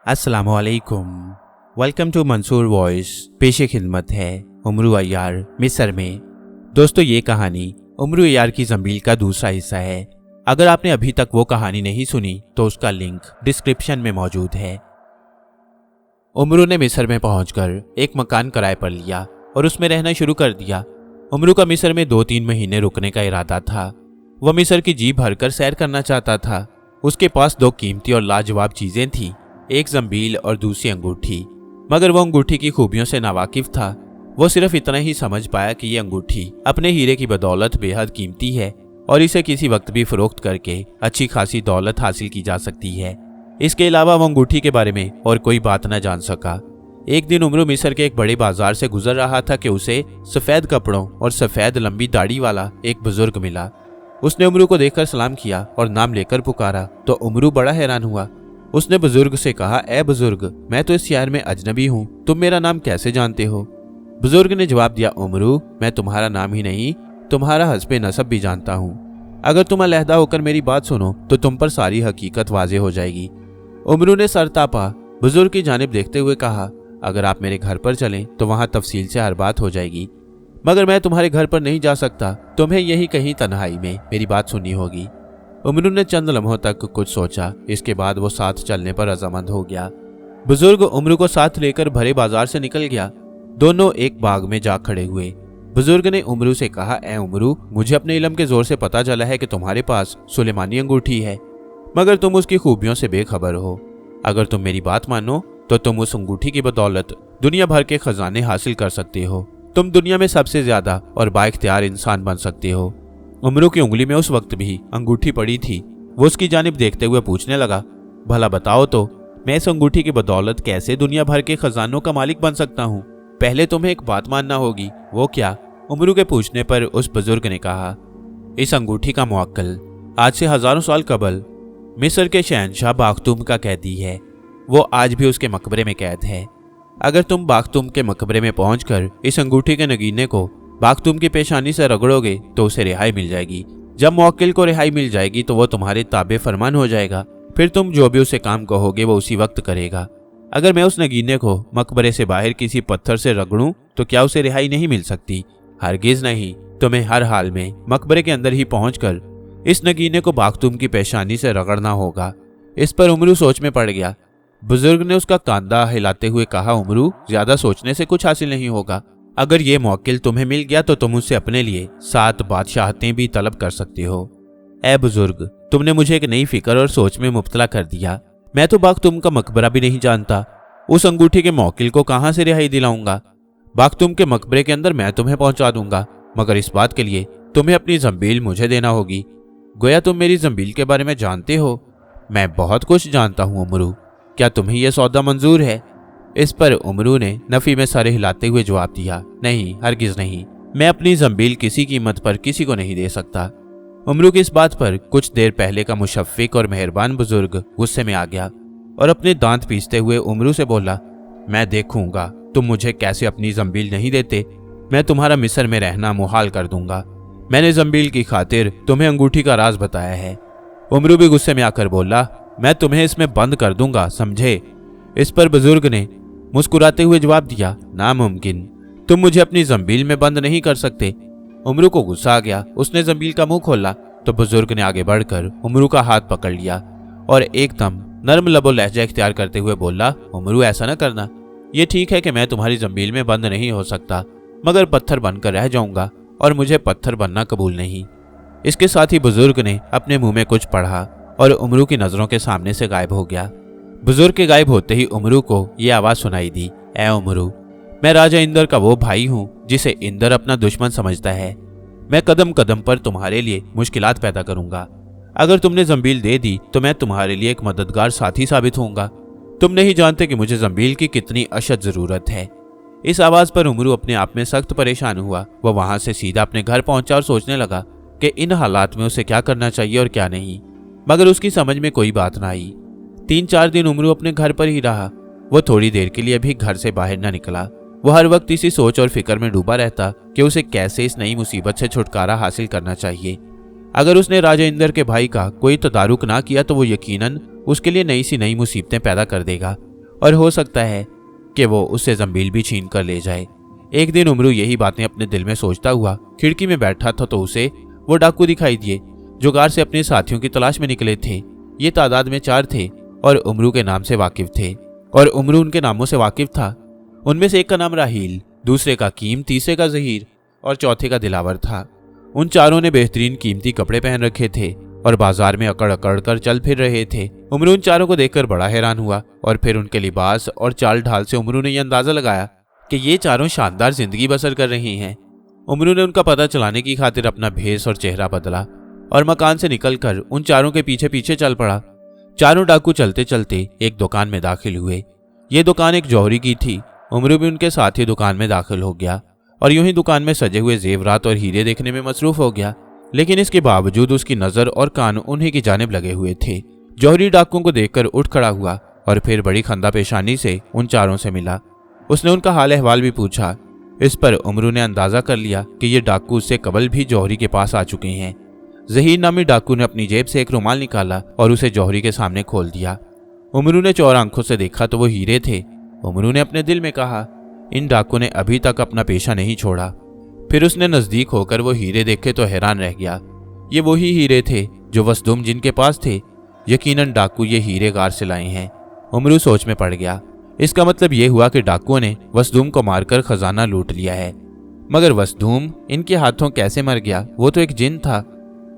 अस्सलामुअलैकुम। Welcome to Mansoor voice. पेशे खिदमत है उमरू अय्यार मिस्र में। दोस्तों, ये कहानी उमरू अय्यार की ज़ंबील का दूसरा हिस्सा है। अगर आपने अभी तक वो कहानी नहीं सुनी तो उसका लिंक डिस्क्रिप्शन में मौजूद है। उमरू ने मिस्र में पहुंचकर एक मकान किराए पर लिया और उसमें रहना शुरू कर दिया। उमरू का मिस्र में 2-3 महीने रुकने का इरादा था। वह मिस्र की जी भरकर सैर करना चाहता था। उसके पास 2 कीमती और लाजवाब चीजें थीं, एक ज़ंबील और दूसरी अंगूठी। मगर वो अंगूठी की खूबियों से नावाकिफ था। वो सिर्फ इतना ही समझ पाया कि ये अंगूठी अपने हीरे की बदौलत बेहद कीमती है और इसे किसी वक्त भी फरोख्त करके अच्छी खासी दौलत हासिल की जा सकती है। इसके अलावा वो अंगूठी के बारे में और कोई बात न जान सका। एक दिन उमरू मिस्र के एक बड़े बाजार से गुजर रहा था कि उसे सफेद कपड़ों और सफेद लंबी दाढ़ी वाला एक बुजुर्ग मिला। उसने उमरू को देखकर सलाम किया और नाम लेकर पुकारा तो उमरू बड़ा हैरान हुआ। उसने बुजुर्ग से कहा, ए बुजुर्ग, मैं तो इस शहर में अजनबी हूँ, तुम मेरा नाम कैसे जानते हो? बुजुर्ग ने जवाब दिया, उमरू, मैं तुम्हारा नाम ही नहीं तुम्हारा हस्बे नसब भी जानता हूँ। अगर तुम अलहदा होकर मेरी बात सुनो तो तुम पर सारी हकीकत वाजे हो जाएगी। उमरू ने सर तापा। बुजुर्ग की जानिब देखते हुए कहा, अगर आप मेरे घर पर चलें तो वहां तफसील से हर बात हो जाएगी, मगर मैं तुम्हारे घर पर नहीं जा सकता। तुम्हें यही कहीं तन्हाई में मेरी बात सुननी होगी। उमरू ने चंद लम्हों तक कुछ सोचा। इसके बाद वो साथ चलने पर रजामंद हो गया। बुजुर्ग उमरू को साथ लेकर भरे बाजार से निकल गया। दोनों एक बाग में जा खड़े हुए। बुजुर्ग ने उमरू से कहा, ए उमरू, मुझे अपने इल्म के जोर से पता चला है कि तुम्हारे पास सुलेमानी अंगूठी है, मगर तुम उसकी खूबियों से बेखबर हो। अगर तुम मेरी बात मानो तो तुम उस अंगूठी की बदौलत दुनिया भर के खजाने हासिल कर सकते हो। तुम दुनिया में सबसे ज्यादा और बाइख्तियार इंसान बन सकते हो। उमरू की उंगली में उस वक्त भी अंगूठी पड़ी थी। वो उसकी जानिब देखते हुए पूछने लगा, भला बताओ तो, मैं इस अंगूठी की बदौलत कैसे दुनिया भर के खजानों का मालिक बन सकता हूँ? पहले तुम्हें एक बात मानना होगी। वो क्या? उमरू के पूछने पर उस बुजुर्ग ने कहा, इस अंगूठी का मुअक्किल आज से हजारों साल कबल मिस्र के शहंशाह बाख्तूम का कैदी है। वो आज भी उसके मकबरे में कैद है। अगर तुम बाख्तूम के मकबरे में पहुंचकर इस अंगूठी के नगीने को बाख्तूम की पेशानी से रगड़ोगे तो उसे रिहाई मिल जाएगी। जब मुवक्किल को रिहाई मिल जाएगी तो वो तुम्हारे ताबे फरमान हो जाएगा। फिर तुम जो भी उसे काम कहोगे वो उसी वक्त करेगा। अगर मैं उस नगीने को मकबरे से बाहर किसी पत्थर से रगड़ूं तो क्या उसे रिहाई नहीं मिल सकती? हरगिज नहीं। तुम्हें हर हाल में मकबरे के अंदर ही पहुंचकर इस नगीने को बाख्तूम की पेशानी से रगड़ना होगा। इस पर उमरू सोच में पड़ गया। बुजुर्ग ने उसका कांधा हिलाते हुए कहा, उमरू, ज्यादा सोचने से कुछ हासिल नहीं होगा। अगर ये मुवक्किल तुम्हें मिल गया तो तुम उससे अपने लिए 7 बादशाहतें भी तलब कर सकते हो। ए बुजुर्ग, तुमने मुझे एक नई फिक्र और सोच में मुब्तला कर दिया। मैं तो बाख्तूम का मकबरा भी नहीं जानता। उस अंगूठी के मुवक्किल को कहां से रिहाई दिलाऊंगा? बाख्तूम के मकबरे के अंदर मैं तुम्हें पहुंचा दूंगा, मगर इस बात के लिए तुम्हें अपनी ज़ंबील मुझे देना होगी। गोया तुम मेरी ज़ंबील के बारे में जानते हो। मैं बहुत कुछ जानता हूँ उमरू, क्या तुम्हें यह सौदा मंजूर है? इस पर उमरू ने नफी में सर हिलाते हुए जवाब दिया, नहीं, हरगिज नहीं। मैं अपनी ज़ंबील किसी कीमत पर किसी को नहीं दे सकता। उमरू की इस बात पर कुछ देर पहले का मुशफ़िक और मेहरबान बुजुर्ग गुस्से में आ गया और अपने दांत पीसते हुए उमरू से बोला, मैं देखूंगा तुम मुझे कैसे अपनी ज़ंबील नहीं देते। मैं तुम्हारा मिस्र में रहना मुहाल कर दूंगा। मैंने ज़ंबील की खातिर तुम्हें अंगूठी का राज बताया है। उमरू भी गुस्से में आकर बोला, मैं तुम्हें इसमें बंद कर दूंगा, समझे? इस पर बुजुर्ग ने मुस्कुराते हुए जवाब दिया, नामुमकिन, तुम मुझे अपनी ज़ंबील में बंद नहीं कर सकते। उमरू को गुस्सा आ गया। उसने ज़ंबील का मुंह खोला तो बुजुर्ग ने आगे बढ़कर उमरू का हाथ पकड़ लिया और एकदम नर्म लबो लहजा इख्तियार करते हुए बोला, उमरू, ऐसा न करना। ये ठीक है कि मैं तुम्हारी ज़ंबील में बंद नहीं हो सकता, मगर पत्थर बनकर रह जाऊंगा और मुझे पत्थर बनना कबूल नहीं। इसके साथ ही बुजुर्ग ने अपने मुंह में कुछ पढ़ा और उमरू की नजरों के सामने से गायब हो गया। बुजुर्ग के गायब होते ही उमरू को यह आवाज सुनाई दी, ए उमरू, मैं राजा इंदर का वो भाई हूँ जिसे इंदर अपना दुश्मन समझता है। मैं कदम कदम पर तुम्हारे लिए मुश्किलात पैदा करूंगा। अगर तुमने ज़ंबील दे दी तो मैं तुम्हारे लिए एक मददगार साथी साबित होऊंगा। तुम नहीं जानते कि मुझे ज़ंबील की कितनी अशद जरूरत है। इस आवाज पर उमरू अपने आप में सख्त परेशान हुआ। वह वहां से सीधा अपने घर पहुंचा और सोचने लगा कि इन हालात में उसे क्या करना चाहिए और क्या नहीं, मगर उसकी समझ में कोई बात ना आई। 3-4 दिन उमरू अपने घर पर ही रहा। वो थोड़ी देर के लिए भी घर से बाहर न निकला। वो हर वक्त इसी सोच और फिक्र में डूबा रहता कि उसे कैसे इस नई मुसीबत से छुटकारा हासिल करना चाहिए। अगर उसने राजा इंदर के भाई का कोई तदारुक ना किया तो वो यकीनन उसके लिए नई सी नई मुसीबतें पैदा कर देगा। और हो सकता है कि वो उससे जंबील भी छीन कर ले जाए। एक दिन उमरू यही बातें अपने दिल में सोचता हुआ खिड़की में बैठा था तो उसे वो डाकू दिखाई दिए जो गार से अपने साथियों की तलाश में निकले थे। ये तादाद में 4 थे और उमरू के नाम से वाकिफ थे और उमरू उनके नामों से वाकिफ था। उनमें से एक का नाम राहील, दूसरे का कीम, तीसरे का जहीर और चौथे का दिलावर था। उन चारों ने बेहतरीन कीमती कपड़े पहन रखे थे और बाजार में अकड़ अकड़ कर चल फिर रहे थे। उमरू उन चारों को देखकर बड़ा हैरान हुआ और फिर उनके लिबास और चाल ढाल से उमरू ने यह अंदाजा लगाया कि ये चारों शानदार जिंदगी बसर कर रही हैं। उमरू ने उनका पता चलाने की खातिर अपना भेस और चेहरा बदला और मकान से निकलकर उन चारों के पीछे पीछे चल पड़ा। चारों डाकू चलते चलते एक दुकान में दाखिल हुए। ये दुकान एक जौहरी की थी। उमरू भी उनके साथ ही दुकान में दाखिल हो गया और यूं ही दुकान में सजे हुए जेवरात और हीरे देखने में मसरूफ हो गया, लेकिन इसके बावजूद उसकी नजर और कान उन्हीं की जानिब लगे हुए थे। जौहरी डाकुओं को देखकर उठ खड़ा हुआ और फिर बड़ी खंदा पेशानी से उन चारों से मिला। उसने उनका हाल अहवाल भी पूछा। इस पर उमरू ने अंदाजा कर लिया कि ये डाकू उससे कबल भी जौहरी के पास आ चुके हैं। जहीर नामी डाकू ने अपनी जेब से एक रुमाल निकाला और उसे जौहरी के सामने खोल दिया। उमरू ने चौर आंखों से देखा तो वो हीरे थे। उमरू ने अपने दिल में कहा, इन डाकू ने अभी तक अपना पेशा नहीं छोड़ा। फिर उसने नजदीक होकर वो हीरे देखे तो हैरान रह गया। ये वही हीरे थे जो वसदुम जिनके पास थे। यकीनन डाकू ये हीरे गार से लाए हैं। उमरू सोच में पड़ गया। इसका मतलब ये हुआ कि डाकुओं ने वसदुम को मारकर खजाना लूट लिया है। मगर वसदुम इनके हाथों कैसे मर गया? वो तो एक जिन था।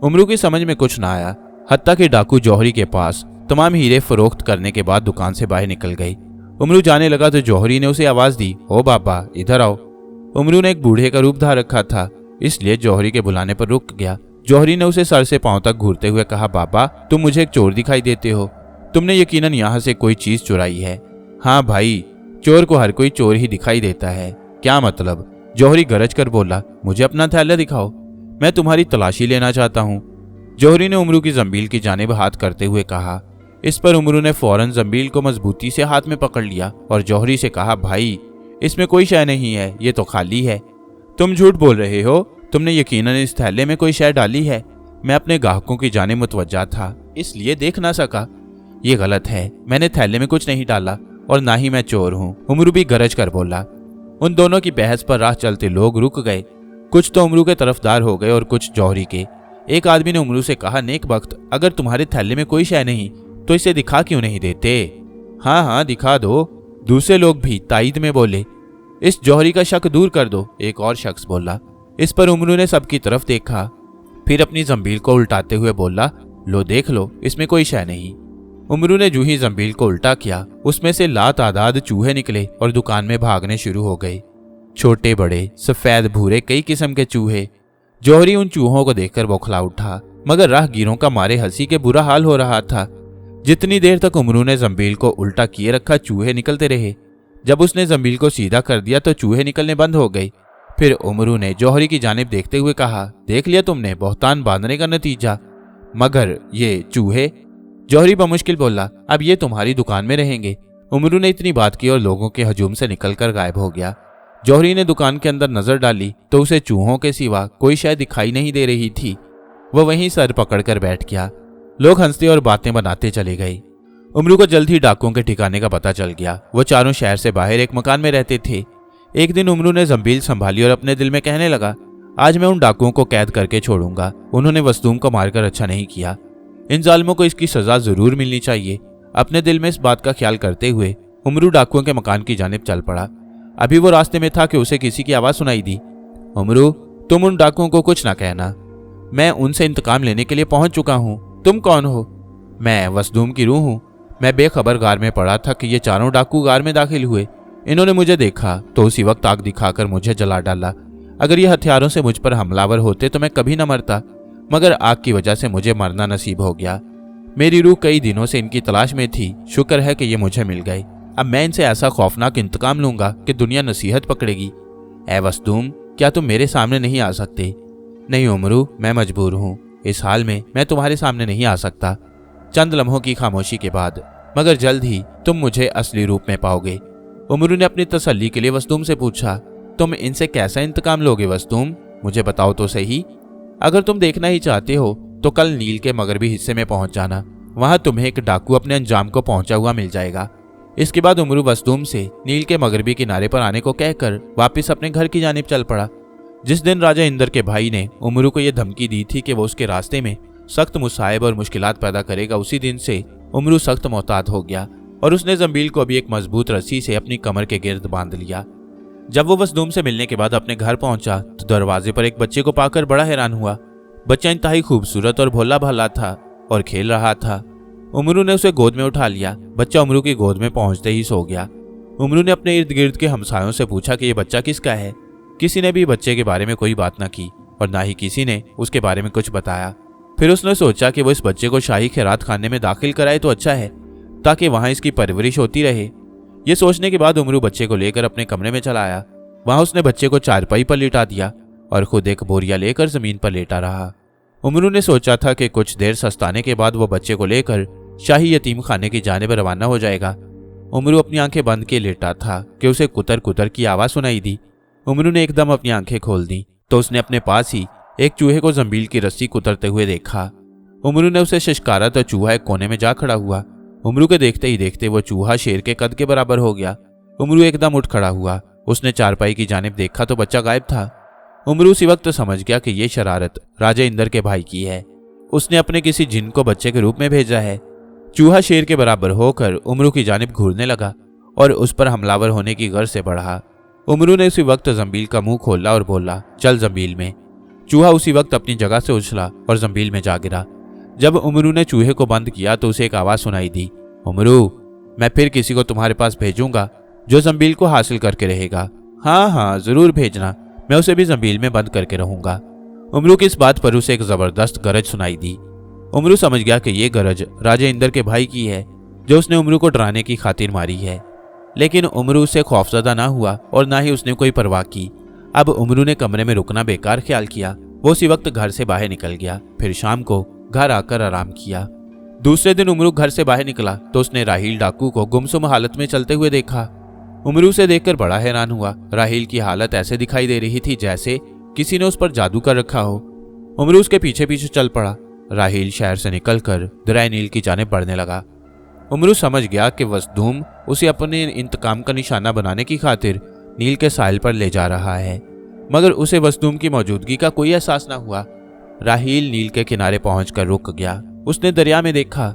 उमरू की समझ में कुछ ना आया, हत्ता कि डाकू जौहरी के पास तमाम हीरे फरोख्त करने के बाद दुकान से बाहर निकल गई। उमरू जाने लगा तो जौहरी ने उसे आवाज दी, ओ बाबा इधर आओ। उमरू ने एक बूढ़े का रूप धार रखा था, इसलिए जौहरी के बुलाने पर रुक गया। जौहरी ने उसे सर से पांव तक घूरते हुए कहा, बाबा तुम मुझे एक चोर दिखाई देते हो। तुमने यकीनन यहाँ से कोई चीज चुराई है। हाँ भाई, चोर को हर कोई चोर ही दिखाई देता है। क्या मतलब? जौहरी गरज कर बोला, मुझे अपना थैला दिखाओ, मैं तुम्हारी तलाशी लेना चाहता हूँ। जौहरी ने उमरू की जंबील की जानिब हाथ करते हुए कहा। इस पर उमरू ने फौरन जंबील को मजबूती से हाथ में पकड़ लिया और जौहरी से कहा, भाई इसमें कोई शय नहीं है, ये तो खाली है। तुम झूठ बोल रहे हो, तुमने यकीनन इस थैले में कोई शय डाली है। मैं अपने ग्राहकों की जानिब मुतवज्जा था, इसलिए देख ना सका। ये गलत है, मैंने थैले में कुछ नहीं डाला और ना ही मैं चोर हूँ। उमरू भी गरज कर बोला। उन दोनों की बहस पर राह चलते लोग रुक गए। कुछ तो उमरू के तरफदार हो गए और कुछ जौहरी के। एक आदमी ने उमरू से कहा, नेक वक्त, अगर तुम्हारे थैले में कोई शय नहीं तो इसे दिखा क्यों नहीं देते? हाँ हाँ दिखा दो। दूसरे लोग भी तायद में बोले। इस जौहरी का शक दूर कर दो, एक और शख्स बोला। इस पर उमरू ने सबकी तरफ देखा, फिर अपनी जंबील को उल्टाते हुए बोला, लो देख लो, इसमें कोई शय नहीं। उमरू ने जूही जंबील को उल्टा किया, उसमें से लातादाद चूहे निकले और दुकान में भागने शुरू हो गए। छोटे बड़े, सफेद भूरे, कई किस्म के चूहे। जौहरी उन चूहों को देखकर बौखला उठा, मगर राहगीरों का मारे हंसी के बुरा हाल हो रहा था। जितनी देर तक उमरू ने जंबील को उल्टा किए रखा, चूहे निकलते रहे। जब उसने जंबील को सीधा कर दिया तो चूहे निकलने बंद हो गए। फिर उमरू ने जौहरी की जानिब देखते हुए कहा, देख लिया तुमने बहतान बांधने का नतीजा। मगर ये चूहे? जौहरी बमुश्किल बोला, अब ये तुम्हारी दुकान में रहेंगे। उमरू ने इतनी बात की और लोगों के हजूम से निकलकर गायब हो गया। जौहरी ने दुकान के अंदर नजर डाली तो उसे चूहों के सिवा कोई शय दिखाई नहीं दे रही थी। वह वहीं सर पकड़कर बैठ गया। लोग हंसते और बातें बनाते चले गए। उमरू को जल्द ही डाकुओं के ठिकाने का पता चल गया। वो चारों शहर से बाहर एक मकान में रहते थे। एक दिन उमरू ने जंबील संभाली और अपने दिल में कहने लगा, आज मैं उन डाकुओं को कैद करके छोड़ूंगा। उन्होंने वसदूम को मारकर अच्छा नहीं किया। इन जालिमों को इसकी सजा जरूर मिलनी चाहिए। अपने दिल में इस बात का ख्याल करते हुए उमरू डाकुओं के मकान की जानिब चल पड़ा। अभी वो रास्ते में था कि उसे किसी की आवाज सुनाई दी, उमरू तुम उन डाकुओं को कुछ ना कहना, मैं उनसे इंतकाम लेने के लिए पहुंच चुका हूं। तुम कौन हो? मैं वसदूम की रूह हूं। मैं बेखबर गार में पड़ा था कि ये चारों डाकू गार में दाखिल हुए। इन्होंने मुझे देखा तो उसी वक्त आग दिखाकर मुझे जला डाला। अगर ये हथियारों से मुझ पर हमलावर होते तो मैं कभी न मरता, मगर आग की वजह से मुझे मरना नसीब हो गया। मेरी रूह कई दिनों से इनकी तलाश में थी। शुक्र है कि ये मुझे मिल गई। अब मैं इनसे ऐसा खौफनाक इंतकाम लूंगा कि दुनिया नसीहत पकड़ेगी। ए वसदूम, क्या तुम मेरे सामने नहीं आ सकते? नहीं उमरू, मैं मजबूर हूँ। इस हाल में मैं तुम्हारे सामने नहीं आ सकता। चंद लम्हों की खामोशी के बाद, मगर जल्द ही तुम मुझे असली रूप में पाओगे। उमरू ने अपनी तसल्ली के लिए वसदूम से पूछा, तुम इनसे कैसा इंतकाम लोगे वसदूम? मुझे बताओ तो सही। अगर तुम देखना ही चाहते हो तो कल नील के मगरबी हिस्से में पहुंच जाना। वहां तुम्हें एक डाकू अपने अंजाम को पहुंचा हुआ मिल जाएगा। इसके बाद उमरू वसदूम से नील के मगरबी किनारे पर आने को कहकर वापस अपने घर की जानिब चल पड़ा। जिस दिन राजा इंदर के भाई ने उमरू को यह धमकी दी थी कि वो उसके रास्ते में सख्त मुसाइब और मुश्किलात पैदा करेगा, उसी दिन से उमरू सख्त मोहतात हो गया और उसने जंबील को भी एक मजबूत रस्सी से अपनी कमर के गिर्द बांध लिया। जब वो वसदूम से मिलने के बाद अपने घर पहुंचा तो दरवाजे पर एक बच्चे को पाकर बड़ा हैरान हुआ। बच्चा इंतहाई खूबसूरत और भोला भाला था और खेल रहा था। उमरू ने उसे गोद में उठा लिया। बच्चा उमरू की गोद में पहुंचते ही सो गया। उमरू ने अपने इर्द गिर्द के हमसायों से पूछा कि यह बच्चा किसका है। किसी ने भी बच्चे के बारे में कोई बात न की और ना ही किसी ने उसके बारे में कुछ बताया। फिर उसने सोचा कि वो इस बच्चे को शाही खैरात खाने में दाखिल कराए तो अच्छा है, ताकि वहां इसकी परवरिश होती रहे। ये सोचने के बाद उमरू बच्चे को लेकर अपने कमरे में चला आया। वहां उसने बच्चे को चारपाई पर लिटा दिया और खुद एक बोरिया लेकर जमीन पर लेटा रहा। उमरू ने सोचा था कि कुछ देर सस्ताने के बाद वो बच्चे को लेकर शाही यतीम खाने की जानिब रवाना हो जाएगा। उमरू अपनी आंखें बंद किए लेटा था कि उसे कुतर कुतर की आवाज सुनाई दी। उमरू ने एकदम अपनी आंखें खोल दी तो उसने अपने पास ही एक चूहे को जंबील की रस्सी कुतरते हुए देखा। उमरू ने उसे शिशकारा तो चूहा एक कोने में जा खड़ा हुआ। उमरू के देखते ही देखते वो चूहा शेर के कद के बराबर हो गया। उमरू एकदम उठ खड़ा हुआ। उसने चारपाई की जानिब देखा तो बच्चा गायब था। उमरू उसी वक्त समझ गया कि यह शरारत राजा इंदर के भाई की है। उसने अपने किसी जिन को बच्चे के रूप में भेजा है। चूहा शेर के बराबर होकर उमरू की जानिब घूरने लगा और उस पर हमलावर होने की गर्ज से बढ़ा। उमरू ने उसी वक्त जंबील का मुंह खोला और बोला, चल जंबील में। चूहा उसी वक्त अपनी जगह से उछला और जंबील में जा गिरा। जब उमरू ने चूहे को बंद किया तो उसे एक आवाज सुनाई दी, उमरू, मैं फिर किसी को तुम्हारे पास भेजूंगा जो जंबील को हासिल करके रहेगा। हाँ हाँ जरूर भेजना, मैं उसे भी जंबील में बंद करके रहूंगा। उमरू की इस बात पर उसे एक जबरदस्त गरज सुनाई दी। उमरू समझ गया कि यह गरज राजा इंदर के भाई की है, जो उसने उमरू को डराने की खातिर मारी है। लेकिन उमरू उससे खौफजदा ना हुआ और ना ही उसने कोई परवाह की। अब उमरू ने कमरे में रुकना बेकार ख्याल किया। वो उसी वक्त घर से बाहर निकल गया। फिर शाम को घर आकर आराम किया। दूसरे दिन उमरू घर से बाहर निकला तो उसने राहील डाकू को गुमसुम हालत में चलते हुए देखा। उमरू से देखकर बड़ा हैरान हुआ। राहील की हालत ऐसे दिखाई दे रही थी जैसे किसी ने उस पर जादू कर रखा हो। उमरू उसके पीछे पीछे चल पड़ा। राहील शहर से निकलकर दरिया नील की जानिब बढ़ने लगा। उमरू समझ गया कि वसदूम उसे अपने इंतकाम का निशाना बनाने की खातिर नील के साहिल पर ले जा रहा है, मगर उसे वसदूम की मौजूदगी का कोई एहसास न हुआ। राहील नील के किनारे पहुंचकर रुक गया। उसने दरिया में देखा।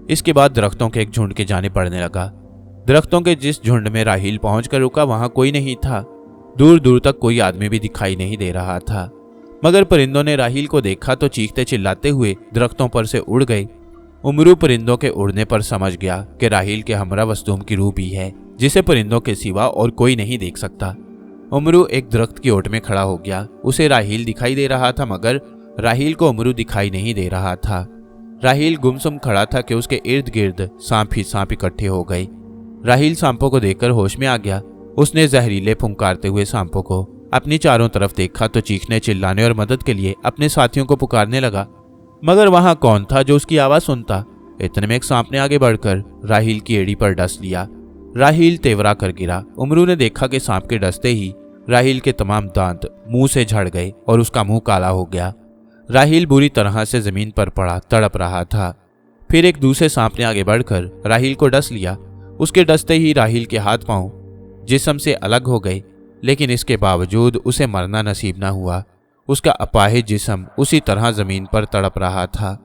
इसके बाद दरख्तों के एक झुंड की जानिब बढ़ने लगा। दरख्तों के जिस झुंड में राहील पहुंचकर रुका वहां कोई नहीं था। दूर दूर तक कोई आदमी भी दिखाई नहीं दे रहा था, मगर परिंदों ने राहील को देखा तो चीखते चिल्लाते हुए दरख्तों पर से उड़ गए। उमरू परिंदों के उड़ने पर समझ गया कि राहील के हमरा वसदूम की रूह भी है, जिसे परिंदों के सिवा और कोई नहीं देख सकता। उमरू एक दरख्त की ओट में खड़ा हो गया। उसे राहील दिखाई दे रहा था, मगर राहील को उमरू दिखाई नहीं दे रहा था। राहील गुमसुम खड़ा था कि उसके इर्द गिर्द सांप ही सांप इकट्ठे हो गए। राहील सांपों को देखकर होश में आ गया। उसने जहरीले फुंकारते हुए सांपों को अपनी चारों तरफ देखा तो चीखने चिल्लाने और मदद के लिए अपने साथियों को पुकारने लगा, मगर वहां कौन था जो उसकी आवाज सुनता। इतने में एक सांप ने आगे बढ़कर राहील की एड़ी पर डस लिया। राहील तेवरा कर गिरा। उमरू ने देखा कि सांप के डसते ही राहील के तमाम दांत मुंह से झड़ गए और उसका मुंह काला हो गया। राहील बुरी तरह से जमीन पर पड़ा तड़प रहा था। फिर एक दूसरे सांप ने आगे बढ़कर राहील को डस लिया। उसके डसते ही राहील के हाथ पांव जिस्म से अलग हो गए, लेकिन इसके बावजूद उसे मरना नसीब न हुआ। उसका अपाहिज जिस्म उसी तरह जमीन पर तड़प रहा था।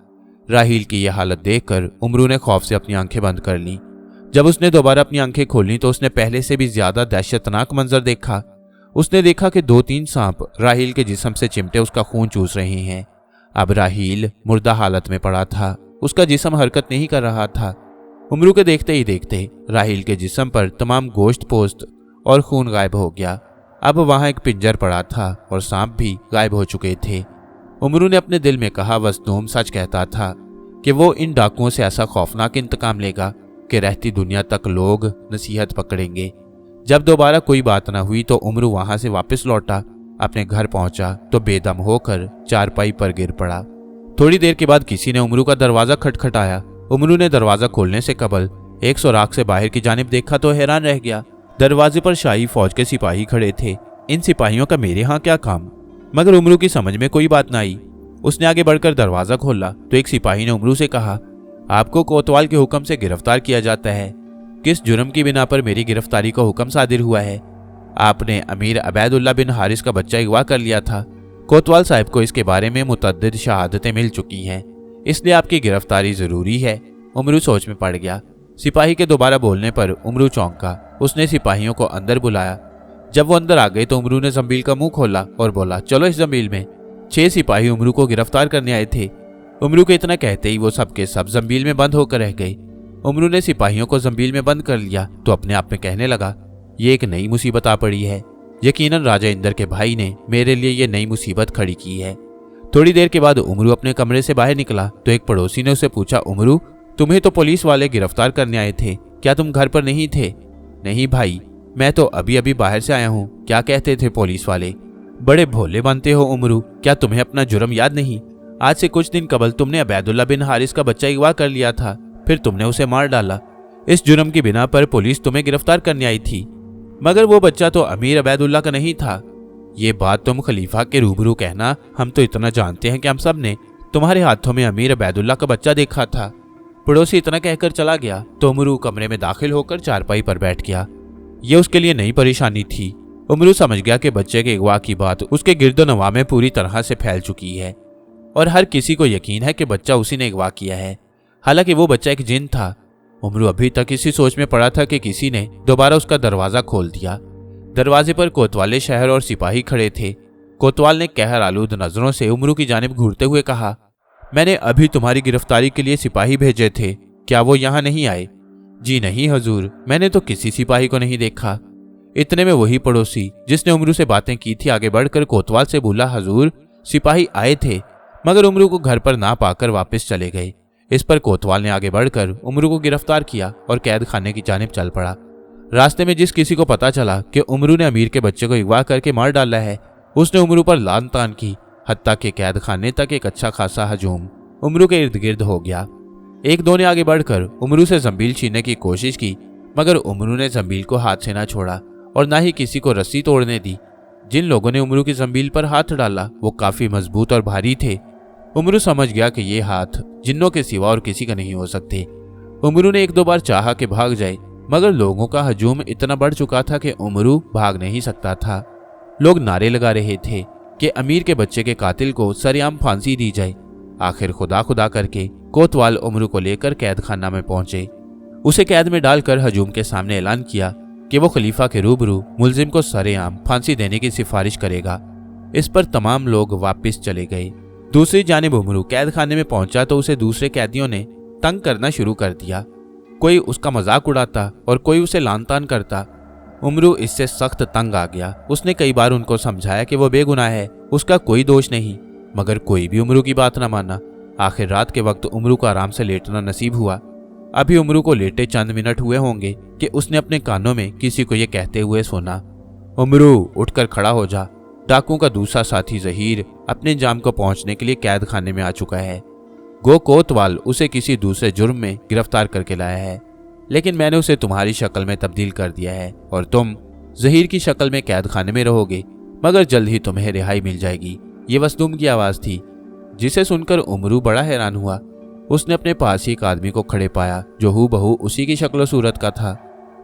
राहील की यह हालत देखकर उमरू ने खौफ से अपनी आंखें बंद कर लीं। जब उसने दोबारा अपनी आंखें खोली तो उसने पहले से भी ज्यादा दहशतनाक मंजर देखा। उसने देखा कि 2-3 सांप राहील के जिस्म से चिमटे उसका खून चूस रहे हैं। अब राहील मुर्दा हालत में पड़ा था। उसका जिस्म हरकत नहीं कर रहा था। उमरू के देखते ही देखते राहील के जिस्म पर तमाम गोश्त पोस्त और खून गायब हो गया। अब वहां एक पिंजर पड़ा था और सांप भी गायब हो चुके थे। उमरू ने अपने दिल में कहा, वसदूम सच कहता था कि वो इन डाकुओं से ऐसा खौफनाक इंतकाम लेगा कि रहती दुनिया तक लोग नसीहत पकड़ेंगे। जब दोबारा कोई बात न हुई तो उमरू वहां से वापस लौटा। अपने घर पहुंचा तो बेदम होकर चारपाई पर गिर पड़ा। थोड़ी देर के बाद किसी ने उमरू का दरवाजा खटखटाया। उमरू ने दरवाजा खोलने से कबल एक सुराख से बाहर की जानिब देखा तो हैरान रह गया। दरवाजे पर शाही फौज के सिपाही खड़े थे। इन सिपाहियों का मेरे यहाँ क्या काम? मगर उमरू की समझ में कोई बात न आई। उसने आगे बढ़कर दरवाजा खोला तो एक सिपाही ने उमरू से कहा, आपको कोतवाल के हुक्म से गिरफ्तार किया जाता है। किस जुर्म की बिना पर मेरी गिरफ्तारी का हुक्म सादिर हुआ है? आपने अमीर अबैदुल्ला बिन हारिस का बच्चा अगवा कर लिया था। कोतवाल साहब को इसके बारे में मुतअद्दिद शहादतें मिल चुकी हैं, इसलिए आपकी गिरफ्तारी जरूरी है। उमरू सोच में पड़ गया। सिपाही के दोबारा बोलने पर उमरू चौंका। उसने सिपाहियों को अंदर बुलाया। जब वो अंदर आ गए तो उमरू ने जंबील का मुंह खोला और बोला, चलो इस जंबील में। 6 सिपाही उमरू को गिरफ्तार करने आए थे। उमरू के इतना कहते ही वो सबके सब जंबील में बंद होकर रह गए। उमरू ने सिपाहियों को जंबील में बंद कर लिया तो अपने आप में कहने लगा, ये एक नई मुसीबत आ पड़ी है। यकीनन राजा इंदर के भाई ने मेरे लिए ये नई मुसीबत खड़ी की है। थोड़ी देर के बाद उमरू अपने कमरे से बाहर निकला तो एक पड़ोसी ने उसे पूछा, उमरू, तुम्हें तो पुलिस वाले गिरफ्तार करने आए थे, क्या तुम घर पर नहीं थे? नहीं भाई, मैं तो अभी अभी बाहर से आया हूँ। क्या कहते थे पुलिस वाले? बड़े भोले बनते हो उमरू, क्या तुम्हें अपना जुर्म याद नहीं? आज से कुछ दिन कबल तुमने अबैदुल्ला बिन हारिस का बच्चा अगवा कर लिया था, फिर तुमने उसे मार डाला। इस जुर्म की बिना पर पुलिस तुम्हें गिरफ्तार करने आई थी, मगर वो बच्चा तो अमीर अबैदुल्ला का नहीं था। ये बात तुम खलीफा के रूबरू कहना, हम तो इतना जानते हैं कि हम सब ने तुम्हारे हाथों में अमीर अबैदुल्ला का बच्चा देखा था। पड़ोसी इतना कहकर चला गया तो उमरू कमरे में दाखिल होकर चारपाई पर बैठ गया। ये उसके लिए नई परेशानी थी। उमरू समझ गया कि बच्चे के अगवा की बात उसके गिरदोनवा में पूरी तरह से फैल चुकी है और हर किसी को यकीन है कि बच्चा उसी ने अगवा किया है। हालांकि वो बच्चा एक जिन था। उमरू अभी तक इसी सोच में पड़ा था कि किसी ने दोबारा उसका दरवाजा खोल दिया। दरवाजे पर कोतवाले शहर और सिपाही खड़े थे। कोतवाल ने कहर आलूद नजरों से उमरू की जानिब घूरते हुए कहा, मैंने अभी तुम्हारी गिरफ्तारी के लिए सिपाही भेजे थे, क्या वो यहाँ नहीं आए? जी नहीं हजूर, मैंने तो किसी सिपाही को नहीं देखा। इतने में वही पड़ोसी जिसने उमरू से बातें की थी आगे बढ़कर कोतवाल से बोला, हजूर, सिपाही आए थे मगर उमरू को घर पर ना पाकर वापस चले गए। इस पर कोतवाल ने आगे बढ़कर उमरू को गिरफ्तार किया और कैद खाने की जानिब चल पड़ा। रास्ते में जिस किसी को पता चला कि उमरू ने अमीर के बच्चे को अगवा करके मार डाला है, उसने उमरू पर लान तान की। हत्ता के कैद खाने तक एक अच्छा खासा हजूम उमरू के इर्द गिर्द हो गया। एक दो ने आगे बढ़कर उमरू से जंबील छीनने की कोशिश की, मगर उमरू ने जंबील को हाथ से न छोड़ा और ना ही किसी को रस्सी तोड़ने दी। जिन लोगों ने उमरू की जंबील पर हाथ डाला वो काफी मजबूत और भारी थे। उमरू समझ गया कि ये हाथ जिन्नों के सिवा और किसी का नहीं हो सकते। उमरू ने एक दो बार चाहा कि भाग जाए, मगर लोगों का हजूम इतना बढ़ चुका था कि उमरू भाग नहीं सकता था। लोग नारे लगा रहे थे कि अमीर के बच्चे के कातिल को सरेआम फांसी दी जाए। आखिर खुदा खुदा करके कोतवाल उमरू को लेकर कैद खाना में पहुंचे। उसे कैद में डालकर हजूम के सामने ऐलान किया कि वो खलीफा के रूबरू मुलजिम को सरेआम फांसी देने की सिफारिश करेगा। इस पर तमाम लोग वापस चले गए। दूसरी जानिब उमरू कैद खाने में पहुंचा तो उसे दूसरे कैदियों ने तंग करना शुरू कर दिया। कोई उसका मजाक उड़ाता और कोई उसे लान तान करता। उमरू इससे सख्त तंग आ गया। उसने कई बार उनको समझाया कि वो बेगुनाह है, उसका कोई दोष नहीं, मगर कोई भी उमरू की बात न माना। आखिर रात के वक्त उमरू को आराम से लेटना नसीब हुआ। अभी उमरू को लेटे चंद मिनट हुए होंगे कि उसने अपने कानों में किसी को ये कहते हुए सुना, उमरू उठकर खड़ा हो जा। डाकू का दूसरा साथी जहीर अपने जाम को पहुंचने के लिए कैद खाने में आ चुका है। गो कोतवाल उसे किसी दूसरे जुर्म में गिरफ्तार करके लाया है, लेकिन मैंने उसे तुम्हारी शक्ल में तब्दील कर दिया है और तुम जहीर की शक्ल में कैद खाने में रहोगे, मगर जल्द ही तुम्हें रिहाई मिल जाएगी। ये वसदुम की आवाज थी, जिसे सुनकर उमरू बड़ा हैरान हुआ। उसने अपने पास ही एक आदमी को खड़े पाया जो हूबहू उसी की शक्ल सूरत का था।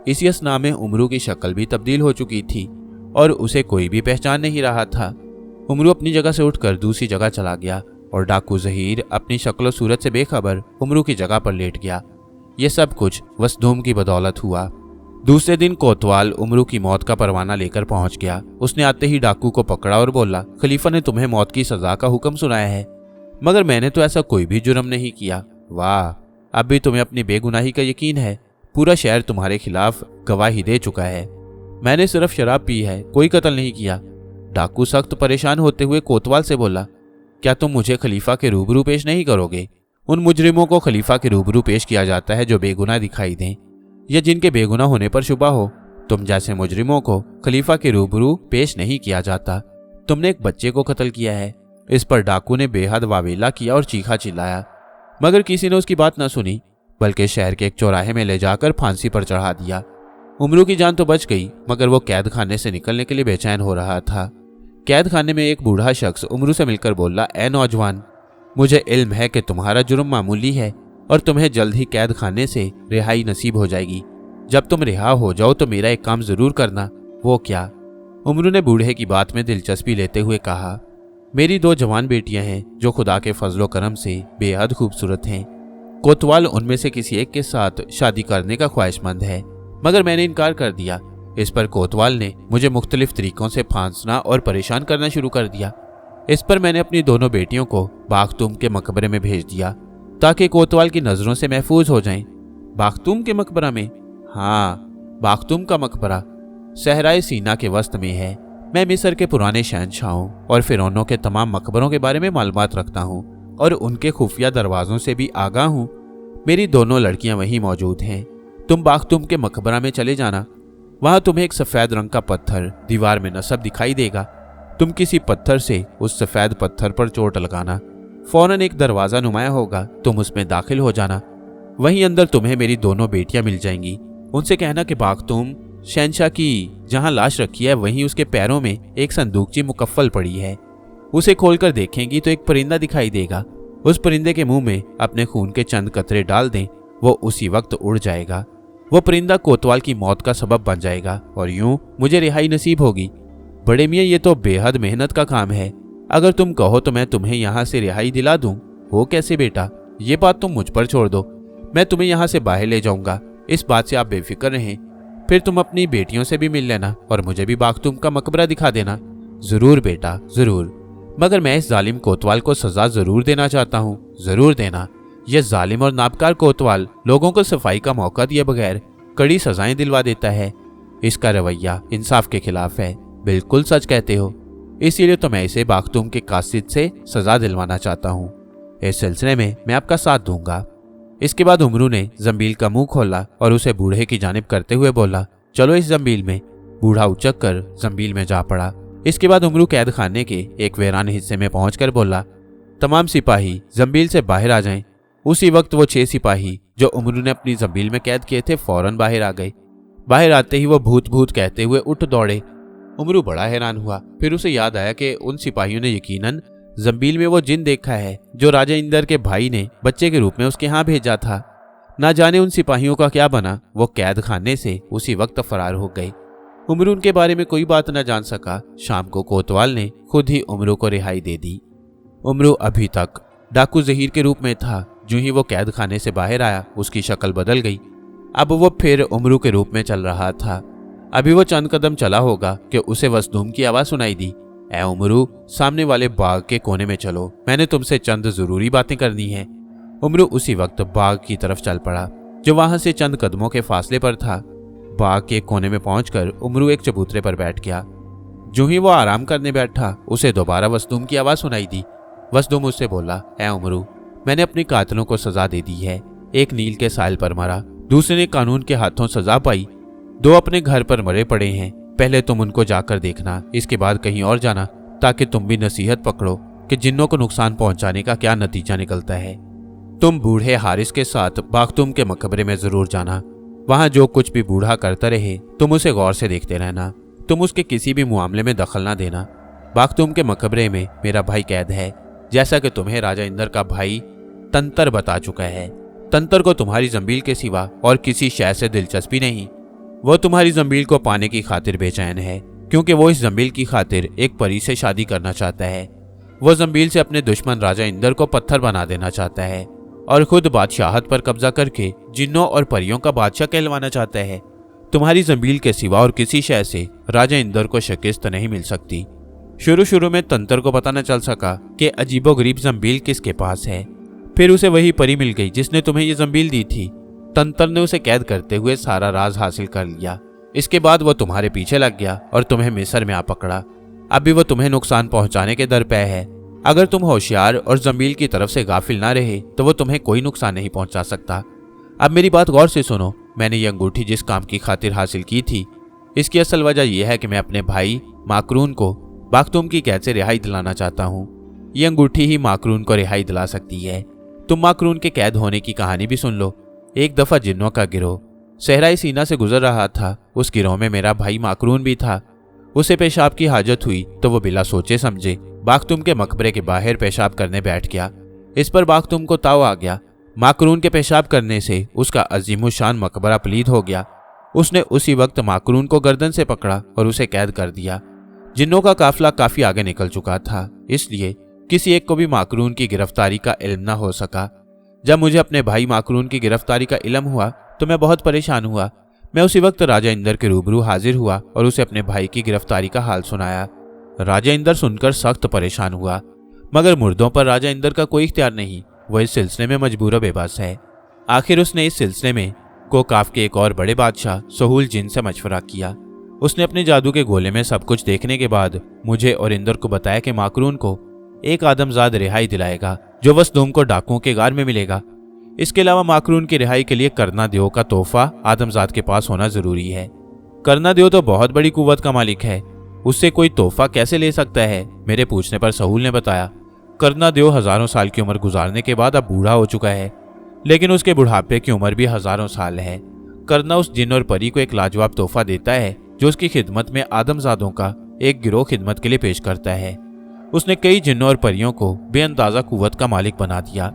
इसी असना में उमरू की शक्ल भी तब्दील हो चुकी थी और उसे कोई भी पहचान नहीं रहा था। उमरू अपनी जगह से उठकर दूसरी जगह चला गया और डाकू जहीर अपनी शक्ल सूरत से बेखबर उमरू की जगह पर लेट गया। यह सब कुछ वसदूम की बदौलत हुआ। दूसरे दिन कोतवाल उमरू की मौत का परवाना लेकर पहुंच गया। उसने आते ही डाकू को पकड़ा और बोला, खलीफा ने तुम्हें मौत की सजा का हुक्म सुनाया है, मगर मैंने तो ऐसा कोई भी जुर्म नहीं किया। वाह, अब भी तुम्हें अपनी बेगुनाही का यकीन है। पूरा शहर तुम्हारे खिलाफ गवाही दे चुका है। मैंने सिर्फ शराब पी है, कोई कत्ल नहीं किया। डाकू सख्त परेशान होते हुए कोतवाल से बोला, क्या तुम मुझे खलीफा के रूबरू पेश नहीं करोगे? उन मुजरिमों को खलीफा के रूबरू पेश किया जाता है जो बेगुनाह दिखाई दें या जिनके बेगुनाह होने पर शुबा हो। तुम जैसे मुजरिमों को खलीफा के रूबरू पेश नहीं किया जाता। तुमने एक बच्चे को कत्ल किया है। इस पर डाकू ने बेहद वावेला किया और चीखा चिल्लाया, मगर किसी ने उसकी बात न सुनी, बल्कि शहर के एक चौराहे में ले जाकर फांसी पर चढ़ा दिया। उमरू की जान तो बच गई, मगर वो कैद खाने से निकलने के लिए बेचैन हो रहा था। कैद खाने में एक बूढ़ा शख्स उमरू से मिलकर बोला, ए नौजवान, मुझे इल्म है कि तुम्हारा जुर्म मामूली है और तुम्हें जल्द ही कैद खाने से रिहाई नसीब हो जाएगी, जब तुम रिहा हो जाओ तो मेरा एक काम जरूर करना। वो क्या? उमरू ने बूढ़े की बात में दिलचस्पी लेते हुए कहा, मेरी 2 जवान बेटियां हैं जो खुदा के फजलो करम से बेहद खूबसूरत हैं। कोतवाल उनमें से किसी एक के साथ शादी करने का ख्वाहिशमंद है, मगर मैंने इनकार कर दिया। इस पर कोतवाल ने मुझे मुख्तलिफ तरीकों से फांसना और परेशान करना शुरू कर दिया। इस पर मैंने अपनी दोनों बेटियों को बाख्तूम के मकबरे में भेज दिया ताकि कोतवाल की नजरों से महफूज हो जाएं। बाख्तूम के मकबरा में? हाँ, बाख्तूम का मकबरा सहराए सीना के वस्त में है। मैं मिस्र के पुराने शहंशाहों और फिरौनों के तमाम मकबरों के बारे में मालूमात रखता हूँ और उनके खुफिया दरवाजों से भी आगाह हूँ। मेरी दोनों लड़कियां वहीं मौजूद हैं। तुम बाख्तूम के मकबरा में चले जाना। वहां तुम्हें एक सफेद रंग का पत्थर दीवार में नस्ब दिखाई देगा। तुम किसी पत्थर से उस सफेद पत्थर पर चोट लगाना। फौरन एक दरवाजा नुमाया होगा, तुम उसमें दाखिल हो जाना। वहीं अंदर तुम्हें मेरी दोनों बेटियां मिल जाएंगी। उनसे कहना कि बाख्तूम शहंशाह की जहां लाश रखी है वहीं उसके पैरों में एक संदूकची मुकफ्फल पड़ी है। उसे खोलकर देखेंगी तो एक परिंदा दिखाई देगा। उस परिंदे के मुंह में अपने खून के चंद कतरे डाल दें, वो उसी वक्त उड़ जाएगा। वो परिंदा कोतवाल की मौत का सबब बन जाएगा और यूं मुझे रिहाई नसीब होगी। बड़े मियाँ, ये तो बेहद मेहनत का काम है। अगर तुम कहो तो मैं तुम्हें यहाँ से रिहाई दिला दूं। वो कैसे बेटा? ये बात तुम मुझ पर छोड़ दो, मैं तुम्हें यहाँ से बाहर ले जाऊंगा। इस बात से आप बेफिक्र रहें। फिर तुम अपनी बेटियों से भी मिल लेना और मुझे भी बाख्तूम का मकबरा दिखा देना। जरूर बेटा, जरूर। मगर मैं इस जालिम कोतवाल को सजा जरूर देना चाहता हूँ, जरूर देना। यह जालिम और नाबकार कोतवाल लोगों को सफाई का मौका दिए बगैर कड़ी सजाएं दिलवा देता है। इसका रवैया इंसाफ के खिलाफ है। बिल्कुल सच कहते हो, इसीलिए तो मैं इसे बाख्तूम के कासिद से सजा दिलवाना चाहता हूँ। इस सिलसिले में मैं आपका साथ दूंगा। इसके बाद उमरू ने जंबील का मुंह खोला और उसे बूढ़े की जानिब करते हुए बोला, चलो इस जंबील में। बूढ़ा उचक कर जंबील में जा पड़ा। इसके बाद उमरू कैद खाने के एक वीरान हिस्से में पहुंचकर बोला, तमाम सिपाही जंबील से बाहर आ जाएं। उसी वक्त वो 6 सिपाही जो उमरू ने अपनी जंबील में कैद किए थे फौरन बाहर आ गए। बाहर आते ही वो भूत भूत कहते हुए उठ दौड़े। उमरू बड़ा हैरान हुआ। फिर उसे याद आया कि उन सिपाहियों ने यकीनन जंबील में वो जिन देखा है जो राजा इंदर के भाई ने बच्चे के रूप में उसके यहाँ भेजा था। ना जाने उन सिपाहियों का क्या बना। वो कैद खाने से उसी वक्त फरार हो गए। उमरू उनके बारे में कोई बात न जान सका। शाम को कोतवाल ने खुद ही उमरू को रिहाई दे दी। उमरू अभी तक डाकू जहीर के रूप में था। जो ही वो कैद खाने से बाहर आया उसकी शक्ल बदल गई। अब वो फिर उमरू के रूप में चल रहा था। अभी वो चंद कदम चला होगा कि उसे वसदूम की आवाज सुनाई दी, ए उमरू, सामने वाले बाग के कोने में चलो, मैंने तुमसे चंद जरूरी बातें करनी है। उमरू उसी वक्त बाग की तरफ चल पड़ा जो वहां से चंद कदमों के फासले पर था। बाग के कोने में पहुंचकर उमरू एक चबूतरे पर बैठ गया। जो ही वो आराम करने बैठा उसे दोबारा वसदूम की आवाज सुनाई दी। वसदूम उससे बोला, ए उमरू, मैंने अपने कातिलों को सजा दे दी है। एक नील के साहिल पर मरा, दूसरे ने कानून के हाथों सजा पाई, 2 अपने घर पर मरे पड़े हैं। पहले तुम उनको जाकर देखना, इसके बाद कहीं और जाना, ताकि तुम भी नसीहत पकड़ो कि जिन्नों को नुकसान पहुंचाने का क्या नतीजा निकलता है। तुम बूढ़े हारिस के साथ बाख्तूम के मकबरे में जरूर जाना। वहां जो कुछ भी बूढ़ा करता रहे तुम उसे गौर से देखते रहना। तुम उसके किसी भी मामले में दखल ना देना। बाख्तूम के मकबरे में मेरा भाई कैद है, जैसा कि तुम्हें राजा इंदर का भाई तंतर बता चुका है। तंतर को तुम्हारी जंबील के सिवा और किसी शय से दिलचस्पी नहीं। वो तुम्हारी जंबील को पाने की खातिर बेचैन है, क्योंकि वो इस जंबील की खातिर एक परी से शादी करना चाहता है। वो जंबील से अपने दुश्मन राजा इंदर को पत्थर बना देना चाहता है और खुद बादशाहत पर कब्जा करके जिन्नों और परियों का बादशाह कहलवाना चाहता है। तुम्हारी जंबील के सिवा और किसी शय से राजा इंदर को शिकस्त नहीं मिल सकती। शुरू में तंतर को पता न चल सका कि अजीबोगरीब जंबील किसके पास है। फिर उसे वही परी मिल गई जिसने तुम्हें ये जंबील दी थी। तंतर ने उसे कैद करते हुए सारा राज हासिल कर लिया। इसके बाद वो तुम्हारे पीछे लग गया और तुम्हें मिस्र में आ पकड़ा। अभी वो तुम्हें नुकसान पहुंचाने के दर पे है। अगर तुम होशियार और जंबील की तरफ से गाफिल ना रहे तो वो तुम्हें कोई नुकसान नहीं पहुंचा सकता। अब मेरी बात गौर से सुनो। मैंने ये अंगूठी जिस काम की खातिर हासिल की थी, इसकी असल वजह यह है कि मैं अपने भाई माकरून को बाख्तूम की कैद से रिहाई दिलाना चाहता हूँ। ये अंगूठी ही माकरून को रिहाई दिला सकती है। तुम माकरून के कैद होने की कहानी भी सुन लो। एक दफा जिन्नों का गिरोह सहराई सीना से गुजर रहा था। उस गिरोह में मेरा भाई माकरून भी था। उसे पेशाब की हाजत हुई तो वो बिला सोचे समझे बाख्तूम के मकबरे के बाहर पेशाब करने बैठ गया। इस पर बाख्तूम को ताव आ गया। माकरून के पेशाब करने से उसका अजीमुशान मकबरा पलीद हो गया। उसने उसी वक्त माकरून को गर्दन से पकड़ा और उसे कैद कर दिया। जिन्नों का काफिला काफी आगे निकल चुका था, इसलिए किसी एक को भी माकरून की गिरफ्तारी का इल्म न हो सका। जब मुझे अपने भाई माकरून की गिरफ्तारी का इल्म हुआ तो मैं बहुत परेशान हुआ। मैं उसी वक्त राजा इंदर के रूबरू हाजिर हुआ और उसे अपने भाई की गिरफ्तारी का हाल सुनाया। राजा इंदर सुनकर सख्त परेशान हुआ, मगर मुर्दों पर राजा इंदर का कोई इख्तियार नहीं। वह इस सिलसिले में मजबूर बेबस है। आखिर उसने इस सिलसिले में कोकाफ के एक और बड़े बादशाह सहूल जिन से मशवरा किया। उसने अपने जादू के गोले में सब कुछ देखने के बाद मुझे और इंदर को बताया कि माकरून को एक आदमजाद रिहाई दिलाएगा जो वसदूम को डाकुओं के गार में मिलेगा। इसके अलावा माकरून की रिहाई के लिए कर्नादेव का तोहफा आदमजाद के पास होना जरूरी है। कर्नादेव तो बहुत बड़ी कुव्वत का मालिक है, उससे कोई तोहफा कैसे ले सकता है? मेरे पूछने पर सहूल ने बताया, कर्नादेव हजारों साल की उम्र गुजारने के बाद अब बूढ़ा हो चुका है, लेकिन उसके बुढ़ापे की उम्र भी हजारों साल है। कर्ना उस जिन और परी को एक लाजवाब तोहफा देता है जो उसकी खिदमत में आदमजादों का एक गिरोह खिदमत के लिए पेश करता है। उसने कई जिन्नों और परियों को बेअंदाजा कुव्वत का मालिक बना दिया।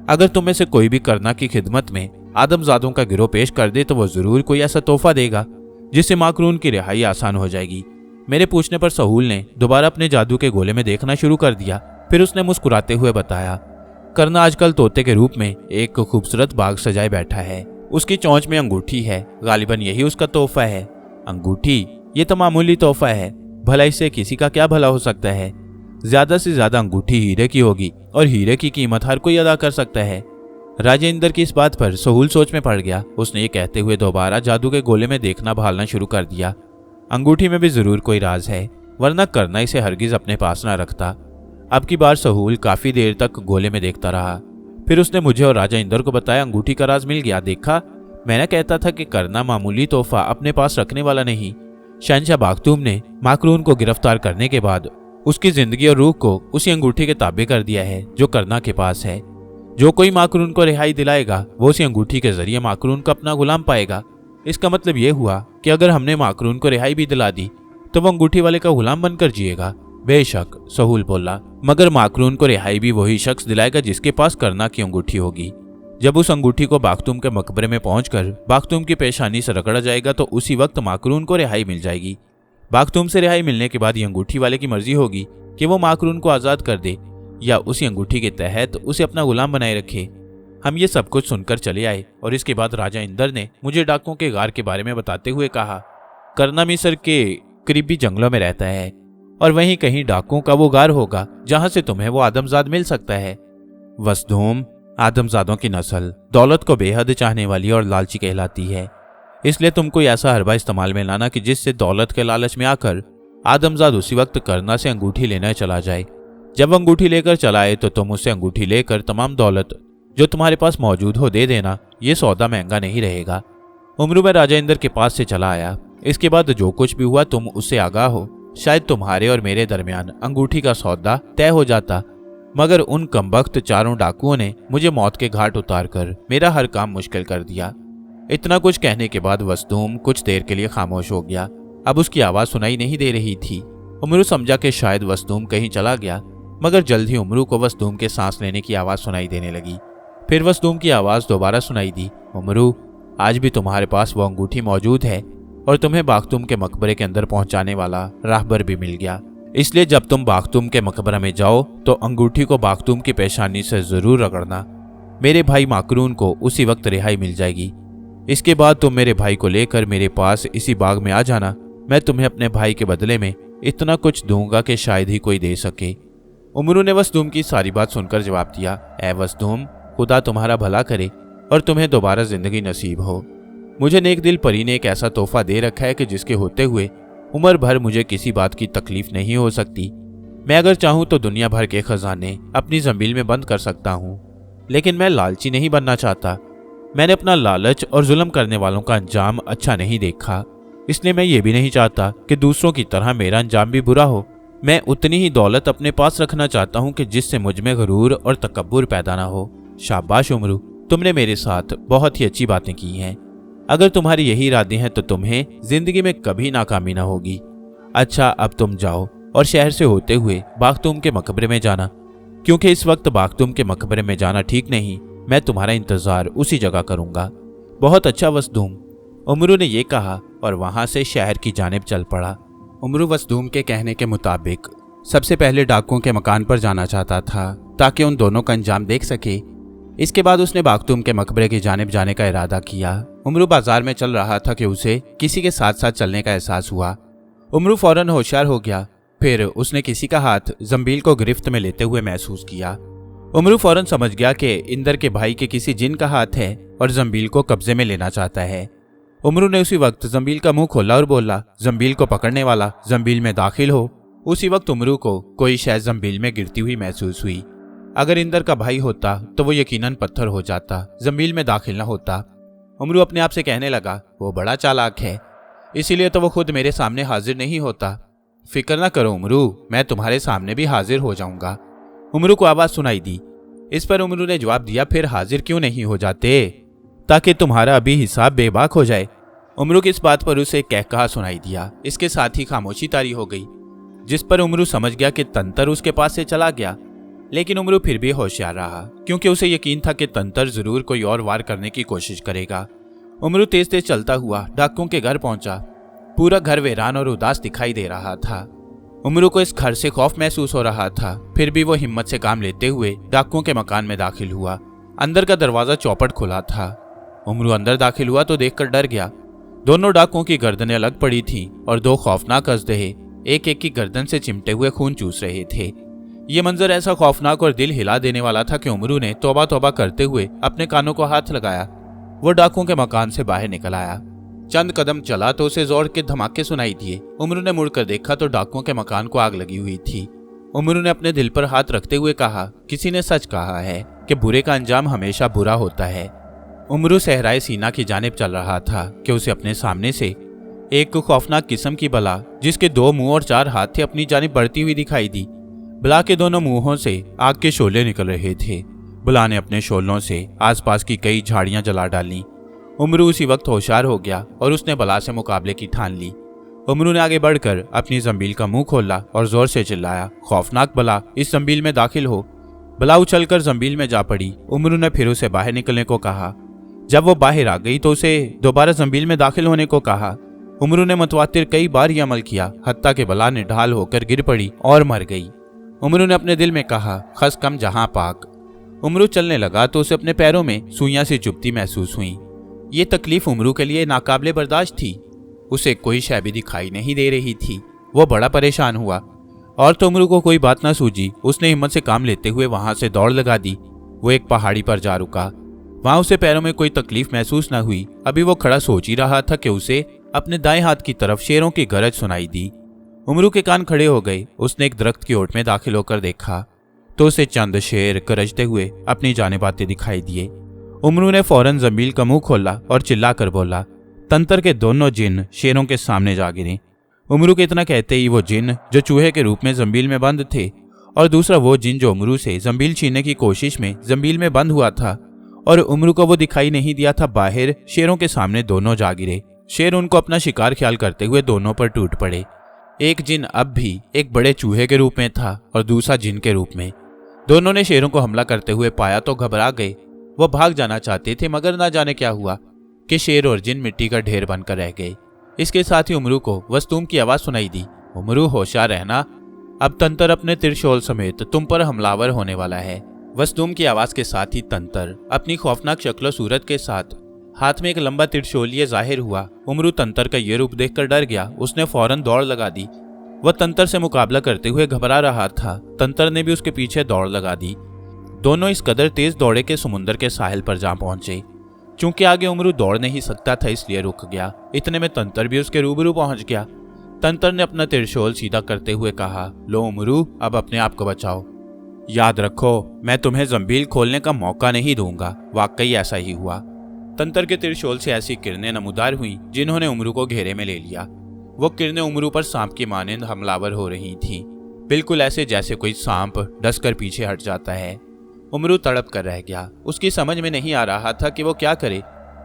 अगर तुम में से कोई भी कर्ना की खिदमत में आदमजादों का गिरोह पेश कर दे तो वह जरूर कोई ऐसा तोहफा देगा जिससे माकरून की रिहाई आसान हो जाएगी। मेरे पूछने पर सहूल ने दोबारा अपने जादू के गोले में देखना शुरू कर दिया। फिर उसने मुस्कुराते हुए बताया, कर्ना आजकल तोते के रूप में एक खूबसूरत बाग सजाए बैठा है। उसकी चोंच में अंगूठी है, गालिबन यही उसका तोहफा है। अंगूठी? ये तो मामूली तोहफा है, भला इससे किसी का क्या भला हो सकता है? ज्यादा से ज्यादा अंगूठी हीरे की होगी और हीरे की कीमत हर कोई अदा कर सकता है। राजेंद्र की इस बात पर सहूल सोच में पड़ गया। उसने ये कहते हुए दोबारा जादू के गोले में देखना भालना शुरू कर दिया। अंगूठी में भी जरूर कोई राज है, वरना करना इसे हरगिज अपने पास ना रखता। अब की बार सहूल काफी देर तक गोले में देखता रहा। फिर उसने मुझे और राजा इंदर को बताया, अंगूठी का राज मिल गया। देखा, मैंने कहता था कि करना मामूली तोहफा अपने पास रखने वाला नहीं। शहंशाह बाख्तूम ने माकरून को गिरफ्तार करने के बाद उसकी जिंदगी और रूह को उसी अंगूठी के ताबे कर दिया है जो करना के पास है। जो कोई माकरून को रिहाई दिलाएगा वो उसी अंगूठी के जरिए माकरून को अपना गुलाम पाएगा। इसका मतलब यह हुआ कि अगर हमने माकरून को रिहाई भी दिला दी तो वो अंगूठी वाले का गुलाम बनकर जिएगा। बेशक, सहूल बोला, मगर माकरून को रिहाई भी वही शख्स दिलाएगा जिसके पास करना की अंगूठी होगी। जब उस अंगूठी को बाख्तूम के मकबरे में पहुंचकर बाख्तूम की पेशानी से रगड़ा जाएगा तो उसी वक्त माकरून को रिहाई मिल जाएगी। बाख्तूम से रिहाई मिलने के बाद ये अंगूठी वाले की मर्जी होगी कि वो माकरून को आजाद कर दे या उसी अंगूठी के तहत उसे अपना गुलाम बनाए रखे। हम ये सब कुछ सुनकर चले आए और इसके बाद राजा इंदर ने मुझे डाकुओं के गार के बारे में बताते हुए कहा, करना मिस्र के करीबी जंगलों में रहता है और वहीं कहीं डाकुओं का वो गार होगा जहां से तुम्हें वो आदमजाद मिल सकता है। वसदूम आदमजादों की नस्ल दौलत को बेहद चाहने वाली और लालची कहलाती है, इसलिए तुम कोई ऐसा हरबा इस्तेमाल में लाना कि जिससे दौलत के लालच में आकर आदमजाद उसी वक्त करना से अंगूठी लेने चला जाए। जब अंगूठी लेकर चला आए तो तुम उससे अंगूठी लेकर तमाम दौलत जो तुम्हारे पास मौजूद हो दे देना। ये सौदा महंगा नहीं रहेगा। उम्रू में राजा इंदर के पास से चला आया। इसके बाद जो कुछ भी हुआ तुम उससे आगाह हो। शायद तुम्हारे और मेरे दरमियान अंगूठी का सौदा तय हो जाता, मगर उन कमबख्त चारों डाकुओं ने मुझे मौत के घाट उतारकर मेरा हर काम मुश्किल कर दिया। इतना कुछ कहने के बाद वसदूम कुछ देर के लिए खामोश हो गया। अब उसकी आवाज सुनाई नहीं दे रही थी। उमरू समझा कि शायद वसदूम कहीं चला गया, मगर जल्द ही उमरू को वसदूम के सांस लेने की आवाज सुनाई देने लगी। फिर वसदूम की आवाज दोबारा सुनाई दी, उमरू, आज भी तुम्हारे पास वो अंगूठी मौजूद है और तुम्हें बाख्तूम के मकबरे के अंदर पहुंचाने वाला राहबर भी मिल गया। इसलिए जब तुम बाख्तूम के मकबरा में जाओ तो अंगूठी को बाख्तूम की पेशानी से जरूर रगड़ना। मेरे भाई माकरून को उसी वक्त रिहाई मिल जाएगी। इसके बाद तुम मेरे भाई को लेकर मेरे पास इसी बाग में आ जाना। मैं तुम्हें अपने भाई के बदले में इतना कुछ दूंगा कि शायद ही कोई दे सके। उमरू ने वसदूम की सारी बात सुनकर जवाब दिया, ऐ वसदूम, खुदा तुम्हारा भला करे और तुम्हें दोबारा जिंदगी नसीब हो। मुझे नेक दिल परी ने एक ऐसा तोहफा दे रखा है कि जिसके होते हुए उम्र भर मुझे किसी बात की तकलीफ नहीं हो सकती। मैं अगर चाहूं तो दुनिया भर के खजाने अपनी जंबील में बंद कर सकता हूं, लेकिन मैं लालची नहीं बनना चाहता। मैंने अपना लालच और जुल्म करने वालों का अंजाम अच्छा नहीं देखा, इसलिए मैं ये भी नहीं चाहता कि दूसरों की तरह मेरा अंजाम भी बुरा हो। मैं उतनी ही दौलत अपने पास रखना चाहता हूं कि जिससे मुझ में गरूर और तकब्बुर पैदा ना हो। शाबाश उमरू, तुमने मेरे साथ बहुत ही अच्छी बातें की हैं। अगर तुम्हारे यही इरादे हैं तो तुम्हें जिंदगी में कभी नाकामी ना होगी। अच्छा, अब तुम जाओ और शहर से होते हुए बाख्तूम के मकबरे में जाना, क्योंकि इस वक्त बाख्तूम के मकबरे में जाना ठीक नहीं। मैं तुम्हारा इंतजार उसी जगह करूंगा। बहुत अच्छा वसदूम, उमरू ने ये कहा और वहां से शहर की जानिब चल पड़ा। उमरू वसदूम के कहने के मुताबिक सबसे पहले डाकुओं के मकान पर जाना चाहता था ताकि उन दोनों का अंजाम देख सके। इसके बाद उसने बाख्तूम के मकबरे की जानिब जाने का इरादा किया। उमरू बाजार में चल रहा था कि उसे किसी के साथ साथ चलने का एहसास हुआ। उमरू फौरन होशियार हो गया। फिर उसने किसी का हाथ जंबील को गिरफ्त में लेते हुए महसूस किया। उमरू फौरन समझ गया कि इंदर के भाई के किसी जिन का हाथ है और जंबील को कब्जे में लेना चाहता है। उमरू ने उसी वक्त जंबील का मुंह खोला और बोला, जंबील को पकड़ने वाला, जंबील में दाखिल हो। उसी वक्त उमरू को कोई शय जंबील में गिरती हुई महसूस हुई। अगर इंदर का भाई होता तो वो यकीनन पत्थर हो जाता, जंबील में दाखिल न होता। उमरू अपने आप से कहने लगा, वो बड़ा चालाक है, इसीलिए तो वो खुद मेरे सामने हाजिर नहीं होता। फिक्र ना करो उमरू, मैं तुम्हारे सामने भी हाजिर हो जाऊंगा। उमरू को आवाज सुनाई दी। इस पर उमरू ने जवाब दिया, फिर हाजिर क्यों नहीं हो जाते ताकि तुम्हारा अभी हिसाब बेबाक हो जाए। उमरू की इस बात पर उसे कहकहा सुनाई दिया। इसके साथ ही खामोशी तारी हो गई, जिस पर उमरू समझ गया कि तंतर उसके पास से चला गया। लेकिन उमरू फिर भी होशियार रहा, क्योंकि उसे यकीन था कि तंतर जरूर कोई और वार करने की कोशिश करेगा। उमरू तेज तेज चलता हुआ डाकुओं के घर पहुंचा। पूरा घर वीरान और उदास दिखाई दे रहा था। उमरू को इस घर से खौफ महसूस हो रहा था, फिर भी वो हिम्मत से काम लेते हुए डाकुओं के मकान में दाखिल हुआ। अंदर का दरवाजा चौपट खुला था। उमरू अंदर दाखिल हुआ तो देखकर डर गया। दोनों डाकुओं की गर्दनें अलग पड़ी थीं और दो खौफनाक अजदहे एक एक की गर्दन से चिमटे हुए खून चूस रहे थे। ये मंजर ऐसा खौफनाक और दिल हिला देने वाला था कि उमरू ने तौबा तौबा करते हुए अपने कानों को हाथ लगाया। वो डाकुओं के मकान से बाहर निकल आया। चंद कदम चला तो उसे जोर के धमाके सुनाई दिए। उमरू ने मुड़कर देखा तो डाकुओं के मकान को आग लगी हुई थी। उमरू ने अपने दिल पर हाथ रखते हुए कहा, किसी ने सच कहा है कि बुरे का अंजाम हमेशा बुरा होता है। उमरू सहराए सीना की जानिब चल रहा था कि उसे अपने सामने से एक खौफनाक किस्म की बला, जिसके 2 मुंह और 4 हाथ थे, अपनी जानिब बढ़ती हुई दिखाई दी। बला के दोनों मुंहों से आग के शोले निकल रहे थे। बला ने अपने शोलों से आसपास की कई झाड़ियां जला डाली। उमरू उसी वक्त होशियार हो गया और उसने बला से मुकाबले की ठान ली। उमरू ने आगे बढ़कर अपनी जंबील का मुंह खोला और जोर से चिल्लाया, खौफनाक बला, इस जंबील में दाखिल हो। बला उछलकर जंबील में जा पड़ी। उमरू ने फिर उसे बाहर निकलने को कहा। जब वो बाहर आ गई तो उसे दोबारा जंबील में दाखिल होने को कहा। उमरू ने मुतवातिर कई बार यह अमल किया, हत्ता के बला ने ढाल होकर गिर पड़ी और मर गई। उमरू ने अपने दिल में कहा, खस कम जहां पाक। उमरू चलने लगा तो उसे अपने पैरों में सुइयां सी चुभती महसूस हुई। ये तकलीफ उमरू के लिए नाकाबिले बर्दाश्त थी। उसे कोई शय भी दिखाई नहीं दे रही थी। वो बड़ा परेशान हुआ और तो उमरू को कोई बात ना सूझी। उसने हिम्मत से काम लेते हुए वहां से दौड़ लगा दी। वो एक पहाड़ी पर जा रुका। वहां उसे पैरों में कोई तकलीफ महसूस न हुई। अभी वो खड़ा सोच ही रहा था कि उसे अपने दाएं हाथ की तरफ शेरों की गरज सुनाई दी। उमरू के कान खड़े हो गए। उसने एक दरख्त की ओट में दाखिल होकर देखा तो उसे चंद शेर गरजते हुए अपनी जानिब आते दिखाई दिए। उमरू ने फौरन जंबील का मुंह खोला और चिल्लाकर बोला, तंतर के दोनों जिन शेरों के सामने जा गिरे। उमरू के इतना कहते ही वो जिन जो चूहे के रूप में जंबील में बंद थे और दूसरा वो जिन जो उमरू से जंबील छीनने की कोशिश में जंबील में बंद हुआ था और उमरू को वो दिखाई नहीं दिया था, बाहर शेरों के सामने दोनों जा गिरे। शेर उनको अपना शिकार ख्याल करते हुए दोनों पर टूट पड़े। एक जिन अब भी एक बड़े चूहे के रूप में था और दूसरा जिन के रूप में। दोनों ने शेरों को हमला करते हुए पाया तो घबरा गए। वो भाग जाना चाहते थे, मगर ना जाने क्या हुआ कि शेर और जिन मिट्टी का ढेर बनकर रह गए। इसके साथ ही उमरू को वस्तूम की आवाज सुनाई दी, उमरू होशियार रहना, अब तंतर अपने त्रिशूल समेत तुम पर हमलावर होने वाला है। वस्तूम की आवाज के साथ ही तंतर अपनी खौफनाक शक्ल सूरत के साथ हाथ में एक लंबा त्रिशूल लिए जाहिर हुआ। उमरू तंतर का ये रूप देखकर डर गया। उसने फौरन दौड़ लगा दी। वह तंतर से मुकाबला करते हुए घबरा रहा था। तंतर ने भी उसके पीछे दौड़ लगा दी। दोनों इस कदर तेज दौड़े के समुद्र के साहिल पर जा पहुंचे। चूंकि आगे उमरू दौड़ नहीं सकता था, इसलिए रुक गया। इतने में तंतर भी उसके रूबरू पहुंच गया। तंतर ने अपना त्रिशूल सीधा करते हुए कहा, लो उमरू, अब अपने आप को बचाओ। याद रखो, मैं तुम्हें जंबील खोलने का मौका नहीं दूंगा। वाकई ऐसा ही हुआ। तंतर के त्रिशूल से ऐसी किरणें नमूदार हुईं जिन्होंने उमरू को घेरे में ले लिया। वो किरणें उमरू पर सांप की मानंद हमलावर हो रही थीं, बिल्कुल ऐसे जैसे कोई सांप डसकर पीछे हट जाता है। उमरू तड़प कर रह गया। उसकी समझ में नहीं आ रहा था कि वो क्या करे।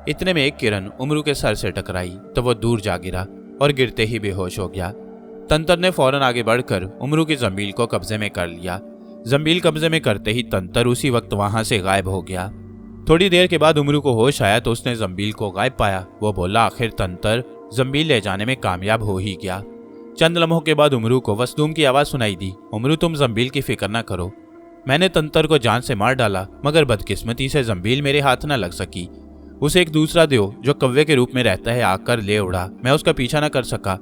इतने में एक किरण उमरू के सर से टकराई तो वो दूर जा गिरा और गिरते ही बेहोश हो गया। तंतर ने फौरन आगे बढ़कर उमरू की जंबील को कब्जे में कर लिया। जंबील कब्जे में करते ही तंतर उसी वक्त वहां से गायब हो गया। थोड़ी देर के बाद उमरू को होश आया तो उसने जंबील को गायब पाया। वो बोला, आखिर तंतर जंबील ले जाने में कामयाब हो ही गया। चंद लम्हों के बाद उमरू को वसदूम की आवाज सुनाई दी, उमरू तुम जंबील की फिक्र न करो, मैंने तंतर को जान से मार डाला, मगर बदकिस्मती से जंबील मेरे हाथ न लग सकी। उसे एक दूसरा देव जो कव्वे के रूप में रहता है आकर ले उड़ा, मैं उसका पीछा न कर सका,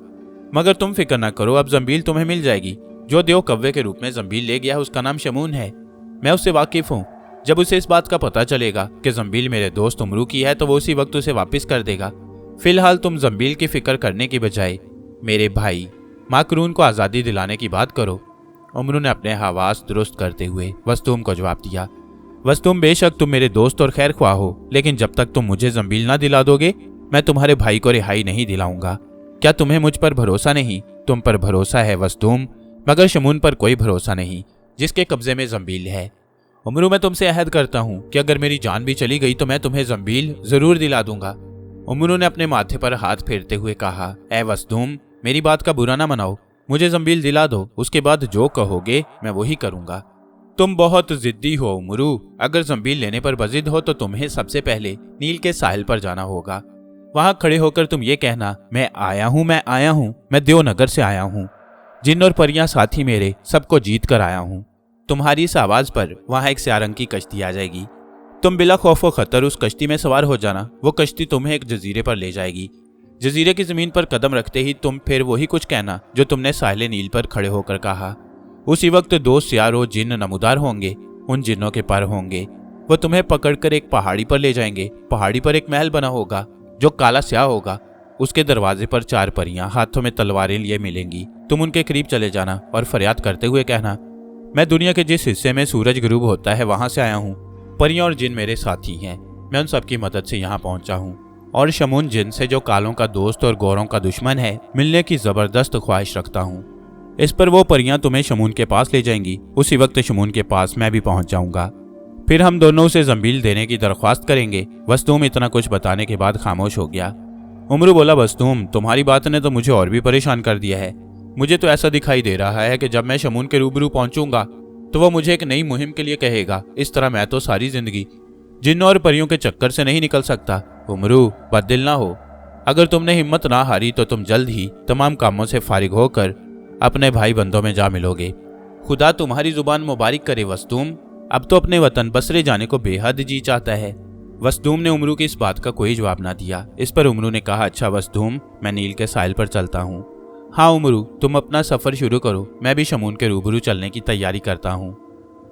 मगर तुम फिक्र न करो, अब जंबील तुम्हें मिल जाएगी। जो देव कव्वे के रूप में जंबील ले गया उसका नाम शमून है, मैं उससे वाकिफ हूँ। जब उसे इस बात का पता चलेगा कि जंबील मेरे दोस्त उमरू की है तो वो उसी वक्त उसे वापस कर देगा। फिलहाल तुम जंबील की फिक्र करने की बजाय मेरे भाई माकरून को आज़ादी दिलाने की बात करो। उमरू ने अपने हवास दुरुस्त करते हुए वस्तुम को जवाब दिया, वस्तुम बेशक तुम मेरे दोस्त और खैर ख्वाह हो, लेकिन जब तक तुम मुझे जंबील ना दिला दोगे मैं तुम्हारे भाई को रिहाई नहीं दिलाऊंगा। क्या तुम्हें मुझ पर भरोसा नहीं? तुम पर भरोसा है वस्तुम, मगर शमून पर कोई भरोसा नहीं जिसके कब्जे में जंबील है। उमरू मैं तुमसे अहद करता हूँ कि अगर मेरी जान भी चली गई तो मैं तुम्हें जंबील जरूर दिला दूंगा। उमरू ने अपने माथे पर हाथ फेरते हुए कहा, ए वस्तुम मेरी बात का बुरा ना मनाओ, मुझे जंबील दिला दो, उसके बाद जो कहोगे मैं वही करूंगा। तुम बहुत जिद्दी हो उमरू, अगर जंबील लेने पर बजिद हो तो तुम्हें सबसे पहले नील के साहिल पर जाना होगा। वहां खड़े होकर तुम ये कहना, मैं आया हूं, मैं आया हूं, मैं देवनगर से आया हूं, जिन और परियां साथी मेरे सबको जीत कर आया हूं। तुम्हारी इस आवाज पर वहां एक स्यारंग की कश्ती आ जाएगी, तुम बिला खौफ व खतर उस कश्ती में सवार हो जाना। वो कश्ती तुम्हें एक जजीरे पर ले जाएगी। जजीरे की जमीन पर कदम रखते ही तुम फिर वही कुछ कहना जो तुमने साहिल नील पर खड़े होकर कहा। उसी वक्त दो सियारो जिन नमूदार होंगे, उन जिन्नों के पर होंगे, वो तुम्हें पकड़कर एक पहाड़ी पर ले जाएंगे। पहाड़ी पर एक महल बना होगा जो काला स्याह होगा, उसके दरवाजे पर 4 परियां हाथों में तलवारें लिए मिलेंगी। तुम उनके करीब चले जाना और फरियाद करते हुए कहना, मैं दुनिया के जिस हिस्से में सूरज गुरूब होता है वहां से आया हूँ, परियां और जिन मेरे साथी हैं, मैं उन सबकी मदद से यहाँ पहुंचा हूँ, और शमून जिन से जो कालों का दोस्त और गोरों का दुश्मन है मिलने की जबरदस्त ख्वाहिश रखता हूँ। इस पर वो परियां तुम्हें शमून के पास ले जाएंगी। उसी वक्त शमून के पास मैं भी पहुंच जाऊंगा, फिर हम दोनों उसे जंबील देने की दरख्वास्त करेंगे। वस्तुम इतना कुछ बताने के बाद खामोश हो गया। उमरू बोला, वस्तुम तुम्हारी बात ने तो मुझे और भी परेशान कर दिया है। मुझे तो ऐसा दिखाई दे रहा है कि जब मैं शमून के रूबरू पहुंचूंगा तो वह मुझे एक नई मुहिम के लिए कहेगा। इस तरह मैं तो सारी जिंदगी जिन्नों और परियों के चक्कर से नहीं निकल सकता। उमरू बददिल ना हो, अगर तुमने हिम्मत ना हारी तो तुम जल्द ही तमाम कामों से फारिग होकर अपने भाई बंदों में जा मिलोगे। खुदा तुम्हारी जुबान मुबारक करे वस्तुम, अब तो अपने वतन बसरे जाने को बेहद जी चाहता है। वस्तुम ने उमरू की इस बात का कोई जवाब ना दिया। इस पर उमरू ने कहा, अच्छा वस्तुम मैं नील के साहिल पर चलता हूँ। हाँ उमरू तुम अपना सफर शुरू करो, मैं भी शमून के रूबरू चलने की तैयारी करता हूँ।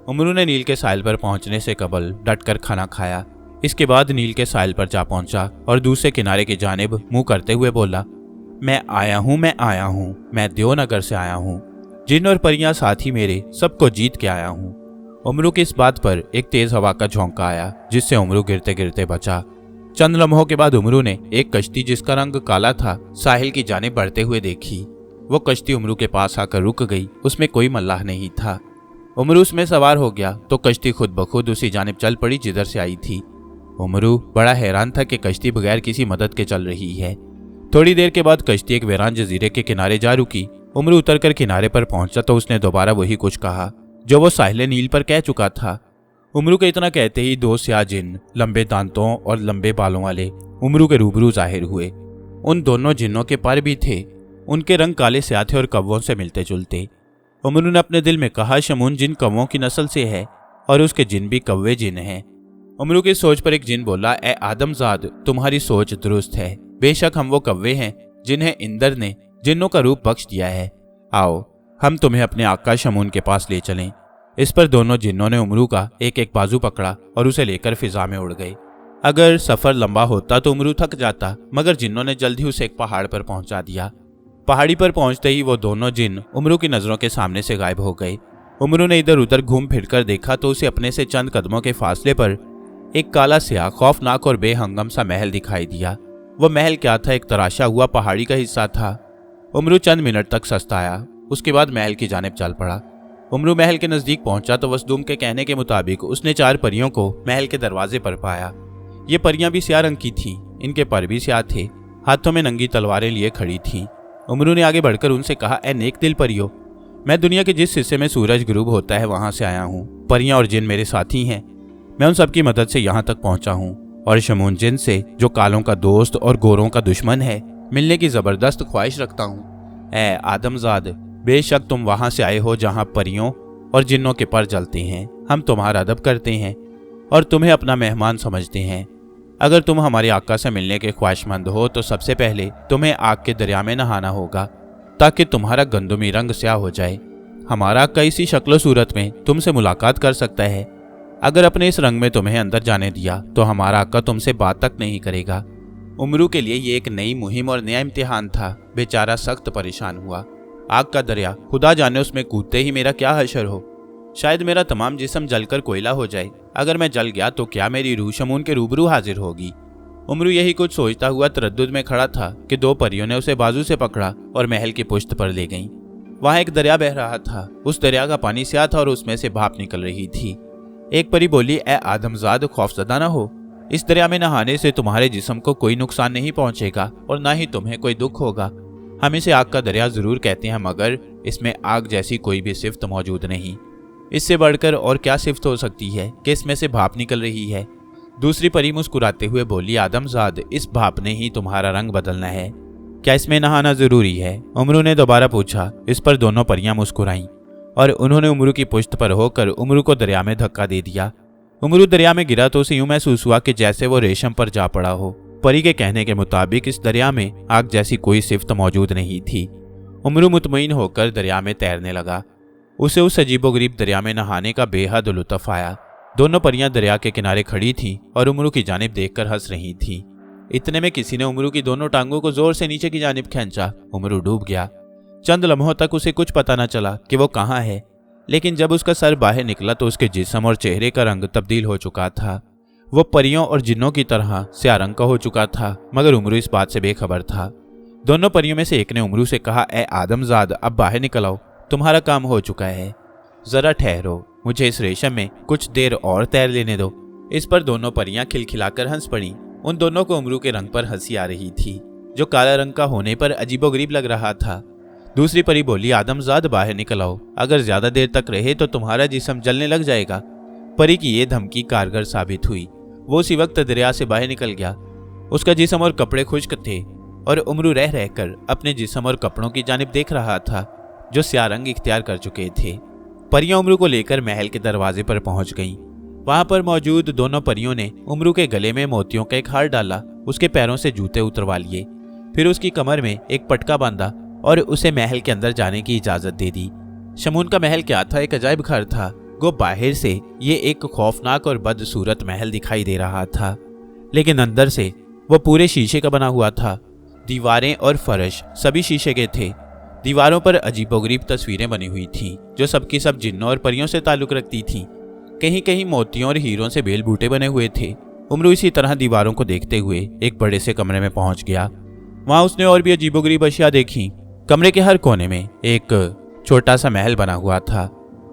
उमरू ने नील के साहिल पर पहुंचने से कबल डटकर खाना खाया। इसके बाद नील के साहिल पर जा पहुंचा और दूसरे किनारे की जानिब मुंह करते हुए बोला, मैं आया हूँ, मैं आया हूँ, मैं देवनगर से आया हूँ, जिन और परियां साथी मेरे सबको जीत के आया हूँ। उमरू की इस बात पर एक तेज हवा का झोंका आया जिससे उमरू गिरते गिरते बचा। चंद लम्हों के बाद उमरू ने एक कश्ती जिसका रंग काला था साहिल की जानिब बढ़ते हुए देखी। वो कश्ती उमरू के पास आकर रुक गई। उसमें कोई मल्लाह नहीं था। उमरू उसमें सवार हो गया तो कश्ती खुद ब खुद उसी जानिब चल पड़ी जिधर से आई थी। उमरू बड़ा हैरान था कि कश्ती बगैर किसी मदद के चल रही है। थोड़ी देर के बाद कश्ती एक वीरान जजीरे के किनारे जा रुकी। उमरू उतरकर किनारे पर पहुंचा तो उसने दोबारा वही कुछ कहा जो वो साहिल नील पर कह चुका था। उमरू के इतना कहते ही 2 स्याह जिन लंबे दांतों और लंबे बालों वाले उमरू के रूबरू जाहिर हुए। उन दोनों जिन्नों के पर भी थे। उनके रंग काले स्याह थे और कौवों से मिलते जुलते। उमरू ने अपने दिल में कहा, शमून जिन कौवों की नस्ल से है और उसके जिन भी कौवे जिन हैं। उमरू की सोच पर एक जिन बोला, ए आदमजाद तुम्हारी सोच दुरुस्त है, बेशक हम वो कौवे हैं जिन्हें इंदर ने जिन्नों का रूप बख्श दिया है। आओ हम तुम्हें अपने आका शमून के पास ले चलें। इस पर दोनों जिन्नों ने उमरू का एक एक बाजू पकड़ा और उसे लेकर फिजा में उड़ गए। अगर सफर लंबा होता तो उमरू थक जाता, मगर जिन्नों ने जल्द ही उसे एक पहाड़ पर पहुंचा दिया। पहाड़ी पर पहुंचते ही वो दोनों जिन उमरू की नजरों के सामने से गायब हो गए। उमरू ने इधर उधर घूम फिरकर देखा तो उसे अपने से चंद कदमों के फासले पर एक काला स्याह खौफनाक और बेहंगम सा महल दिखाई दिया। वो महल क्या था? एक तराशा हुआ पहाड़ी का हिस्सा था। उमरू चंद मिनट तक सस्ताया, उसके बाद महल की जानिब चल पड़ा। उमरू महल के नजदीक पहुंचा तो वसदूम के कहने के मुताबिक उसने 4 परियों को महल के दरवाजे पर पाया। ये परियां भी स्याह रंग की थीं, इनके पर भी स्याह थे, हाथों में नंगी तलवारें लिए खड़ी थीं। उमरू ने आगे बढ़कर उनसे कहा, ए नेक दिल परियो, मैं दुनिया के जिस हिस्से में सूरज गुरूब होता है वहां से आया हूँ। परियां और जिन मेरे साथी हैं। मैं उन सबकी मदद से यहाँ तक पहुंचा हूँ और शमून जिन से, जो कालों का दोस्त और गोरों का दुश्मन है, मिलने की जबरदस्त ख्वाहिश रखता हूँ। ऐ आदमजाद, बेशक तुम वहां से आए हो जहां परियों और जिन्नों के पर जलते हैं। हम तुम्हारा अदब करते हैं और तुम्हें अपना मेहमान समझते हैं। अगर तुम हमारे आका से मिलने के ख्वाहिशमंद हो तो सबसे पहले तुम्हें आग के दरिया में नहाना होगा ताकि तुम्हारा गंदुमी रंग स्याह हो जाए। हमारा आका इसी शक्ल सूरत में तुमसे मुलाकात कर सकता है। अगर अपने इस रंग में तुम्हें अंदर जाने दिया तो हमारा आका तुमसे बात तक नहीं करेगा। उमरू के लिए ये एक नई मुहिम और नया इम्तिहान था। बेचारा सख्त परेशान हुआ। आग का दरिया, खुदा जाने उसमें कूदते ही मेरा क्या हशर हो। शायद मेरा तमाम जिस्म जलकर कोयला हो जाए। अगर मैं जल गया तो क्या मेरी रूह शमून के रूबरू हाजिर होगी। उमरू यही कुछ सोचता हुआ तरद्दुद में खड़ा था कि दो परियों ने उसे बाजू से पकड़ा और महल की पुश्त पर ले गईं। वहां एक दरिया बह रहा था। उस दरिया का पानी स्याह था और उसमें से भाप निकल रही थी। एक परी बोली, ए आदमजाद, खौफजदा न हो। इस दरिया में नहाने से तुम्हारे जिस्म को कोई नुकसान नहीं पहुंचेगा और ना ही तुम्हें कोई दुख होगा। हम इसे आग का दरिया जरूर कहते हैं, मगर इसमें आग जैसी कोई भी सिफ्त मौजूद नहीं। इससे बढ़कर और क्या सिफ्त हो सकती है कि इसमें से भाप निकल रही है। दूसरी परी मुस्कुराते हुए बोली, आदमजाद, इस भाप ने ही तुम्हारा रंग बदलना है। क्या इसमें नहाना जरूरी है? उमरू ने दोबारा पूछा। इस पर दोनों परियां मुस्कुराईं और उन्होंने उमरू की पुश्त पर होकर उमरू को दरिया में धक्का दे दिया। उमरू दरिया में गिरा तो उसे यूं महसूस हुआ कि जैसे वो रेशम पर जा पड़ा हो। परी के कहने के मुताबिक इस दरिया में आग जैसी कोई सिफ्त मौजूद नहीं थी। उमरू मुतमईन होकर दरिया में तैरने लगा। उसे उस अजीबोगरीब दरिया में नहाने का बेहद लुत्फ आया। दोनों परियां दरिया के किनारे खड़ी थीं और उमरू की जानिब देखकर हंस रही थीं। इतने में किसी ने उमरू की दोनों टांगों को जोर से नीचे की जानिब खींचा। उमरू डूब गया। चंद लम्हों तक उसे कुछ पता न चला कि वो कहाँ है, लेकिन जब उसका सर बाहर निकला तो उसके जिस्म और चेहरे का रंग तब्दील हो चुका था। वो परियों और जिन्नों की तरह स्याह रंग का हो चुका था, मगर उमरू इस बात से बेखबर था। दोनों परियों में से एक ने उमरू से कहा, ए आदमजाद, अब बाहर निकल आओ, तुम्हारा काम हो चुका है। जरा ठहरो, मुझे इस रेशम में कुछ देर और तैर लेने दो। इस पर दोनों परियां खिलखिलाकर हंस पड़ी। उन दोनों को उमरू के रंग पर हंसी आ रही थी, जो काला रंग का होने पर अजीबोगरीब लग रहा था। दूसरी परी बोली, आदमजाद, बाहर निकल आओ, अगर ज्यादा देर तक रहे तो तुम्हारा जिस्म जलने लग जाएगा। परी की ये धमकी कारगर साबित हुई। वो उसी वक्त दरिया से बाहर निकल गया। उसका जिस्म और कपड़े खुश्क थे और उमरू रह रहकर अपने जिस्म और कपड़ों की जानिब देख रहा था, जो स्याह रंग इख्तियार कर चुके थे। परियां उमरू को लेकर महल के दरवाजे पर पहुंच गईं। वहां पर मौजूद दोनों परियों ने उमरू के गले में मोतियों का एक हार डाला, उसके पैरों से जूते उतरवा लिए, फिर उसकी कमर में एक पटका बांधा और उसे महल के अंदर जाने की इजाजत दे दी। शमून का महल क्या था? एक अजायब घर था। गो बाहर से ये एक खौफनाक और बदसूरत महल दिखाई दे रहा था, लेकिन अंदर से वो पूरे शीशे का बना हुआ था। दीवारें और फर्श सभी शीशे के थे। दीवारों पर अजीबोगरीब तस्वीरें बनी हुई थीं, जो सबकी सब जिन्नों और परियों से ताल्लुक रखती थीं। कहीं कहीं मोतियों और हीरों से बेल बूटे बने हुए थे। उमरू इसी तरह दीवारों को देखते हुए एक बड़े से कमरे में पहुंच गया। वहां उसने और भी अजीबोगरीब अशिया देखी। कमरे के हर कोने में एक छोटा सा महल बना हुआ था।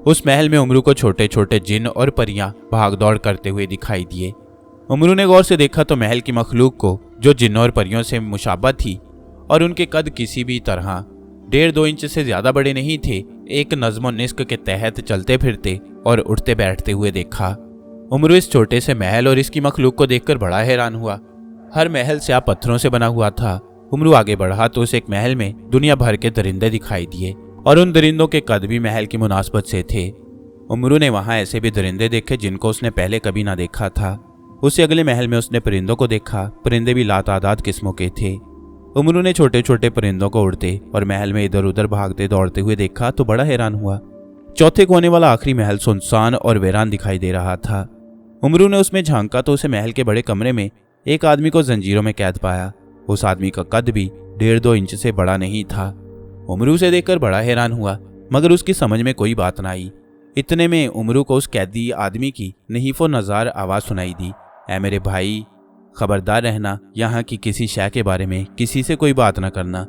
उस महल में उमरू को छोटे छोटे जिन्न और परियां भाग दौड़ करते हुए दिखाई दिए। उमरू ने गौर से देखा तो महल की मखलूक को, जो जिन्नों और परियों से मुशाबा थी और उनके कद किसी भी तरह 1.5-2 इंच से ज्यादा बड़े नहीं थे, एक नज़्म निस्क के तहत चलते फिरते और उठते बैठते हुए देखा। उमरू इस छोटे से महल और इसकी मखलूक को देखकर बड़ा हैरान हुआ। हर महल स्याह पत्थरों से बना हुआ था। उमरू आगे बढ़ा तो उसे एक महल में दुनिया भर के दरिंदे दिखाई दिए और उन दरिंदों के कद भी महल की मुनासबत से थे। उमरू ने वहां ऐसे भी दरिंदे देखे जिनको उसने पहले कभी ना देखा था। उससे अगले महल में उसने परिंदों को देखा। परिंदे भी लातादाद किस्मों के थे। उमरू ने छोटे छोटे परिंदों को उड़ते और महल में इधर उधर भागते दौड़ते हुए देखा तो बड़ा हैरान हुआ। चौथे कोने वाला आखिरी महल सुनसान और वीरान दिखाई दे रहा था। उमरू ने उसमें झांका तो उसे महल के बड़े कमरे में एक आदमी को जंजीरों में कैद पाया। उस आदमी का कद भी 1.5-2 इंच से बड़ा नहीं था। उमरू से देखकर बड़ा हैरान हुआ, मगर उसकी समझ में कोई बात न आई। इतने में उमरू को उस कैदी आदमी की नहीफो नजार आवाज सुनाई दी, ऐ मेरे भाई, खबरदार रहना, यहाँ की किसी शय के बारे में किसी से कोई बात न करना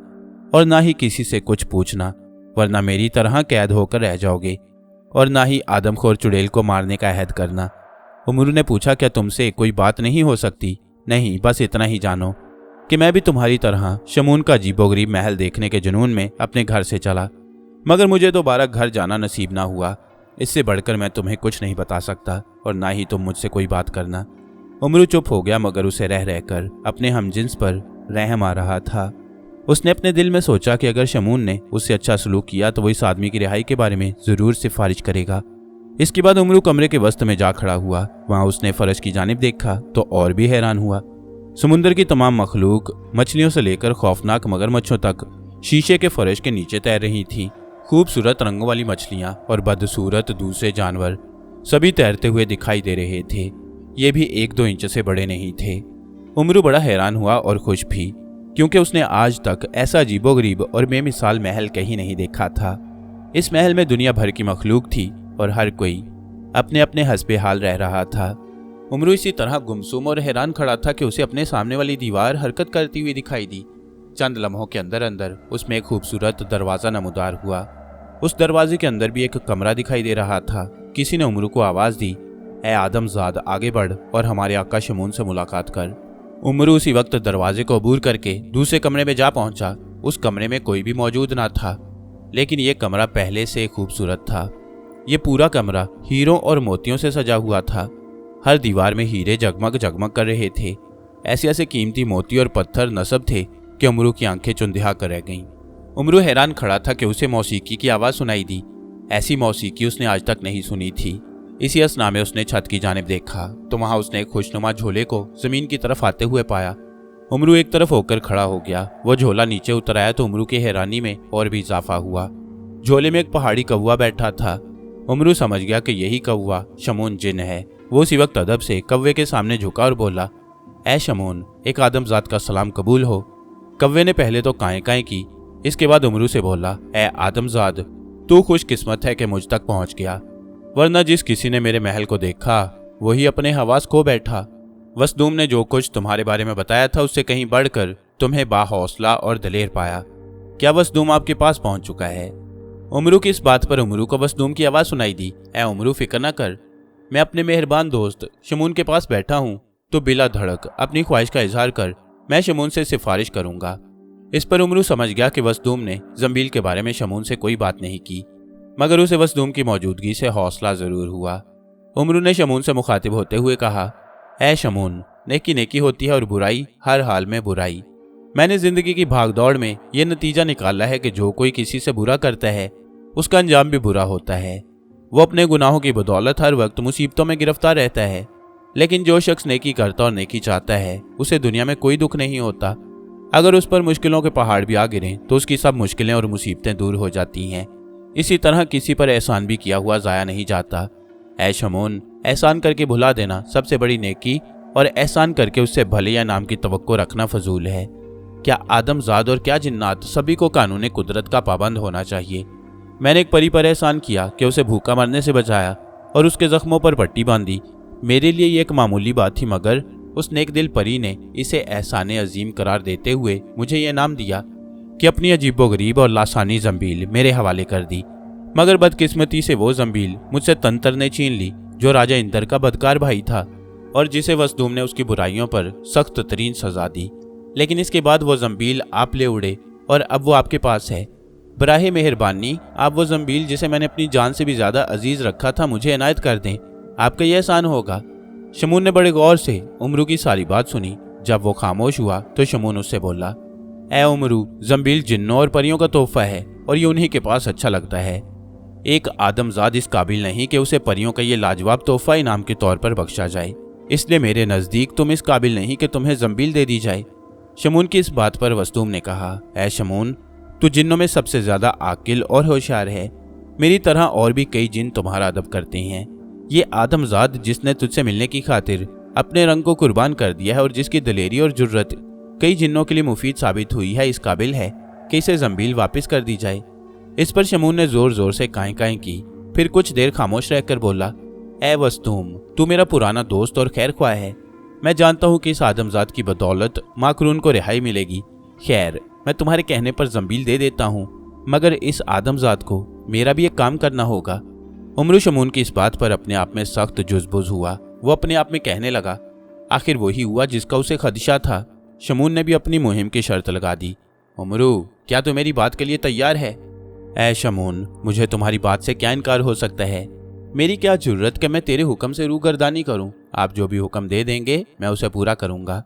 और ना ही किसी से कुछ पूछना, वरना मेरी तरह कैद होकर रह जाओगे, और ना ही आदमखोर चुड़ैल को मारने का अहद करना। उमरू ने पूछा, क्या तुमसे कोई बात नहीं हो सकती? नहीं, बस इतना ही जानो कि मैं भी तुम्हारी तरह शमून का अजीबोगरीब महल देखने के जुनून में अपने घर से चला, मगर मुझे दोबारा घर जाना नसीब ना हुआ। इससे बढ़कर मैं तुम्हें कुछ नहीं बता सकता और ना ही तुम मुझसे कोई बात करना। उमरू चुप हो गया, मगर उसे रह रहकर अपने हमजिन्स पर रहम आ रहा था। उसने अपने दिल में सोचा कि अगर शमून ने उससे अच्छा सलूक किया तो वो इस आदमी की रिहाई के बारे में जरूर सिफारिश करेगा। इसके बाद उमरू कमरे के वस्त में जा खड़ा हुआ। वहां उसने फर्श की जानिब देखा तो और भी हैरान हुआ। समुंदर की तमाम मखलूक, मछलियों से लेकर खौफनाक मगरमच्छों तक, शीशे के फर्श के नीचे तैर रही थी। खूबसूरत रंगों वाली मछलियां और बदसूरत दूसरे जानवर सभी तैरते हुए दिखाई दे रहे थे। ये भी 1-2 इंच से बड़े नहीं थे। उमरू बड़ा हैरान हुआ और खुश भी, क्योंकि उसने आज तक ऐसा अजीबोगरीब और बेमिसाल महल कहीं नहीं देखा था। इस महल में दुनिया भर की मखलूक थी और हर कोई अपने अपने हस्बे हाल रह रहा था। उमरू इसी तरह गुमसुम और हैरान खड़ा था कि उसे अपने सामने वाली दीवार हरकत करती हुई दिखाई दी। चंद लम्हों के अंदर अंदर उसमें एक खूबसूरत दरवाज़ा नमूदार हुआ। उस दरवाजे के अंदर भी एक कमरा दिखाई दे रहा था। किसी ने उमरू को आवाज़ दी, ए आदमजाद, आगे बढ़ और हमारे आका शमून से मुलाकात कर। उमरू उसी वक्त दरवाजे को अबूर करके दूसरे कमरे में जा पहुंचा। उस कमरे में कोई भी मौजूद ना था, लेकिन यह कमरा पहले से खूबसूरत था। ये पूरा कमरा हीरों और मोतियों से सजा हुआ था। हर दीवार में हीरे जगमग जगमग कर रहे थे। ऐसे ऐसे कीमती मोती और पत्थर नस्ब थे कि उमरू की आंखें चुंधिया कर रह गईं। उमरू हैरान खड़ा था कि उसे मौसीकी की आवाज़ सुनाई दी। ऐसी मौसीकी उसने आज तक नहीं सुनी थी। इसी असना में उसने छत की जानिब देखा तो वहां उसने एक खुशनुमा झोले को जमीन की तरफ आते हुए पाया। उमरू एक तरफ होकर खड़ा हो गया। वो झोला नीचे उतर आया तो उमरू की हैरानी में और भी इजाफा हुआ। झोले में एक पहाड़ी कौवा बैठा था। उमरू समझ गया कि यही कौवा शमून जिन है। वो उसी वक्त अदब से कौवे के सामने झुका और बोला, ए शमून, एक आदमजात का सलाम कबूल हो। कौवे ने पहले तो काएं काएं की, इसके बाद उमरू से बोला, ए आदमजाद, तू खुशकिस्मत है कि मुझ तक पहुंच गया, वरना जिस किसी ने मेरे महल को देखा वही अपने हवास खो बैठा। वसदूम ने जो कुछ तुम्हारे बारे में बताया था उससे कहीं बढ़कर तुम्हें बाहौसला और दलेर पाया। क्या वसदूम आपके पास पहुंच चुका है? उमरू की इस बात पर उमरू को वसदूम की आवाज़ सुनाई दी, ए उमरू, फिक्र न कर, मैं अपने मेहरबान दोस्त शमून के पास बैठा हूँ, तो बिला धड़क अपनी ख्वाहिश का इजहार कर, मैं शमून से सिफारिश करूँगा। इस पर उमरू समझ गया कि वसदूम ने जंबील के बारे में शमून से कोई बात नहीं की, मगर उसे वसदूम की मौजूदगी से हौसला जरूर हुआ। उमरू ने शमून से मुखातिब होते हुए कहा, ऐ शमून, नेकी नेकी होती है और बुराई हर हाल में बुराई। मैंने जिंदगी की भागदौड़ में यह नतीजा निकाला है कि जो कोई किसी से बुरा करता है उसका अंजाम भी बुरा होता है। वो अपने गुनाहों की बदौलत हर वक्त मुसीबतों में गिरफ्तार रहता है, लेकिन जो शख्स नेकी करता और नेकी चाहता है उसे दुनिया में कोई दुख नहीं होता। अगर उस पर मुश्किलों के पहाड़ भी आ गिरें तो उसकी सब मुश्किलें और मुसीबतें दूर हो जाती हैं। इसी तरह किसी पर एहसान भी किया हुआ ज़ाया नहीं जाता। ऐ शमून, एहसान करके भुला देना सबसे बड़ी नेकी और एहसान करके उससे भले या नाम की तवक्को रखना फजूल है। क्या आदमजाद और क्या जिन्नात, सभी को कानून कुदरत का पाबंद होना चाहिए। मैंने एक परी पर एहसान किया कि उसे भूखा मरने से बचाया और उसके जख्मों पर पट्टी बांधी। मेरे लिए ये एक मामूली बात थी, मगर उस नेक दिल परी ने इसे एहसान अजीम करार देते हुए मुझे ये नाम दिया कि अपनी अजीबोगरीब और लासानी जंबील मेरे हवाले कर दी। मगर बदकिस्मती से वो जंबील मुझसे तंतर ने छीन ली जो राजा इंदर का बदकार भाई था और जिसे वसदूम ने उसकी बुराइयों पर सख्त तरीन सजा दी। लेकिन इसके बाद वो जंबील आप ले उड़े और अब वो आपके पास है। बराहे मेहरबानी आप वो जंबील जिसे मैंने अपनी जान से भी ज्यादा अजीज रखा था मुझे इनायत कर दें, आपका यह एहसान होगा। शमून ने बड़े गौर से उमरू की सारी बात सुनी। जब वो खामोश हुआ तो शमून उससे बोला, ए उमरू, जंबील जिन्नों और परियों का तोहफा है और ये उन्हीं के पास अच्छा लगता है। एक आदमजाद इस काबिल नहीं कि उसे परियों का ये लाजवाब तोहफा इनाम के तौर पर बख्शा जाए, इसलिए मेरे नज़दीक तुम इस काबिल नहीं कि तुम्हें जंबील दे दी जाए। शमून की इस बात पर वसदूम ने कहा, ऐ शमून, तू जिन्नों में सबसे ज्यादा आकिल और होशियार है। मेरी तरह और भी कई जिन तुम्हारा अदब करते हैं। ये आदमजाद जिसने तुझसे मिलने की खातिर अपने रंग को कुर्बान कर दिया है और जिसकी दलेरी और जुर्रत कई जिन्नों के लिए मुफीद साबित हुई है, इस काबिल है कि इसे जंबील वापस कर दी जाए। इस पर शमून ने जोर जोर से काएं काएं की, फिर कुछ देर खामोश रहकर बोला, ए वसदूम, तू मेरा पुराना दोस्त और खैर ख्वाह है। मैं जानता हूँ कि इस आदमजाद की बदौलत माकरून को रिहाई मिलेगी। खैर, मैं तुम्हारे कहने पर जंबील दे देता हूँ, मगर इस आदमजाद को मेरा भी एक काम करना होगा। उमरू शमून की इस बात पर अपने आप में सख्त जुज़बुज़ हुआ। वो अपने आप में कहने लगा, आखिर वही हुआ जिसका उसे खदशा था। शमून ने भी अपनी मुहिम की शर्त लगा दी, उमरू, क्या तू मेरी बात के लिए तैयार है? ऐ शमून, मुझे तुम्हारी बात से क्या इनकार हो सकता है। मेरी क्या जरूरत कि मैं तेरे हुक्म से रूगर्दानी करूं। आप जो भी हुक्म दे देंगे मैं उसे पूरा करूंगा,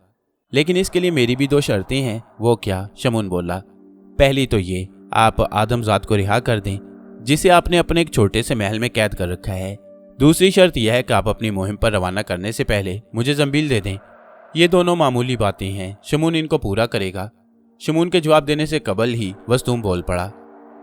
लेकिन इसके लिए मेरी भी 2 शर्तें हैं। वो क्या? शमून बोला। पहली तो ये, आप आदमजाद को रिहा कर दें, जिसे आपने अपने एक छोटे से महल में कैद कर रखा है। दूसरी शर्त यह है कि आप अपनी मुहिम पर रवाना करने से पहले मुझे जंबील दे दें। ये दोनों मामूली बातें हैं, शमून इनको पूरा करेगा। शमून के जवाब देने से कबल ही वस्तूम बोल पड़ा।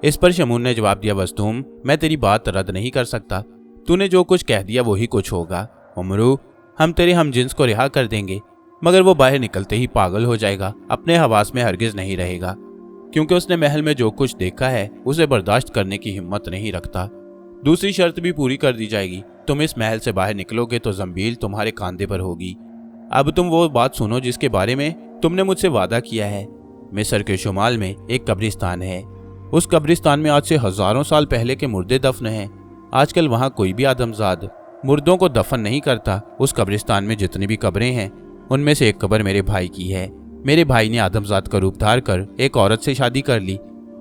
इस पर शमून ने जवाब दिया, वस्तूम, मैं तेरी बात रद्द नहीं कर सकता। तूने जो कुछ कह दिया वही कुछ होगा। उमरू, हम तेरे हमजिन्स को रिहा कर देंगे, मगर वो बाहर निकलते ही पागल हो जाएगा, अपने हवास में हरगिज नहीं रहेगा, क्योंकि उसने महल में जो कुछ देखा है उसे बर्दाश्त करने की हिम्मत नहीं रखता। दूसरी शर्त भी पूरी कर दी जाएगी। तुम इस महल से बाहर निकलोगे तो जंबील तुम्हारे कांधे पर होगी। अब तुम वो बात सुनो जिसके बारे में तुमने मुझसे वादा किया है। मिस्र के शुमाल में एक कब्रिस्तान है। उस कब्रिस्तान में आज से हजारों साल पहले के मुर्दे दफन हैं। आजकल वहां कोई भी आदमजाद मुर्दों को दफन नहीं करता। उस कब्रिस्तान में जितनी भी कब्रें हैं उनमें से एक कब्र मेरे भाई की है। मेरे भाई ने आदमजाद का रूप धार कर एक औरत से शादी कर ली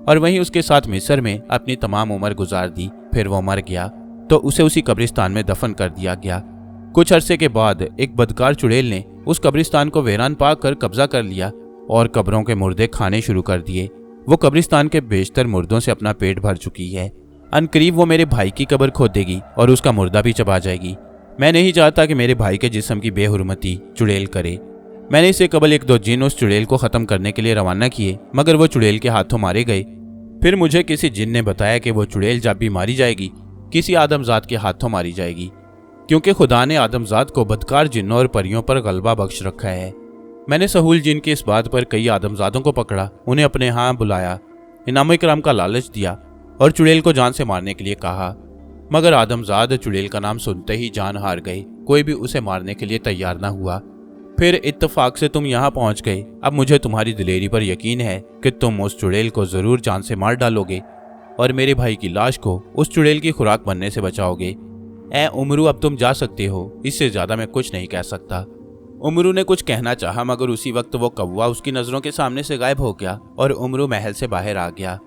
और वहीं उसके साथ मिस्र में अपनी तमाम उम्र गुजार दी। फिर वो मर गया तो उसे उसी कब्रिस्तान में दफन कर दिया गया। कुछ अरसे के बाद एक बदकार चुड़ैल ने उस कब्रिस्तान को वीरान पा कर कब्जा कर लिया और कब्रों के मुर्दे खाने शुरू कर दिए। वो कब्रिस्तान के बेशतर मुर्दों से अपना पेट भर चुकी है। अनकरीब वो मेरे भाई की कब्र खोदेगी और उसका मुर्दा भी चबा जाएगी। मैं नहीं चाहता कि मेरे भाई के जिस्म की बेहुरमती चुड़ैल करे। मैंने इससे कबल 1-2 जिन उस चुड़ैल को खत्म करने के लिए रवाना किए, मगर वो चुड़ैल के हाथों मारे गए। फिर मुझे किसी जिन ने बताया कि वो चुड़ैल जब भी मारी जाएगी किसी आदमजाद के हाथों मारी जाएगी, क्योंकि खुदा ने आदमजाद को बदकार जिन्नों और परियों पर गलबा बख्श रखा है। मैंने सहूल जिन की इस बात पर कई आदमजादों को पकड़ा, उन्हें अपने यहाँ बुलाया, इनाम इकराम का लालच दिया और चुड़ैल को जान से मारने के लिए कहा, मगर आदमजाद चुड़ैल का नाम सुनते ही जान हार गए। कोई भी उसे मारने के लिए तैयार न हुआ। फिर इत्तेफाक से तुम यहाँ पहुँच गए। अब मुझे तुम्हारी दिलेरी पर यकीन है कि तुम उस चुड़ैल को जरूर जान से मार डालोगे और मेरे भाई की लाश को उस चुड़ैल की खुराक बनने से बचाओगे। ए उमरू, अब तुम जा सकते हो, इससे ज्यादा मैं कुछ नहीं कह सकता। उमरू ने कुछ कहना चाहा, मगर उसी वक्त वो कौवा उसकी नजरों के सामने से गायब हो गया और उमरू महल से बाहर आ गया।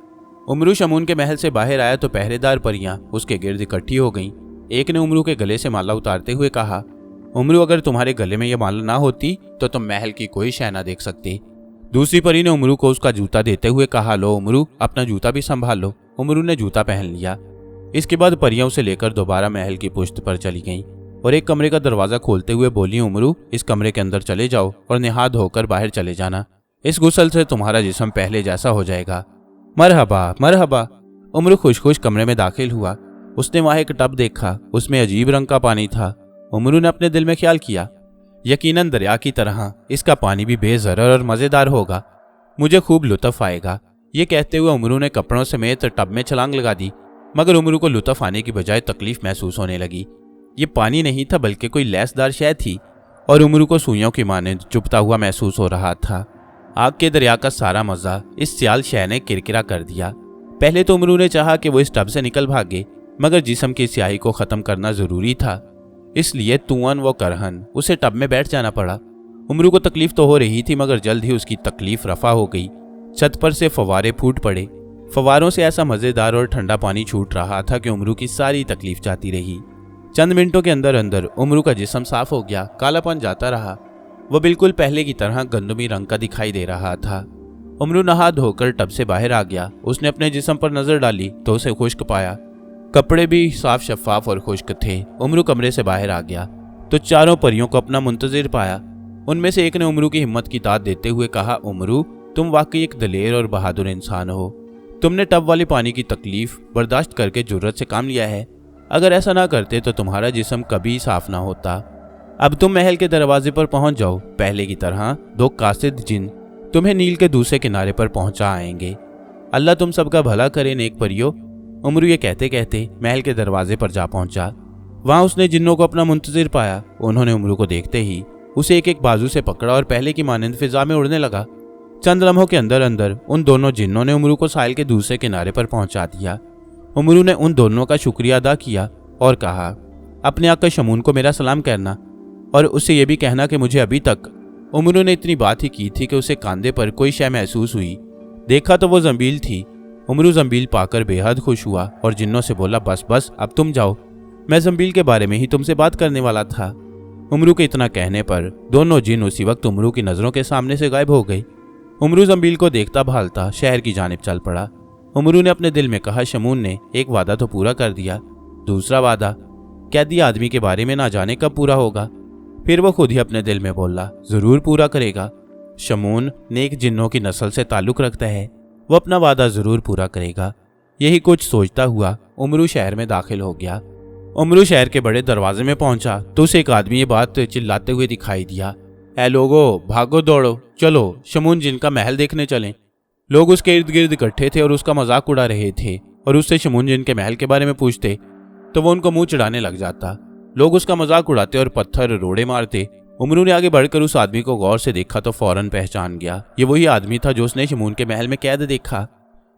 उमरू शमून के महल से बाहर आया तो पहरेदार परियां उसके गिर्द इकट्ठी हो गईं। एक ने उमरू के गले से माला उतारते हुए कहा, उमरू, अगर तुम्हारे गले में यह माला ना होती तो तुम महल की कोई शय ना देख सकते। दूसरी परी ने उमरू को उसका जूता देते हुए कहा, लो उमरू, अपना जूता भी संभाल लो। उमरू ने जूता पहन लिया। इसके बाद परियां उसे लेकर दोबारा महल की पुश्त पर चली गईं और एक कमरे का दरवाजा खोलते हुए बोली, उमरू, इस कमरे के अंदर चले जाओ और नहा धोकर बाहर चले जाना। इस गुस्ल से तुम्हारा जिस्म पहले जैसा हो जाएगा। मरहबा मरहबा। उमरू खुश खुश कमरे में दाखिल हुआ। उसने वहां एक टब देखा, उसमें अजीब रंग का पानी था। उमरू ने अपने दिल में ख्याल किया, यकीनन दरिया की तरह इसका पानी भी बेज़रर और मज़ेदार होगा, मुझे खूब लुत्फ आएगा। ये कहते हुए उमरू ने कपड़ों समेत टब में छलांग लगा दी, मगर उमरू को लुत्फ आने की बजाय तकलीफ महसूस होने लगी। ये पानी नहीं था बल्कि कोई लैसदार शय थी और उमरू को सुइयों की मानंद चुभता हुआ महसूस हो रहा था। आग के दरिया का सारा मजा इस सियाल शय ने किरकिरा कर दिया। पहले तो उमरू ने चाहा कि वो इस टब से निकल भागे, मगर जिस्म की स्याही को खत्म करना जरूरी था, इसलिए तुअन व करहन उसे टब में बैठ जाना पड़ा। उमरू को तकलीफ तो हो रही थी, मगर जल्द ही उसकी तकलीफ रफा हो गई। छत पर से फवारे फूट पड़े। फवारों से ऐसा मजेदार और ठंडा पानी छूट रहा था कि उमरू की सारी तकलीफ जाती रही। चंद मिनटों के अंदर अंदर उमरू का जिस्म साफ हो गया, कालापन जाता रहा। वह बिल्कुल पहले की तरह गंदमी रंग का दिखाई दे रहा था। उमरू नहा धोकर टब से बाहर आ गया। उसने अपने जिस्म पर नजर डाली तो उसे खुश्क पाया। कपड़े भी साफ शफाफ और खुश्क थे। उमरू कमरे से बाहर आ गया तो चारों परियों को अपना मुंतजिर पाया। उनमें से एक ने उमरू की हिम्मत की दाद देते हुए कहा, उमरू, तुम वाकई एक दलेर और बहादुर इंसान हो। तुमने टब वाले पानी की तकलीफ बर्दाश्त करके जुर्रत से काम लिया है। अगर ऐसा ना करते तो तुम्हारा जिस्म कभी साफ ना होता। अब तुम महल के दरवाजे पर पहुंच जाओ। पहले की तरह 2 कासिद जिन तुम्हें नील के दूसरे किनारे पर पहुंचा आएंगे। अल्लाह तुम सबका भला करे नेक परियो। उमरू ये कहते कहते महल के दरवाजे पर जा पहुंचा। वहां उसने जिन्नों को अपना मुंतजिर पाया। उन्होंने उमरू को देखते ही उसे एक एक बाजू से पकड़ा और पहले की मानंद फिजा में उड़ने लगा। चंद लम्हों के अंदर अंदर उन दोनों जिन्नों ने उमरू को साहिल के दूसरे किनारे पर पहुंचा दिया। उमरू ने उन दोनों का शुक्रिया अदा किया और कहा, अपने आका शमून को मेरा सलाम कहना और उससे यह भी कहना कि मुझे अभी तक उमरू ने इतनी बात ही की थी कि उसे कांधे पर कोई शय महसूस हुई। देखा तो वो जंबील थी। उमरू जंबील पाकर बेहद खुश हुआ और जिन्नों से बोला, बस बस अब तुम जाओ। मैं जंबील के बारे में ही तुमसे बात करने वाला था। उमरू के इतना कहने पर दोनों जिन उसी वक्त उमरू की नजरों के सामने से गायब हो गई। उमरू जंबील को देखता भालता शहर की जानिब चल पड़ा। उमरू ने अपने दिल में कहा, शमून ने एक वादा तो पूरा कर दिया, दूसरा वादा कैदी आदमी के बारे में ना जाने कब पूरा होगा। फिर वो खुद ही अपने दिल में बोला, जरूर पूरा करेगा। शमून नेक जिन्नों की नस्ल से ताल्लुक रखता है, वो अपना वादा जरूर पूरा करेगा। यही कुछ सोचता हुआ उमरू शहर में दाखिल हो गया। उमरू शहर के बड़े दरवाजे में पहुंचा तो उसे एक आदमी ये बात चिल्लाते हुए दिखाई दिया, ऐ लोगो, भागो दौड़ो, चलो शमून जिन का महल देखने चलें। लोग उसके इर्द गिर्द इकट्ठे थे और उसका मजाक उड़ा रहे थे, और उससे शमून जिन के महल के बारे में पूछते तो वो उनको मुंह चिढ़ाने लग जाता। लोग उसका मजाक उड़ाते और पत्थर रोड़े मारते। उमरू ने आगे बढ़कर उस आदमी को गौर से देखा तो फौरन पहचान गया, ये वही आदमी था जो उसने शमून के महल में कैद देखा।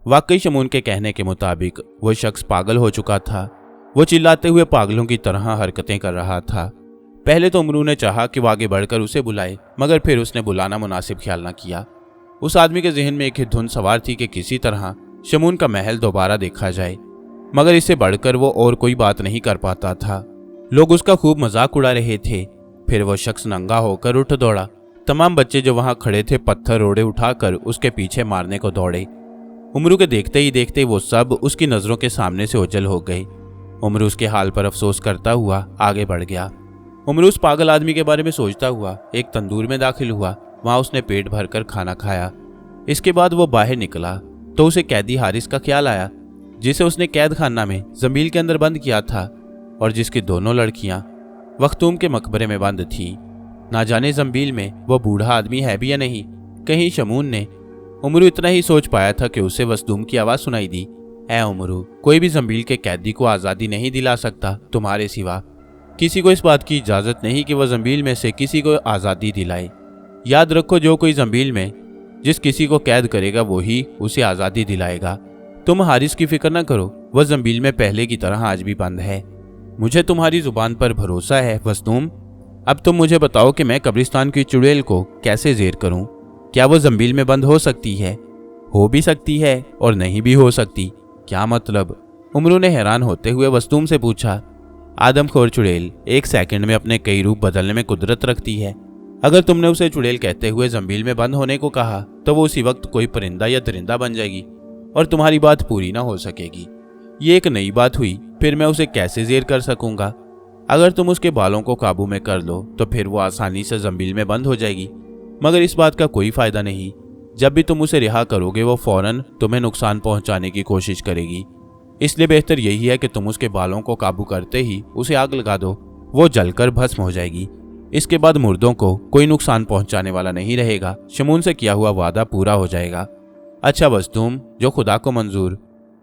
वाकई शमून के कहने के मुताबिक वो शख्स पागल हो चुका था। वो चिल्लाते हुए पागलों की तरह हरकतें कर रहा था। पहले तो उमरू ने चाहा कि वो आगे बढ़कर उसे बुलाए, मगर फिर उसने बुलाना मुनासिब ख्याल न किया। उस आदमी के जहन में एक ही धुन सवार थी कि किसी तरह शमून का महल दोबारा देखा जाए, मगर इससे बढ़कर वो और कोई बात नहीं कर पाता था। लोग उसका खूब मजाक उड़ा रहे थे। फिर वो शख्स नंगा होकर उठ दौड़ा। तमाम बच्चे जो वहां खड़े थे पत्थर रोड़े उठाकर उसके पीछे मारने को दौड़े। उमरू के देखते ही देखते वो सब उसकी नजरों के सामने से ओझल हो गए। उमरू उसके हाल पर अफसोस करता हुआ आगे बढ़ गया। उमरू उस पागल आदमी के बारे में सोचता हुआ एक तंदूर में दाखिल हुआ। वहां उसने पेट भरकर खाना खाया। इसके बाद वो बाहर निकला तो उसे कैदी हारिस का ख्याल आया, जिसे उसने कैद खाना में जंबील के अंदर बंद किया था और जिसकी दोनों लड़कियां वख्तूम के मकबरे में बंद थी। ना जाने जंबील में वो बूढ़ा आदमी है भी या नहीं, कहीं शमून ने। उमरू इतना ही सोच पाया था कि उसे वसदूम की आवाज सुनाई दी, ऐ उमरू, कोई भी जंबील के कैदी को आज़ादी नहीं दिला सकता तुम्हारे सिवा। किसी को इस बात की इजाज़त नहीं कि वह जंबील में से किसी को आज़ादी दिलाए। याद रखो, जो कोई जंबील में जिस किसी को कैद करेगा वही उसे आज़ादी दिलाएगा। तुम हारिस की फिक्र न करो, वह जंबील में पहले की तरह आज भी बंद है। मुझे तुम्हारी जुबान पर भरोसा है वसदूम। अब तुम मुझे बताओ कि मैं कब्रिस्तान की चुड़ैल को कैसे जेर करूं? क्या वो जंबील में बंद हो सकती है? हो भी सकती है और नहीं भी हो सकती। क्या मतलब? उमरू ने हैरान होते हुए वसदूम से पूछा। आदमखोर चुड़ैल 1 सेकंड में अपने कई रूप बदलने में कुदरत रखती है। अगर तुमने उसे चुड़ैल कहते हुए जंबील में बंद होने को कहा तो वो उसी वक्त कोई परिंदा या दरिंदा बन जाएगी और तुम्हारी बात पूरी ना हो सकेगी। ये एक नई बात हुई, फिर मैं उसे कैसे जेर कर सकूंगा? अगर तुम उसके बालों को काबू में कर लो तो फिर वो आसानी से जंबील में बंद हो जाएगी, मगर इस बात का कोई फायदा नहीं। जब भी तुम उसे रिहा करोगे वो फौरन तुम्हें नुकसान पहुंचाने की कोशिश करेगी। इसलिए बेहतर यही है कि तुम उसके बालों को काबू करते ही उसे आग लगा दो, वो जलकर भस्म हो जाएगी। इसके बाद मुर्दों को कोई नुकसान पहुंचाने वाला नहीं रहेगा। शमून से किया हुआ वादा पूरा हो जाएगा। अच्छा वसदूम, जो खुदा को मंजूर,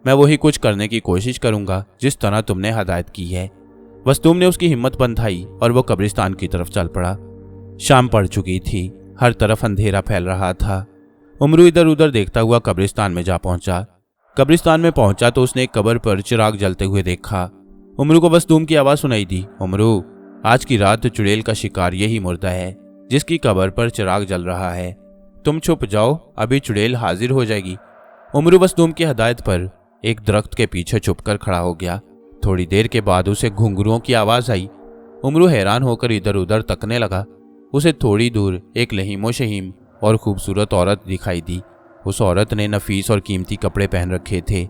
मैं वही कुछ करने की कोशिश करूंगा जिस तरह तुमने हदायत की है। वसदूम ने उसकी हिम्मत बंधाई और वो कब्रिस्तान की तरफ चल पड़ा। शाम पड़ चुकी थी, हर तरफ अंधेरा फैल रहा था। उमरू इधर उधर देखता हुआ कब्रिस्तान में जा पहुंचा। कब्रिस्तान में पहुंचा तो उसने एक कब्र पर चिराग जलते हुए देखा। उमरू को वसदूम की आवाज सुनाई दी, उमरू, आज की रात चुड़ैल का शिकार यही मुर्दा है जिसकी कब्र पर चिराग जल रहा है। तुम छुप जाओ, अभी चुड़ैल हाजिर हो जाएगी। उमरू वसदूम की हदायत पर एक दरख्त के पीछे छुपकर खड़ा हो गया। थोड़ी देर के बाद उसे घुंघरुओं की आवाज आई। उमरू हैरान होकर इधर उधर तकने लगा। उसे थोड़ी दूर एक लहीमो शहीम और खूबसूरत औरत दिखाई दी। उस औरत ने नफीस और कीमती कपड़े पहन रखे थे,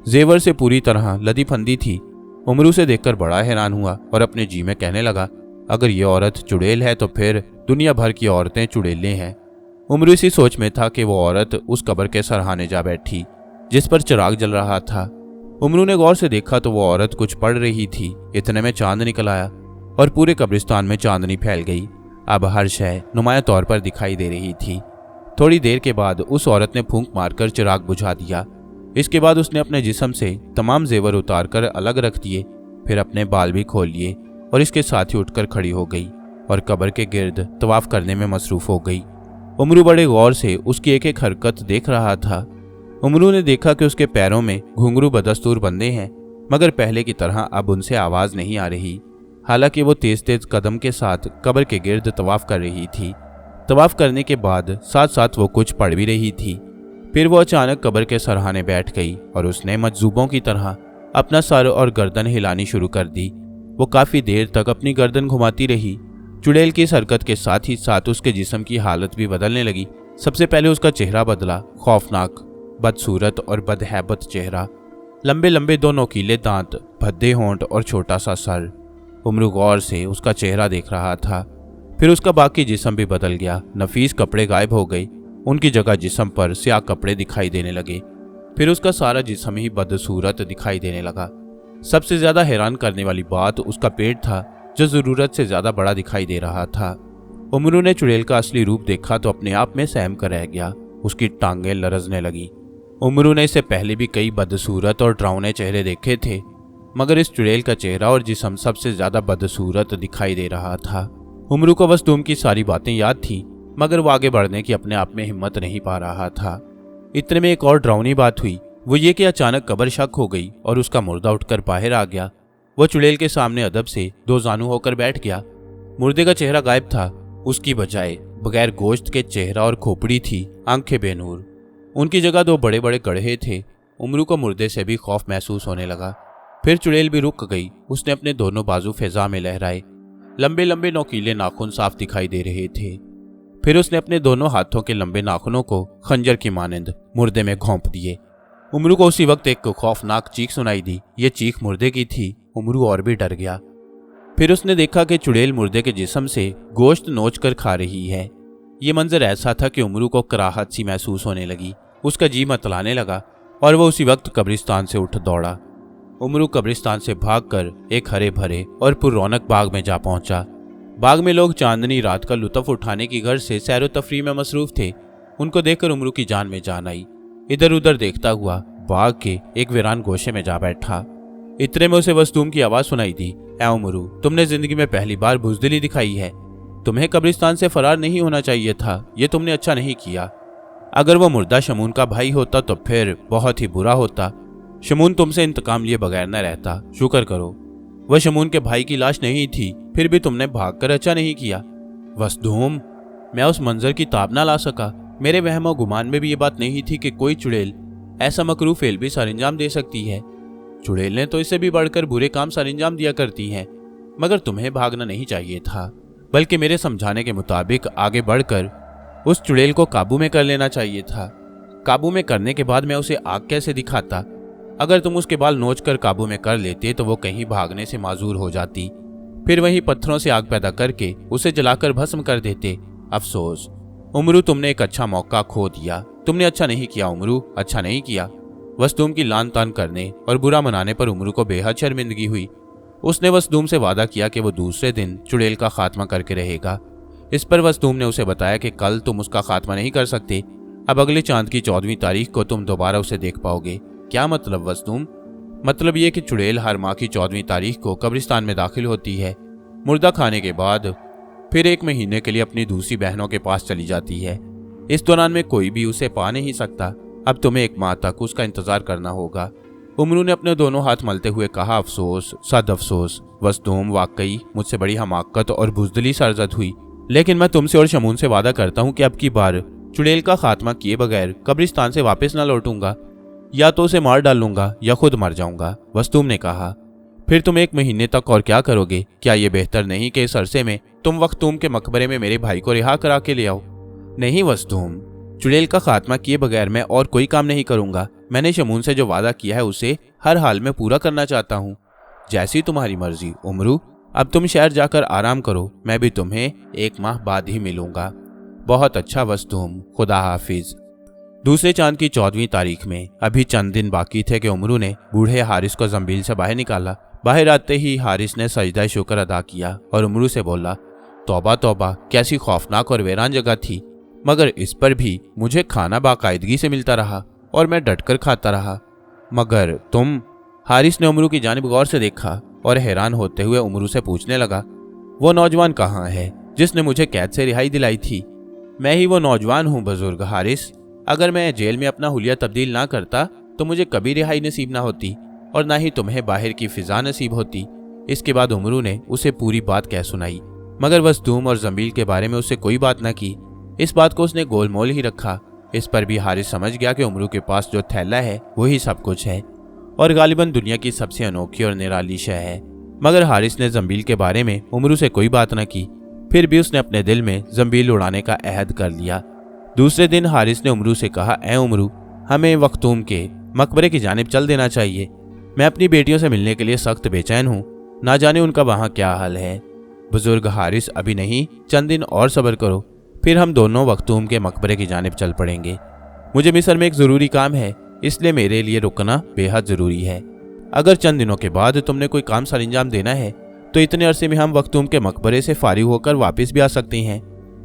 जेवर से पूरी तरह लदी फंदी थी। उमरू से देखकर बड़ा हैरान हुआ और अपने जी में कहने लगा, अगर ये औरत चुड़ैल है तो फिर दुनिया भर की औरतें चुड़ैलें हैं। उमरू इसी सोच में था कि वो औरत उस कब्र के सरहाने जा बैठी जिस पर चिराग जल रहा था। उमरू ने गौर से देखा तो वो औरत कुछ पढ़ रही थी। इतने में चांद निकल आया और पूरे कब्रिस्तान में चांदनी फैल गई। अब हर शय नुमाया तौर पर दिखाई दे रही थी। थोड़ी देर के बाद उस औरत ने फूंक मारकर चिराग बुझा दिया। इसके बाद उसने अपने जिस्म से तमाम जेवर उतार कर अलग रख दिए, फिर अपने बाल भी खोल लिए और इसके साथ ही उठकर खड़ी हो गई और कब्र के गिर्द तवाफ करने में मसरूफ हो गई। उमरू बड़े गौर से उसकी एक एक हरकत देख रहा था। उमरू ने देखा कि उसके पैरों में घुंघरू बदस्तूर बंधे हैं, मगर पहले की तरह अब उनसे आवाज नहीं आ रही। हालांकि वो तेज तेज कदम के साथ कब्र के गिर्द तवाफ कर रही थी। तवाफ करने के बाद साथ साथ वो कुछ पढ़ भी रही थी। फिर वो अचानक कब्र के सरहाने बैठ गई और उसने मजजूबों की तरह अपना सर और गर्दन हिलानी शुरू कर दी। वो काफी देर तक अपनी गर्दन घुमाती रही। चुड़ैल की इस हरकत के साथ ही साथ उसके जिस्म की हालत भी बदलने लगी। सबसे पहले उसका चेहरा बदला, खौफनाक, बदसूरत और बदहैबत चेहरा, लंबे लंबे दो नोकीले दांत, भद्दे होंठ और छोटा सा सर। उमरू गौर से उसका चेहरा देख रहा था। फिर उसका बाकी जिस्म भी बदल गया। नफीस कपड़े गायब हो गए, उनकी जगह जिस्म पर स्याह कपड़े दिखाई देने लगे। फिर उसका सारा जिस्म ही बदसूरत दिखाई देने लगा। सबसे ज्यादा हैरान करने वाली बात उसका पेट था, जो जरूरत से ज्यादा बड़ा दिखाई दे रहा था। उमरू ने चुड़ैल का असली रूप देखा तो अपने आप में सहम कर रह गया। उसकी टांगें लरजने लगी। उमरू ने इससे पहले भी कई बदसूरत और डरावने चेहरे देखे थे, मगर इस चुड़ैल का चेहरा और जिस्म सबसे ज्यादा बदसूरत दिखाई दे रहा था। उमरू को वसदूम की सारी बातें याद थी, मगर वो आगे बढ़ने की अपने आप में हिम्मत नहीं पा रहा था। इतने में एक और डरावनी बात हुई। वो ये कि अचानक कब्र शक हो गई और उसका मुर्दा उठकर बाहर आ गया। वो चुड़ैल के सामने अदब से दो जानू होकर बैठ गया। मुर्दे का चेहरा गायब था, उसकी बजाय बगैर गोश्त के चेहरा और खोपड़ी थी, आंखें बेनूर। उनकी जगह दो बड़े बड़े गड्ढे थे। उमरू को मुर्दे से भी खौफ महसूस होने लगा। फिर चुड़ैल भी रुक गई। उसने अपने दोनों बाजू फिजा में लहराए। लंबे लंबे नोकीले नाखून साफ दिखाई दे रहे थे। फिर उसने अपने दोनों हाथों के लंबे नाखूनों को खंजर की मानंद मुर्दे में घोंप दिए। उमरू को उसी वक्त एक खौफनाक चीख सुनाई दी। ये चीख मुर्दे की थी। उमरू और भी डर गया। फिर उसने देखा कि चुड़ैल मुर्दे के जिस्म से गोश्त नोच कर खा रही है। ये मंजर ऐसा था कि उमरू को कराहत सी महसूस होने लगी। उसका जी मतलाने लगा और वह उसी वक्त कब्रिस्तान से उठ दौड़ा। उमरू कब्रिस्तान से भागकर एक हरे भरे और पुररौनक बाग में जा पहुंचा। बाग में लोग चांदनी रात का लुत्फ उठाने की गर्ज से सैरो तफरी में मसरूफ थे। उनको देखकर उमरू की जान में जान आई। इधर उधर देखता हुआ बाग के एक वीरान गोशे में जा बैठा। इतने में उसे वसदूम की आवाज सुनाई दी। ऐ उमरू, तुमने जिंदगी में पहली बार बुजदिली दिखाई है। तुम्हें कब्रिस्तान से फरार नहीं होना चाहिए था। ये तुमने अच्छा नहीं किया। अगर वो मुर्दा शमून का भाई होता तो फिर बहुत ही बुरा होता। शमून तुमसे इंतकाम लिए बगैर न रहता। शुक्र करो वह शमून के भाई की लाश नहीं थी, फिर भी तुमने भागकर अच्छा नहीं किया। वसदूम, मैं उस मंजर की ताब ना ला सका। मेरे वहम और गुमान में भी ये बात नहीं थी कि कोई चुड़ैल ऐसा मकरू फेल भी सरंजाम दे सकती है। चुड़ैलें तो इससे भी बढ़कर बुरे काम सरंजाम दिया करती हैं, मगर तुम्हें भागना नहीं चाहिए था, बल्कि मेरे समझाने के मुताबिक आगे बढ़कर उस चुड़ैल को काबू में कर लेना चाहिए था। काबू में करने के बाद मैं उसे आग कैसे दिखाता? अगर तुम उसके बाल नोच कर काबू में कर लेते तो वो कहीं भागने से माजूर हो जाती। फिर वहीं पत्थरों से आग पैदा करके उसे जलाकर भस्म कर देते। अफसोस उमरू, तुमने एक अच्छा मौका खो दिया। तुमने अच्छा नहीं किया उमरू, अच्छा नहीं किया। वसदूम की लान तान करने और बुरा मनाने पर उमरू को बेहद शर्मिंदगी हुई। उसने वसदूम से वादा किया कि वो दूसरे दिन चुड़ैल का खात्मा करके रहेगा। इस पर वसदूम ने उसे बताया कि कल तुम उसका खात्मा नहीं कर सकते। अब अगले चांद की 14वीं तारीख को तुम दोबारा उसे देख पाओगे। क्या मतलब वसदूम? मतलब ये कि चुड़ैल हर माह की 14वीं तारीख को कब्रिस्तान में दाखिल होती है। मुर्दा खाने के बाद फिर 1 महीने के लिए अपनी दूसरी बहनों के पास चली जाती है। इस दौरान में कोई भी उसे पा नहीं सकता। अब तुम्हें 1 माह तक उसका इंतजार करना होगा। उमरू ने अपने दोनों हाथ मलते हुए कहा। अफसोस, सद अफसोस वसदूम, वाकई मुझसे बड़ी हमाकत और बुजदिली सरजद हुई, लेकिन मैं तुमसे और शमून से वादा करता हूँ कि अब की बार चुड़ैल का खात्मा किए बगैर कब्रिस्तान से वापस न लौटूंगा। या तो उसे मार डालूंगा या खुद मर जाऊंगा। वसदूम ने कहा। फिर तुम 1 महीने तक और क्या करोगे? क्या ये बेहतर नहीं कि इस अरसे में तुम वख्तूम के मकबरे में मेरे भाई को रिहा करा के ले आओ? नहीं वसदूम, चुड़ैल का खात्मा किए बगैर मैं और कोई काम नहीं करूंगा। मैंने शमून से जो वादा किया है उसे हर हाल में पूरा करना चाहता हूँ। जैसी तुम्हारी मर्जी उमरू। अब तुम शहर जाकर आराम करो। मैं भी तुम्हें 1 माह बाद ही मिलूंगा। बहुत अच्छा वसदूम, खुदा हाफिज। दूसरे चांद की 14वीं तारीख में अभी चंद दिन बाकी थे कि उमरू ने बूढ़े हारिस को जंबील से बाहर निकाला। बाहर आते ही हारिस ने सजदा शुक्र अदा किया और उमरू से बोला, तौबा तौबा, कैसी खौफनाक और वीरान जगह थी, मगर इस पर भी मुझे खाना बाकायदगी से मिलता रहा और मैं डटकर खाता रहा। मगर तुम? हारिस ने उमरू की जानिब गौर से देखा और हैरान होते हुए उमरू से पूछने लगा, वो नौजवान कहाँ है जिसने मुझे कैद से रिहाई दिलाई थी? मैं ही वो नौजवान हूँ बुजुर्ग हारिस। अगर मैं जेल में अपना हुलिया तब्दील ना करता तो मुझे कभी रिहाई नसीब ना होती और ना ही तुम्हें बाहर की फिजा नसीब होती। इसके बाद उमरू ने उसे पूरी बात कह सुनाई, मगर वसदूम और जंबील के बारे में उससे कोई बात ना की। इस बात को उसने गोलमोल ही रखा। इस पर भी हारिस समझ गया कि उमरू के पास जो थैला है वही सब कुछ है और गालिबन दुनिया की सबसे अनोखी और निराली शय है। मगर हारिस ने जंबील के बारे में उमरू से कोई बात न की। फिर भी उसने अपने दिल में जंबील उड़ाने का अहद कर लिया। दूसरे दिन हारिस ने उमरू से कहा, ए उमरू, हमें वख्तूम के मकबरे की जानिब चल देना चाहिए। मैं अपनी बेटियों से मिलने के लिए सख्त बेचैन हूँ, ना जाने उनका वहाँ क्या हाल है। बुजुर्ग हारिस, अभी नहीं, चंद दिन और सब्र करो, फिर हम दोनों वख्तूम के मकबरे की जानिब चल पड़ेंगे। मुझे मिस्र में एक ज़रूरी काम है, इसलिए मेरे लिए रुकना बेहद ज़रूरी है। अगर चंद दिनों के बाद तुमने कोई काम सर अंजाम देना है तो इतने अरसे में हम वख्तूम के मकबरे से फारिग होकर वापस भी आ सकती हैं।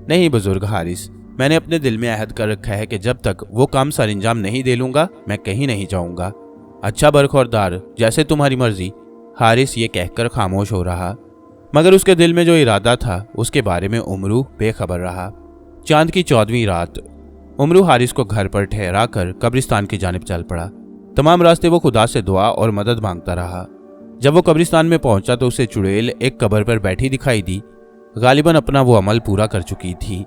नहीं बुजुर्ग हारिस, मैंने अपने दिल में अहद कर रखा है कि जब तक वो काम सर अंजाम नहीं दे लूँगा मैं कहीं नहीं जाऊँगा। अच्छा बरखुरदार, जैसे तुम्हारी मर्जी। हारिस ये कहकर खामोश हो रहा, मगर उसके दिल में जो इरादा था उसके बारे में उमरू बेखबर रहा। चांद की 14वीं रात उमरू हारिस को घर पर ठहरा कर कब्रिस्तान की जानिब चल पड़ा। तमाम रास्ते वो खुदा से दुआ और मदद मांगता रहा। जब वो कब्रिस्तान में पहुंचा तो उसे चुड़ैल एक कब्र पर बैठी दिखाई दी। गालिबन अपना वो अमल पूरा कर चुकी थी।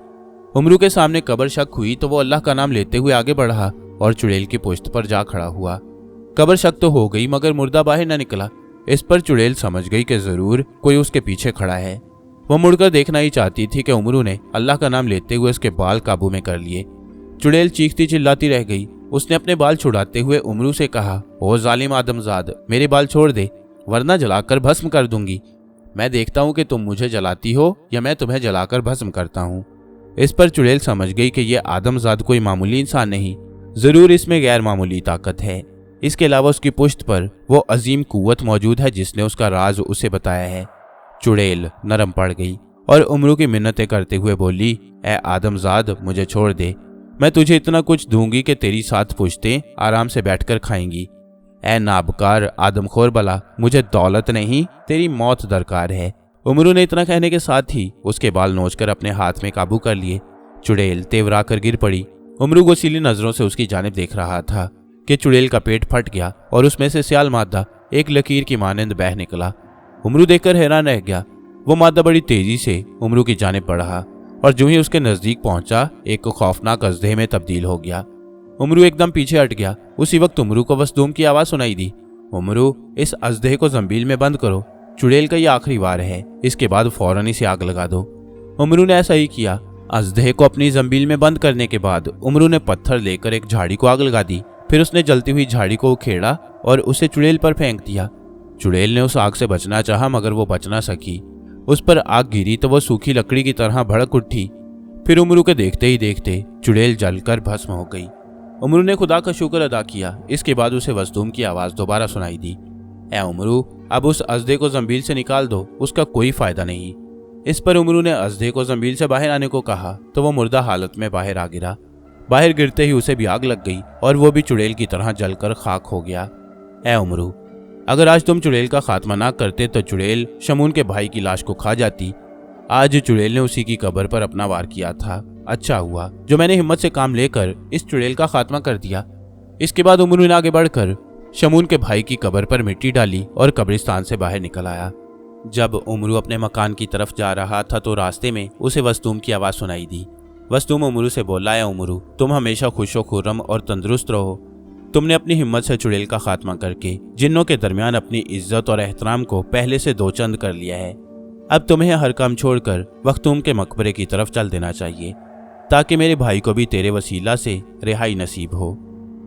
उमरू के सामने कब्र शक हुई तो वो अल्लाह का नाम लेते हुए आगे बढ़ा और चुड़ैल की पुश्त पर जा खड़ा हुआ। कब्र शक तो हो गई मगर मुर्दा बाहर न निकला। इस पर चुड़ैल समझ गई कि जरूर कोई उसके पीछे खड़ा है। वो मुड़कर देखना ही चाहती थी कि उमरू ने अल्लाह का नाम लेते हुए उसके बाल काबू में कर लिए। चुड़ैल चीखती चिल्लाती रह गई। उसने अपने बाल छुड़ाते हुए उमरू से कहा, ओ जालिम आदमजाद, मेरे बाल छोड़ दे वरना जलाकर भस्म कर दूंगी। मैं देखता हूं कि तुम मुझे जलाती हो या मैं तुम्हें जलाकर भस्म करता हूं। इस पर चुड़ैल समझ गई कि यह आदमजाद कोई मामूली इंसान नहीं, जरूर इसमें गैर मामूली ताकत है। इसके अलावा उसकी पुश्त पर वो अजीम कुव्वत मौजूद है जिसने उसका राज उसे बताया है। चुड़ैल नरम पड़ गई और उमरू की मिन्नतें करते हुए बोली, ए आदमजाद, मुझे छोड़ दे। मैं तुझे इतना कुछ दूंगी कि तेरी 7 पुश्तें आराम से बैठकर खाएंगी। ए नाबकार आदमखोर बला, मुझे दौलत नहीं तेरी मौत दरकार है। उमरू ने इतना कहने के साथ ही उसके बाल नोचकर अपने हाथ में काबू कर लिए। चुड़ैल तेवरा कर गिर पड़ी। उमरू गोसीली नजरों से उसकी जानिब देख रहा था कि चुड़ैल का पेट फट गया और उसमें से स्याल मादा एक लकीर की मानंद बह निकला। उमरू देखकर हैरान रह गया। वो मादा बड़ी तेजी से उमरू की जानिब बढ़ा और जो ही उसके नजदीक पहुंचा एक खौफनाक अजदहे में तब्दील हो गया। उमरू एकदम पीछे हट गया। उसी वक्त उमरू को वसदूम की आवाज सुनाई दी, उमरू, इस अजदहे को जंबील में बंद करो। चुड़ैल का ये आखिरी वार है, इसके बाद फौरन इसे आग लगा दो। उमरू ने ऐसा ही किया। अजदहे को अपनी जंबील में बंद करने के बाद उमरू ने पत्थर लेकर एक झाड़ी को आग लगा दी। फिर उसने जलती हुई झाड़ी को उखेड़ा और उसे चुड़ैल पर फेंक दिया। चुड़ैल ने उस आग से बचना चाहा मगर वो बच ना सकी। उस पर आग गिरी तो वह सूखी लकड़ी की तरह भड़क उठी। फिर उमरू के देखते ही देखते चुड़ैल जलकर भस्म हो गई। उमरू ने खुदा का शुक्र अदा किया। इसके बाद उसे वसदूम की आवाज दोबारा सुनाई दी, ए उमरू, अब उस अजदे को जंबील से निकाल दो, उसका कोई फायदा नहीं। इस पर उमरू ने अजदे को जंबील से बाहर आने को कहा तो वो मुर्दा हालत में बाहर आ गिरा। बाहर गिरते ही उसे भी आग लग गई और वो भी चुड़ैल की तरह जलकर खाक हो गया। ए उमरू, अगर आज तुम चुड़ैल का खात्मा ना करते तो चुड़ैल शमून के भाई की लाश को खा जाती। आज चुड़ैल ने उसी की कब्र पर अपना वार किया था। अच्छा हुआ जो मैंने हिम्मत से काम लेकर इस चुड़ैल का खात्मा कर दिया। इसके बाद उमरू ने आगे बढ़कर शमून के भाई की कब्र पर मिट्टी डाली और कब्रिस्तान से बाहर निकल आया। जब उमरू अपने मकान की तरफ जा रहा था तो रास्ते में उसे वसदूम की आवाज सुनाई दी। वसदूम उमरू से बोला, है उमरू, तुम हमेशा खुशो खुर्रम और तंदुरुस्त रहो। तुमने अपनी हिम्मत से चुड़ैल का खात्मा करके जिन्नों के दरमियान अपनी इज्जत और एहतराम को पहले से दो चंद कर लिया है। अब तुम्हें हर काम छोड़कर वख्तूम के मकबरे की तरफ चल देना चाहिए ताकि मेरे भाई को भी तेरे वसीला से रिहाई नसीब हो।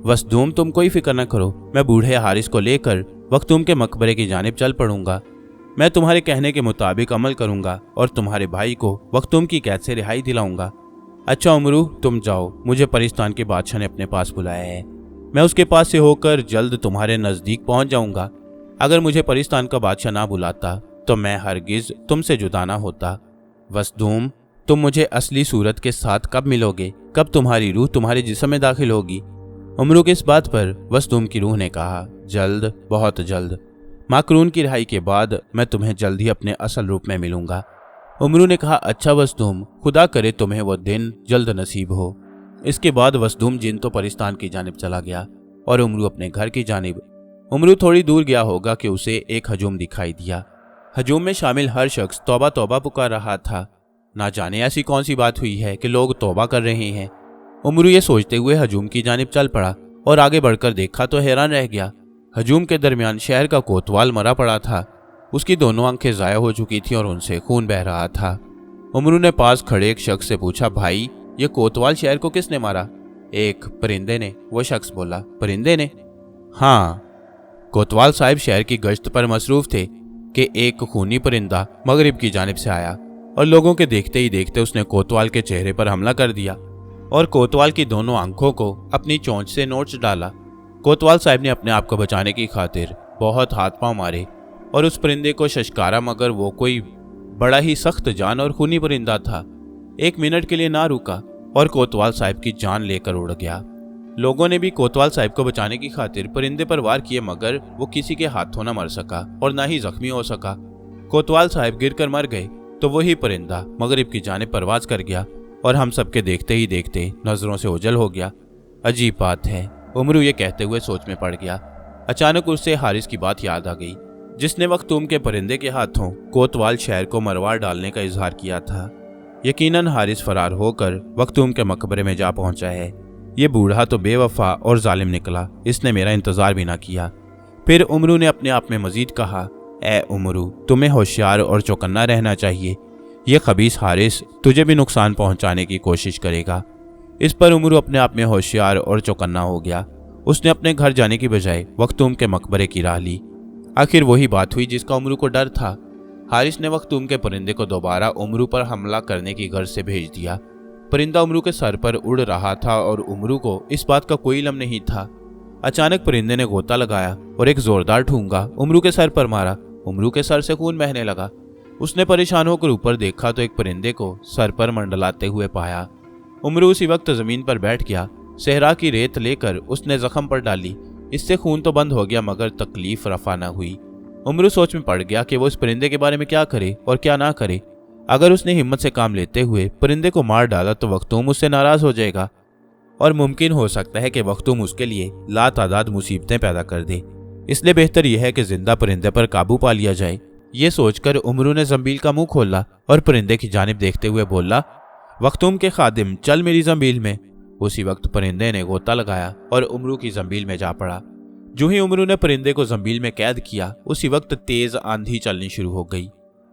वसदूम, तुम कोई फिक्र न करो, मैं बूढ़े हारिस को लेकर वख्तूम के मकबरे की जानिब चल पड़ूंगा। मैं तुम्हारे कहने के मुताबिक अमल करूंगा और तुम्हारे भाई को वख्तूम की कैद से रिहाई दिलाऊंगा। अच्छा उमरू, तुम जाओ, मुझे परिस्तान के बादशाह ने अपने पास बुलाया है। मैं उसके पास से होकर जल्द तुम्हारे नजदीक पहुंच जाऊंगा। अगर मुझे परिस्तान का बादशाह ना बुलाता तो मैं हरगिज तुमसे जुदा ना होता। वसदूम, तुम मुझे असली सूरत के साथ कब मिलोगे? कब तुम्हारी रूह तुम्हारे जिस्म में दाखिल होगी? उमरू की इस बात पर वसदूम की रूह ने कहा, जल्द, बहुत जल्द। माकरून की रिहाई के बाद मैं तुम्हें जल्द ही अपने असल रूप में मिलूंगा। उमरू ने कहा, अच्छा वसदूम, खुदा करे तुम्हें वो दिन जल्द नसीब हो। इसके बाद वसदूम जिन तो परिस्तान की जानिब चला गया और उमरू अपने घर की जानिब। उमरू थोड़ी दूर गया होगा कि उसे एक हजूम दिखाई दिया। हजूम में शामिल हर शख्स तौबा तौबा पुकार रहा था। ना जाने ऐसी कौन सी बात हुई है कि लोग तौबा कर रहे हैं। उमरू ये सोचते हुए हजूम की जानिब चल पड़ा और आगे बढ़कर देखा तो हैरान रह गया। हजूम के दरमियान शहर का कोतवाल मरा पड़ा था। उसकी दोनों आंखें ज़ाया हो चुकी थी और उनसे खून बह रहा था। उमरू ने पास खड़े एक शख्स से पूछा, भाई ये कोतवाल शहर को किसने मारा? एक परिंदे ने, वो शख्स बोला। परिंदे ने? हाँ। कोतवाल साहब शहर की गश्त पर मसरूफ थे कि एक खूनी परिंदा मगरिब की जानिब से आया और लोगों के देखते ही देखते उसने कोतवाल के चेहरे पर हमला कर दिया और कोतवाल की दोनों आंखों को अपनी चोंच से नोच डाला। कोतवाल साहब ने अपने आप को बचाने की खातिर बहुत हाथ पांव मारे और उस परिंदे को शशकारा, मगर वो कोई बड़ा ही सख्त जान और खूनी परिंदा था। 1 मिनट के लिए ना रुका और कोतवाल साहब की जान लेकर उड़ गया। लोगों ने भी कोतवाल साहब को बचाने की खातिर परिंदे पर वार किए, मगर वो किसी के हाथों न मर सका और ना ही जख्मी हो सका। कोतवाल साहब गिरकर मर गए तो वही परिंदा मगरिब की जानिब परवाज कर गया और हम सबके देखते ही देखते नजरों से ओझल हो गया। अजीब बात है, उमरू ये कहते हुए सोच में पड़ गया। अचानक उससे हारिस की बात याद आ गई, जिसने मखतूम के परिंदे के हाथों कोतवाल शहर को मरवार डालने का इजहार किया था। यकीनन हारिस फरार होकर मखतूम के मकबरे में जा पहुंचा है। ये बूढ़ा तो बेवफा और जालिम निकला, इसने मेरा इंतजार भी ना किया। फिर उमरू ने अपने आप में मजीद कहा, ए उमरू, तुम्हें होशियार और चौकन्ना रहना चाहिए। ये खबीस हारिस तुझे भी नुकसान पहुंचाने की कोशिश करेगा। इस पर उमरू अपने आप में होशियार और चौकन्ना हो गया। उसने अपने घर जाने की बजाय मखतूम के मकबरे की राह ली। आखिर वही बात हुई जिसका उमरू को डर था। हारिस ने मखतूम के परिंदे को दोबारा उमरू पर हमला करने की गर्ज से भेज दिया। परिंदा उमरू के सर पर उड़ रहा था और उमरू को इस बात का कोई इल्म नहीं था। अचानक परिंदे ने गोता लगाया और एक जोरदार ठूंगा उमरू के सर पर मारा। उमरू के सर से खून बहने लगा। उसने परेशान होकर ऊपर देखा तो एक परिंदे को सर पर मंडलाते हुए पाया। उमरू उसी वक्त जमीन पर बैठ गया। सहरा की रेत लेकर उसने जख्म पर डाली। इससे खून तो बंद हो गया, मगर तकलीफ रफा न हुई। उमरू सोच में पड़ गया कि वो इस परिंदे के बारे में क्या करे और क्या ना करे। अगर उसने हिम्मत से काम लेते हुए परिंदे को मार डाला तो मखतूम उससे नाराज हो जाएगा और मुमकिन हो सकता है कि मखतूम उसके लिए लातादाद मुसीबतें पैदा कर दे। इसलिए बेहतर यह है कि जिंदा परिंदे पर काबू पा लिया जाए। ये सोचकर उमरू ने जंबील का मुंह खोला और परिंदे की जानिब देखते हुए बोला, मखतूम के खादिम, चल मेरी जंबील में। उसी वक्त परिंदे ने गोता लगाया और उमरू की जंबील में जा पड़ा। जो ही उमरू ने परिंदे को जंबील में कैद किया, उसी वक्त तेज आंधी चलनी शुरू हो गई।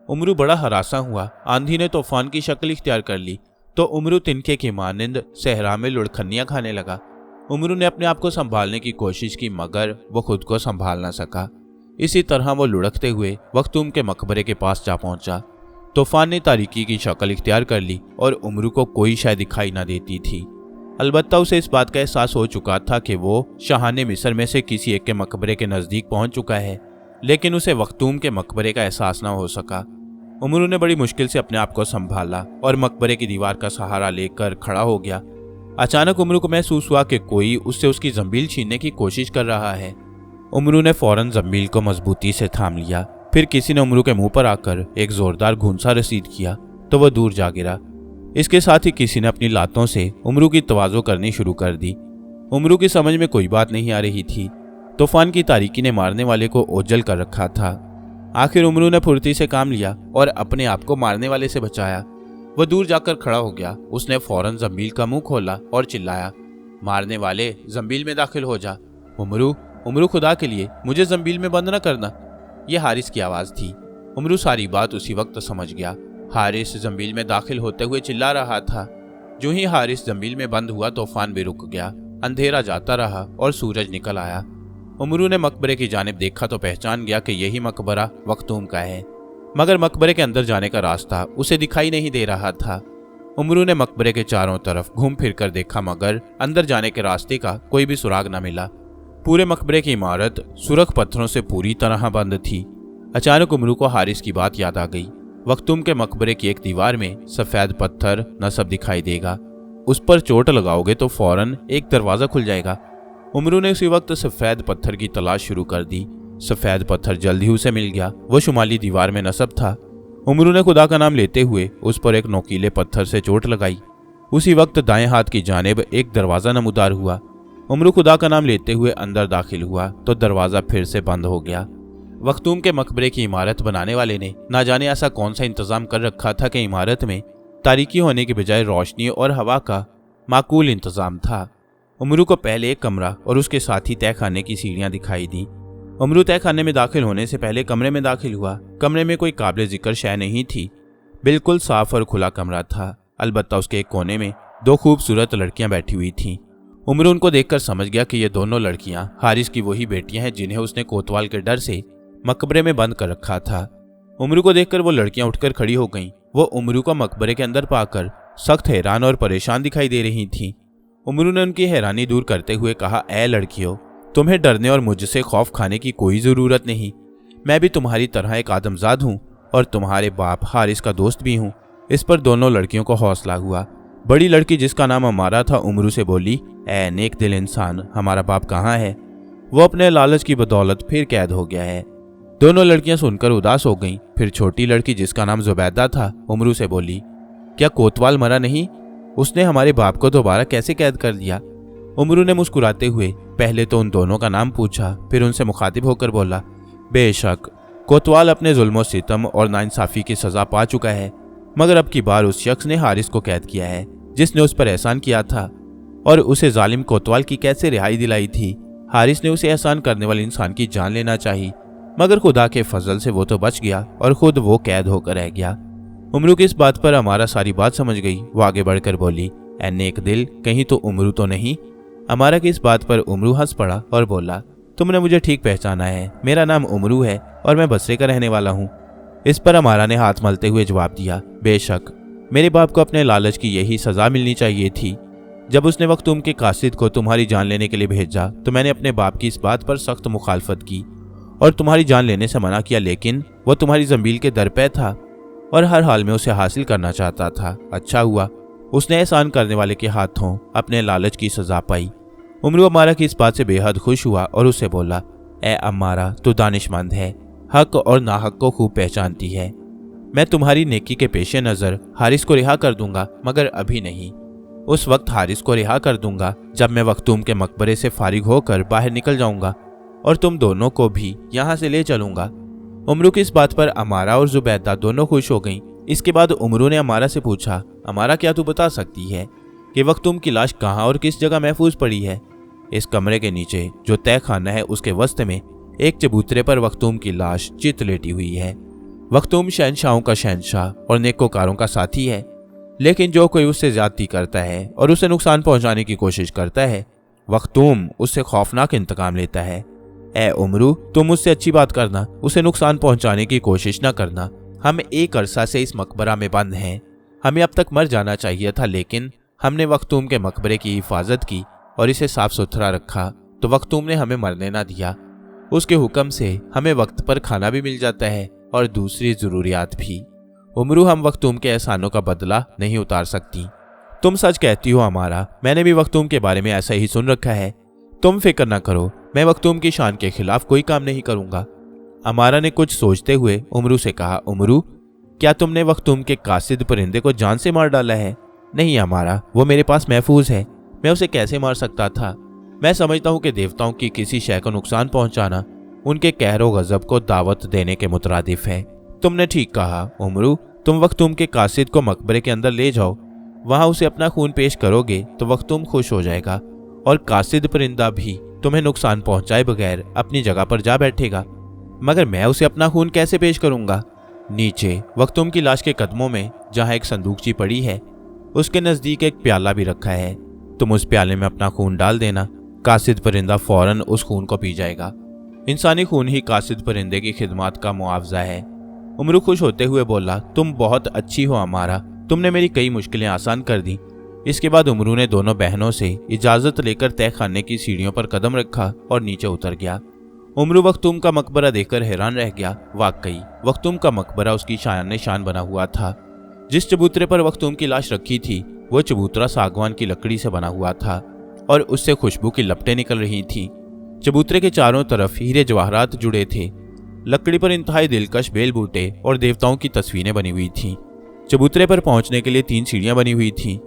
उमरू बड़ा हरासा हुआ। आंधी ने तूफान की शक्ल इख्तियार कर ली तो उमरू तिनके की मानिंद सहरा में लुढ़खनियां खाने लगा। उमरू ने अपने आप को संभालने की कोशिश की, मगर वो खुद को संभाल ना सका। इसी तरह वो लुढ़कते हुए मखतूम के मकबरे के पास जा पहुंचा। तूफान ने तारीकी की शक्ल इख्तियार कर ली और उमरू को कोई शय दिखाई ना देती थी। अलबत्ता उसे इस बात का एहसास हो चुका था कि वो शाहाने मिस्र में से किसी एक के मकबरे के नज़दीक पहुंच चुका है, लेकिन उसे मखतूम के मकबरे का एहसास ना हो सका। उमरू ने बड़ी मुश्किल से अपने आप को संभाला और मकबरे की दीवार का सहारा लेकर खड़ा हो गया। अचानक उमरू को महसूस हुआ कि कोई उससे उसकी जंबील छीनने की कोशिश कर रहा है। उमरू ने फौरन जंबील को मजबूती से थाम लिया। फिर किसी ने उमरू के मुंह पर आकर एक जोरदार घूंसा रसीद किया तो वह दूर जा गिरा। इसके साथ ही किसी ने अपनी लातों से उमरू की तवाज़ो करनी शुरू कर दी। उमरू की समझ में कोई बात नहीं आ रही थी। तूफान की तारीकी ने मारने वाले को ओझल कर रखा था। आखिर उमरू ने फुर्ती से काम लिया और अपने आप को मारने वाले से बचाया। वह दूर जाकर खड़ा हो गया। उसने फौरन जंबील का मुंह खोला और चिल्लाया, मारने वाले, जंबील में दाखिल हो जा। उमरू, उमरू, खुदा के लिए मुझे जंबील में बंद न करना। यह हारिस की आवाज़ थी। उमरू सारी बात उसी वक्त समझ गया। हारिस जंबील में दाखिल होते हुए चिल्ला रहा था। जो ही हारिस जंबील में बंद हुआ, तूफान भी रुक गया। अंधेरा जाता रहा और सूरज निकल आया। उमरू ने मकबरे की जानिब देखा तो पहचान गया कि यही मकबरा मखतूम का है, मगर मकबरे के अंदर जाने का रास्ता उसे दिखाई नहीं दे रहा था। उमरू ने मकबरे के चारों तरफ घूम फिर कर देखा, मगर अंदर जाने के रास्ते का कोई भी सुराग न मिला। पूरे मकबरे की इमारत सुरख पत्थरों से पूरी तरह बंद थी। अचानक उमरू को हारिस की बात याद आ गई। मखतूम के मकबरे की एक दीवार में सफेद पत्थर नस्ब दिखाई देगा। उस पर चोट लगाओगे तो फौरन एक दरवाजा खुल जाएगा। उमरू ने उसी वक्त सफेद पत्थर की तलाश शुरू कर दी। सफेद पत्थर जल्द ही उसे मिल गया। वो शुमाली दीवार में नस्ब था। उमरू ने खुदा का नाम लेते हुए उस पर एक नोकीले पत्थर से चोट लगाई। उसी वक्त दाएं हाथ की जानिब एक दरवाजा नमूदार हुआ। उमरू खुदा का नाम लेते हुए अंदर दाखिल हुआ तो दरवाजा फिर से बंद हो गया। मखतूम के मकबरे की इमारत बनाने वाले ने ना जाने ऐसा कौन सा इंतजाम कर रखा था कि इमारत में तारीकी होने की बजाय रोशनी और हवा का माकूल इंतजाम था। उमरू को पहले एक कमरा और उसके साथ ही तहखाने की सीढ़ियां दिखाई दी। उमरू तय खाने में दाखिल होने से पहले कमरे में दाखिल हुआ। कमरे में कोई काबिल जिक्र शय नहीं थी। बिल्कुल साफ और खुला कमरा था। अलबत्ता उसके एक कोने में 2 खूबसूरत लड़कियां बैठी हुई थीं। उमरू उनको देखकर समझ गया कि ये दोनों लड़कियां हारिस की वही बेटियां हैं जिन्हें उसने कोतवाल के डर से मकबरे में बंद कर रखा था। उमरू को देखकर वो लड़कियां उठकर खड़ी हो गईं। वो उमरू को मकबरे के अंदर पाकर सख्त हैरान और परेशान दिखाई दे रही थीं। उमरू ने उनकी हैरानी दूर करते हुए कहा, ऐ लड़कियों, तुम्हें डरने और मुझसे खौफ खाने की कोई ज़रूरत नहीं। मैं भी तुम्हारी तरह एक आदमजाद हूँ और तुम्हारे बाप हारिस का दोस्त भी हूँ। इस पर दोनों लड़कियों को हौसला हुआ। बड़ी लड़की जिसका नाम अमारा था उमरू से बोली, ऐ नेक दिल इंसान, हमारा बाप कहाँ है? वो अपने लालच की बदौलत फिर कैद हो गया है। दोनों लड़कियां सुनकर उदास हो गईं। फिर छोटी लड़की जिसका नाम जुबैदा था उमरू से बोली, क्या कोतवाल मरा नहीं? उसने हमारे बाप को दोबारा कैसे कैद कर दिया? उमरू ने मुस्कुराते हुए पहले तो उन दोनों का नाम पूछा, फिर उनसे मुखातिब होकर बोला, बेशक कोतवाल अपने जुल्म और सितम और नाइंसाफी की सजा पा चुका है, मगर अब की बार उस शख्स ने हारिस को कैद किया है जिसने उस पर एहसान किया था और उसे जालिम कोतवाल की कैसे रिहाई दिलाई थी। हारिस ने उसे एहसान करने वाले इंसान की जान लेना चाहिए, मगर खुदा के फजल से वो तो बच गया और खुद वो कैद होकर रह गया। उमरू की इस बात पर हमारा सारी बात समझ गई। वो आगे बढ़कर बोली, ऐ नेक दिल, कहीं तो उमरू तो नहीं? हमारा की इस बात पर उमरू हंस पड़ा और बोला, तुमने मुझे ठीक पहचाना है। मेरा नाम उमरू है और मैं बसरे का रहने वाला हूँ। इस पर हमारा ने हाथ मलते हुए जवाब दिया, बेशक मेरे बाप को अपने लालच की यही सजा मिलनी चाहिए थी। जब उसने मखतूम के कासिद को तुम्हारी जान लेने के लिए भेजा तो मैंने अपने बाप की इस बात पर सख्त मुखालफत की और तुम्हारी जान लेने से मना किया, लेकिन वह तुम्हारी जंबील के दर पे था और हर हाल में उसे हासिल करना चाहता था। अच्छा हुआ उसने एहसान करने वाले के हाथों अपने लालच की सजा पाई। उमरू अमारा की इस बात से बेहद खुश हुआ और उससे बोला, ए अमारा, तू दानिशमंद है, हक और नाहक को खूब पहचानती है। मैं तुम्हारी नेकी के पेशे नज़र हारिस को रिहा कर दूंगा, मगर अभी नहीं। उस वक्त हारिस को रिहा कर दूंगा जब मैं मखतूम के मकबरे से फारिग होकर बाहर निकल जाऊंगा और तुम दोनों को भी यहाँ से ले चलूंगा। उमरू की इस बात पर अमारा और जुबैदा दोनों खुश हो गईं। इसके बाद उमरू ने अमारा से पूछा, अमारा, क्या तू बता सकती है कि मखतूम की लाश कहाँ और किस जगह महफूज पड़ी है? इस कमरे के नीचे जो तय खाना है उसके वस्त में एक चबूतरे पर मखतूम की लाश चित लेटी हुई है। मखतूम शहनशाहों का शहनशाह और नेकोकारों का साथी है, लेकिन जो कोई उससे ज्यादती करता है और उसे नुकसान पहुंचाने की कोशिश करता है, मखतूम उससे खौफनाक इंतकाम लेता है। ए उमरू, तुम मुझसे अच्छी बात करना, उसे नुकसान पहुंचाने की कोशिश न करना। हम एक अरसा से इस मकबरा में बंद हैं। हमें अब तक मर जाना चाहिए था, लेकिन हमने मखतूम के मकबरे की हिफाजत की और इसे साफ सुथरा रखा तो मखतूम ने हमें मरने ना दिया। उसके हुक्म से हमें वक्त पर खाना भी मिल जाता है और दूसरी जरूरियात भी। उमरू, हम मखतूम के एहसानों का बदला नहीं उतार सकती। तुम सच कहती हो अमारा, मैंने भी मखतूम के बारे में ऐसा ही सुन रखा है। तुम फिक्र न करो, मैं मखतूम की शान के खिलाफ कोई काम नहीं करूंगा। अमारा ने कुछ सोचते हुए उमरू से कहा, उमरू, क्या तुमने मखतूम के कासिद परिंदे को जान से मार डाला है? नहीं अमारा, वो मेरे पास महफूज है, मैं उसे कैसे मार सकता था? मैं समझता हूँ कि देवताओं की किसी शय को नुकसान पहुंचाना उनके कहरो गजब को दावत देने के मुतरादिफ है। तुमने ठीक कहा उमरू, तुम मखतूम के कासिद को मकबरे के अंदर ले जाओ, वहां उसे अपना खून पेश करोगे तो मखतूम खुश हो जाएगा और कासिद परिंदा भी तुम्हें नुकसान पहुंचाए बगैर अपनी जगह पर जा बैठेगा। मगर मैं उसे अपना खून कैसे पेश करूंगा? नीचे मखतूम की लाश के कदमों में जहां एक संदूकची पड़ी है, उसके नजदीक एक प्याला भी रखा है। तुम उस प्याले में अपना खून डाल देना, कासिद परिंदा फौरन उस खून को पी जाएगा। इंसानी खून ही कासिद परिंदे की खिदमत का मुआवजा है। उमरू खुश होते हुए बोला, तुम बहुत अच्छी हो अमारा, तुमने मेरी कई मुश्किलें आसान कर दी। इसके बाद उमरू ने दोनों बहनों से इजाजत लेकर तय खाने की सीढ़ियों पर कदम रखा और नीचे उतर गया। उमरू मखतूम का मकबरा देखकर हैरान रह गया। वाकई मखतूम का मकबरा उसकी शान शान बना हुआ था। जिस चबूतरे पर मखतूम की लाश रखी थी वो चबूतरा सागवान की लकड़ी से बना हुआ था और उससे खुशबू की लपटें निकल रही थी। चबूतरे के चारों तरफ हीरे जवाहरात जुड़े थे। लकड़ी पर इंतहाई दिलकश बेल बूटे और देवताओं की तस्वीरें बनी हुई थीं। चबूतरे पर पहुंचने के लिए 3 सीढ़ियां बनी हुई थीं।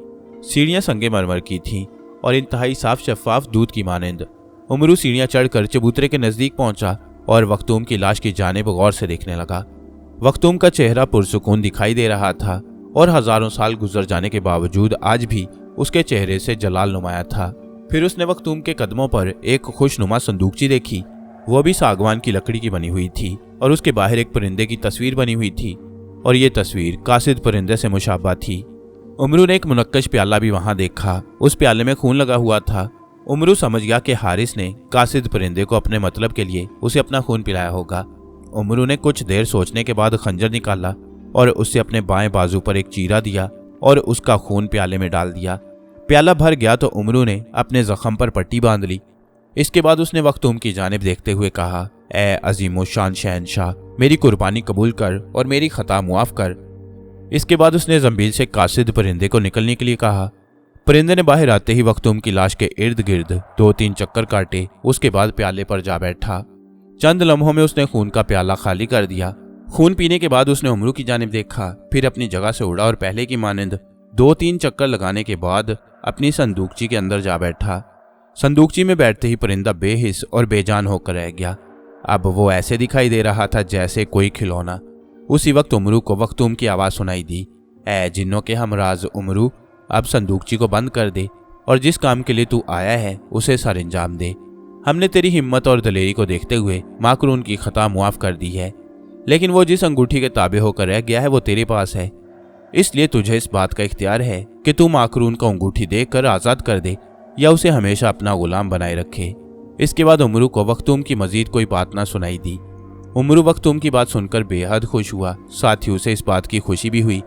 सीढ़ियां संगमरमर की थीं और इंतहाई साफ शफाफ दूध की मानंद। उमरू सीढ़ियां चढ़कर चबूतरे के नजदीक पहुंचा और मखतूम की लाश की जानिब गौर से देखने लगा। मखतूम का चेहरा पुरसुकून दिखाई दे रहा था और हजारों साल गुजर जाने के बावजूद आज भी उसके चेहरे से जलाल नुमाया था। फिर उसने मखतूम के कदमों पर एक खुशनुमा संदूकची देखी। वो भी सागवान की लकड़ी की बनी हुई थी और उसके बाहर एक परिंदे की तस्वीर बनी हुई थी और ये तस्वीर कासिद परिंदे से मुशाबा थी। उमरू ने एक मुनक्कश प्याला भी वहां देखा। उस प्याले में खून लगा हुआ था। उमरू समझ गया कि हारिस ने कासिद परिंदे को अपने मतलब के लिए उसे अपना खून पिलाया होगा। उमरू ने कुछ देर सोचने के बाद खंजर निकाला और उससे अपने बाएं बाजू पर एक चीरा दिया और उसका खून प्याले में डाल दिया। प्याला भर गया तो उमरू ने अपने जख्म पर पट्टी बांध ली। इसके बाद उसने मखतूम की जानिब देखते हुए कहा, ए अजीम शान शहनशाह, मेरी कुर्बानी कबूल कर और मेरी खता मुआफ कर। इसके बाद उसने जंबील से कासिद परिंदे को निकलने के लिए कहा। परिंदे ने बाहर आते ही मखतूम की लाश के इर्द गिर्द 2-3 चक्कर काटे। उसके बाद प्याले पर जा बैठा। चंद लम्हों में उसने खून का प्याला खाली कर दिया। खून पीने के बाद उसने उमरू की जानिब देखा, फिर अपनी जगह से उड़ा और पहले की मानिंद 2-3 चक्कर लगाने के बाद अपनी संदूकची के अंदर जा बैठा। संदूकची में बैठते ही परिंदा बेहिस और बेजान होकर रह गया। अब वो ऐसे दिखाई दे रहा था जैसे कोई खिलौना। उसी वक्त उमरू को मखतूम की आवाज़ सुनाई दी, ए जिन्नों के हमराज उमरू, अब संदूकची को बंद कर दे और जिस काम के लिए तू आया है उसे सर अंजाम दे। हमने तेरी हिम्मत और दलेरी को देखते हुए माकरून की खता मुआफ कर दी है, लेकिन वो जिस अंगूठी के ताबे होकर रह गया है वो तेरे पास है। इसलिए तुझे इस बात का इख्तियार है कि तू माकरून को अंगूठी देकर आज़ाद कर दे या उसे हमेशा अपना गुलाम बनाए रखे। इसके बाद उमरू को मखतूम की मजीद कोई बात ना सुनाई दी। उमरू मखतूम की बात सुनकर बेहद खुश हुआ। साथ ही उसे इस बात की खुशी भी हुई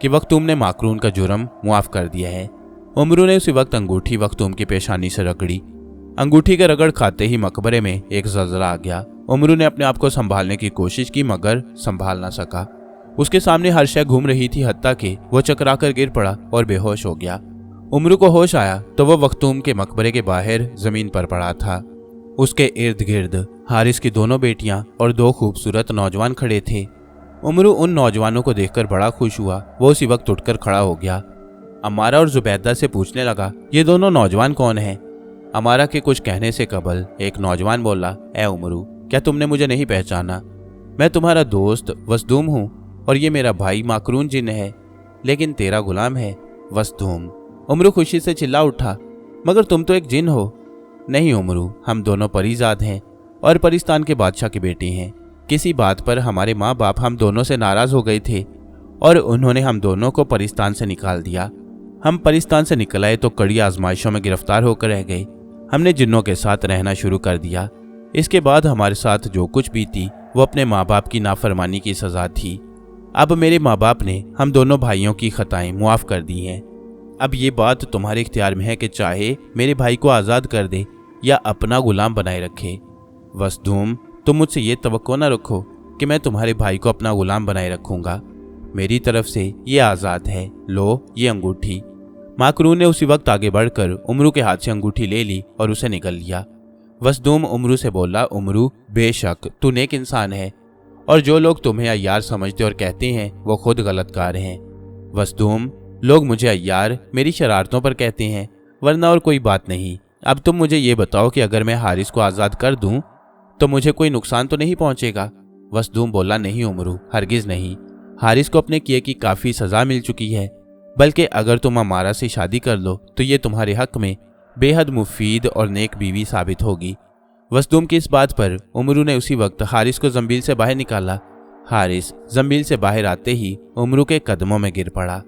कि मखतूम ने माकरून का जुर्म मुआफ कर दिया है। उमरू ने उसी वक्त अंगूठी मखतूम की पेशानी से रगड़ी। अंगूठी के रगड़ खाते ही मकबरे में एक जलजला आ गया। उमरू ने अपने आप को संभालने की कोशिश की मगर संभाल ना सका। उसके सामने हर शय घूम रही थी, हत्ता कि वो चकरा कर गिर पड़ा और बेहोश हो गया। उमरू को होश आया तो वो मखतूम के मकबरे के बाहर जमीन पर पड़ा था। उसके इर्द गिर्द हारिस की दोनों बेटियां और 2 खूबसूरत नौजवान खड़े थे। उमरू उन नौजवानों को देखकर बड़ा खुश हुआ। वो उसी वक्त उठकर खड़ा हो गया। अमारा और जुबैदा से पूछने लगा, ये दोनों नौजवान कौन हैं? अमारा के कुछ कहने से कबल एक नौजवान बोला, ए उमरू, क्या तुमने मुझे नहीं पहचाना? मैं तुम्हारा दोस्त वसदूम हूँ और ये मेरा भाई माकरून जिन्न है, लेकिन तेरा गुलाम है वसदूम। उमरू खुशी से चिल्ला उठा, मगर तुम तो एक जिन हो। नहीं उमरू, हम दोनों परीजाद हैं और परिस्तान के बादशाह की बेटी हैं। किसी बात पर हमारे माँ बाप हम दोनों से नाराज हो गए थे और उन्होंने हम दोनों को परिस्तान से निकाल दिया। हम परिस्तान से निकल आए तो कड़ी आजमाइशों में गिरफ्तार होकर रह गए। हमने जिन्नों के साथ रहना शुरू कर दिया। इसके बाद हमारे साथ जो कुछ बीती वो अपने माँ बाप की नाफरमानी की सजा थी। अब मेरे माँ बाप ने हम दोनों भाइयों की खताएं मुआफ कर दी हैं। अब ये बात तुम्हारे इख्तियार में है कि चाहे मेरे भाई को आज़ाद कर दे या अपना गुलाम बनाए रखे। वसदूम, तुम मुझसे ये तवक्को न रखो कि मैं तुम्हारे भाई को अपना गुलाम बनाए रखूंगा। मेरी तरफ से ये आज़ाद है, लो ये अंगूठी। माकरून ने उसी वक्त आगे बढ़कर उमरू के हाथ से अंगूठी ले ली और उसे निगल लिया। वसदूम उमरू से बोला, उमरू, बेशक तू नेक इंसान है और जो लोग तुम्हें अय्यार समझते और कहते हैं वो खुद गलतकार हैं। वसदूम, लोग मुझे अय्यार मेरी शरारतों पर कहते हैं, वरना और कोई बात नहीं। अब तुम मुझे ये बताओ कि अगर मैं हारिस को आज़ाद कर दूं तो मुझे कोई नुकसान तो नहीं पहुंचेगा? वसदूम बोला, नहीं उमरू, हरगिज़ नहीं। हारिस को अपने किए की काफ़ी सज़ा मिल चुकी है, बल्कि अगर तुम अमारा से शादी कर लो तो ये तुम्हारे हक में बेहद मुफीद और नेक बीवी साबित होगी। वसदूम की इस बात पर उमरू ने उसी वक्त हारिस को जंबील से बाहर निकाला। हारिस जंबील से बाहर आते ही उमरू के कदमों में गिर पड़ा।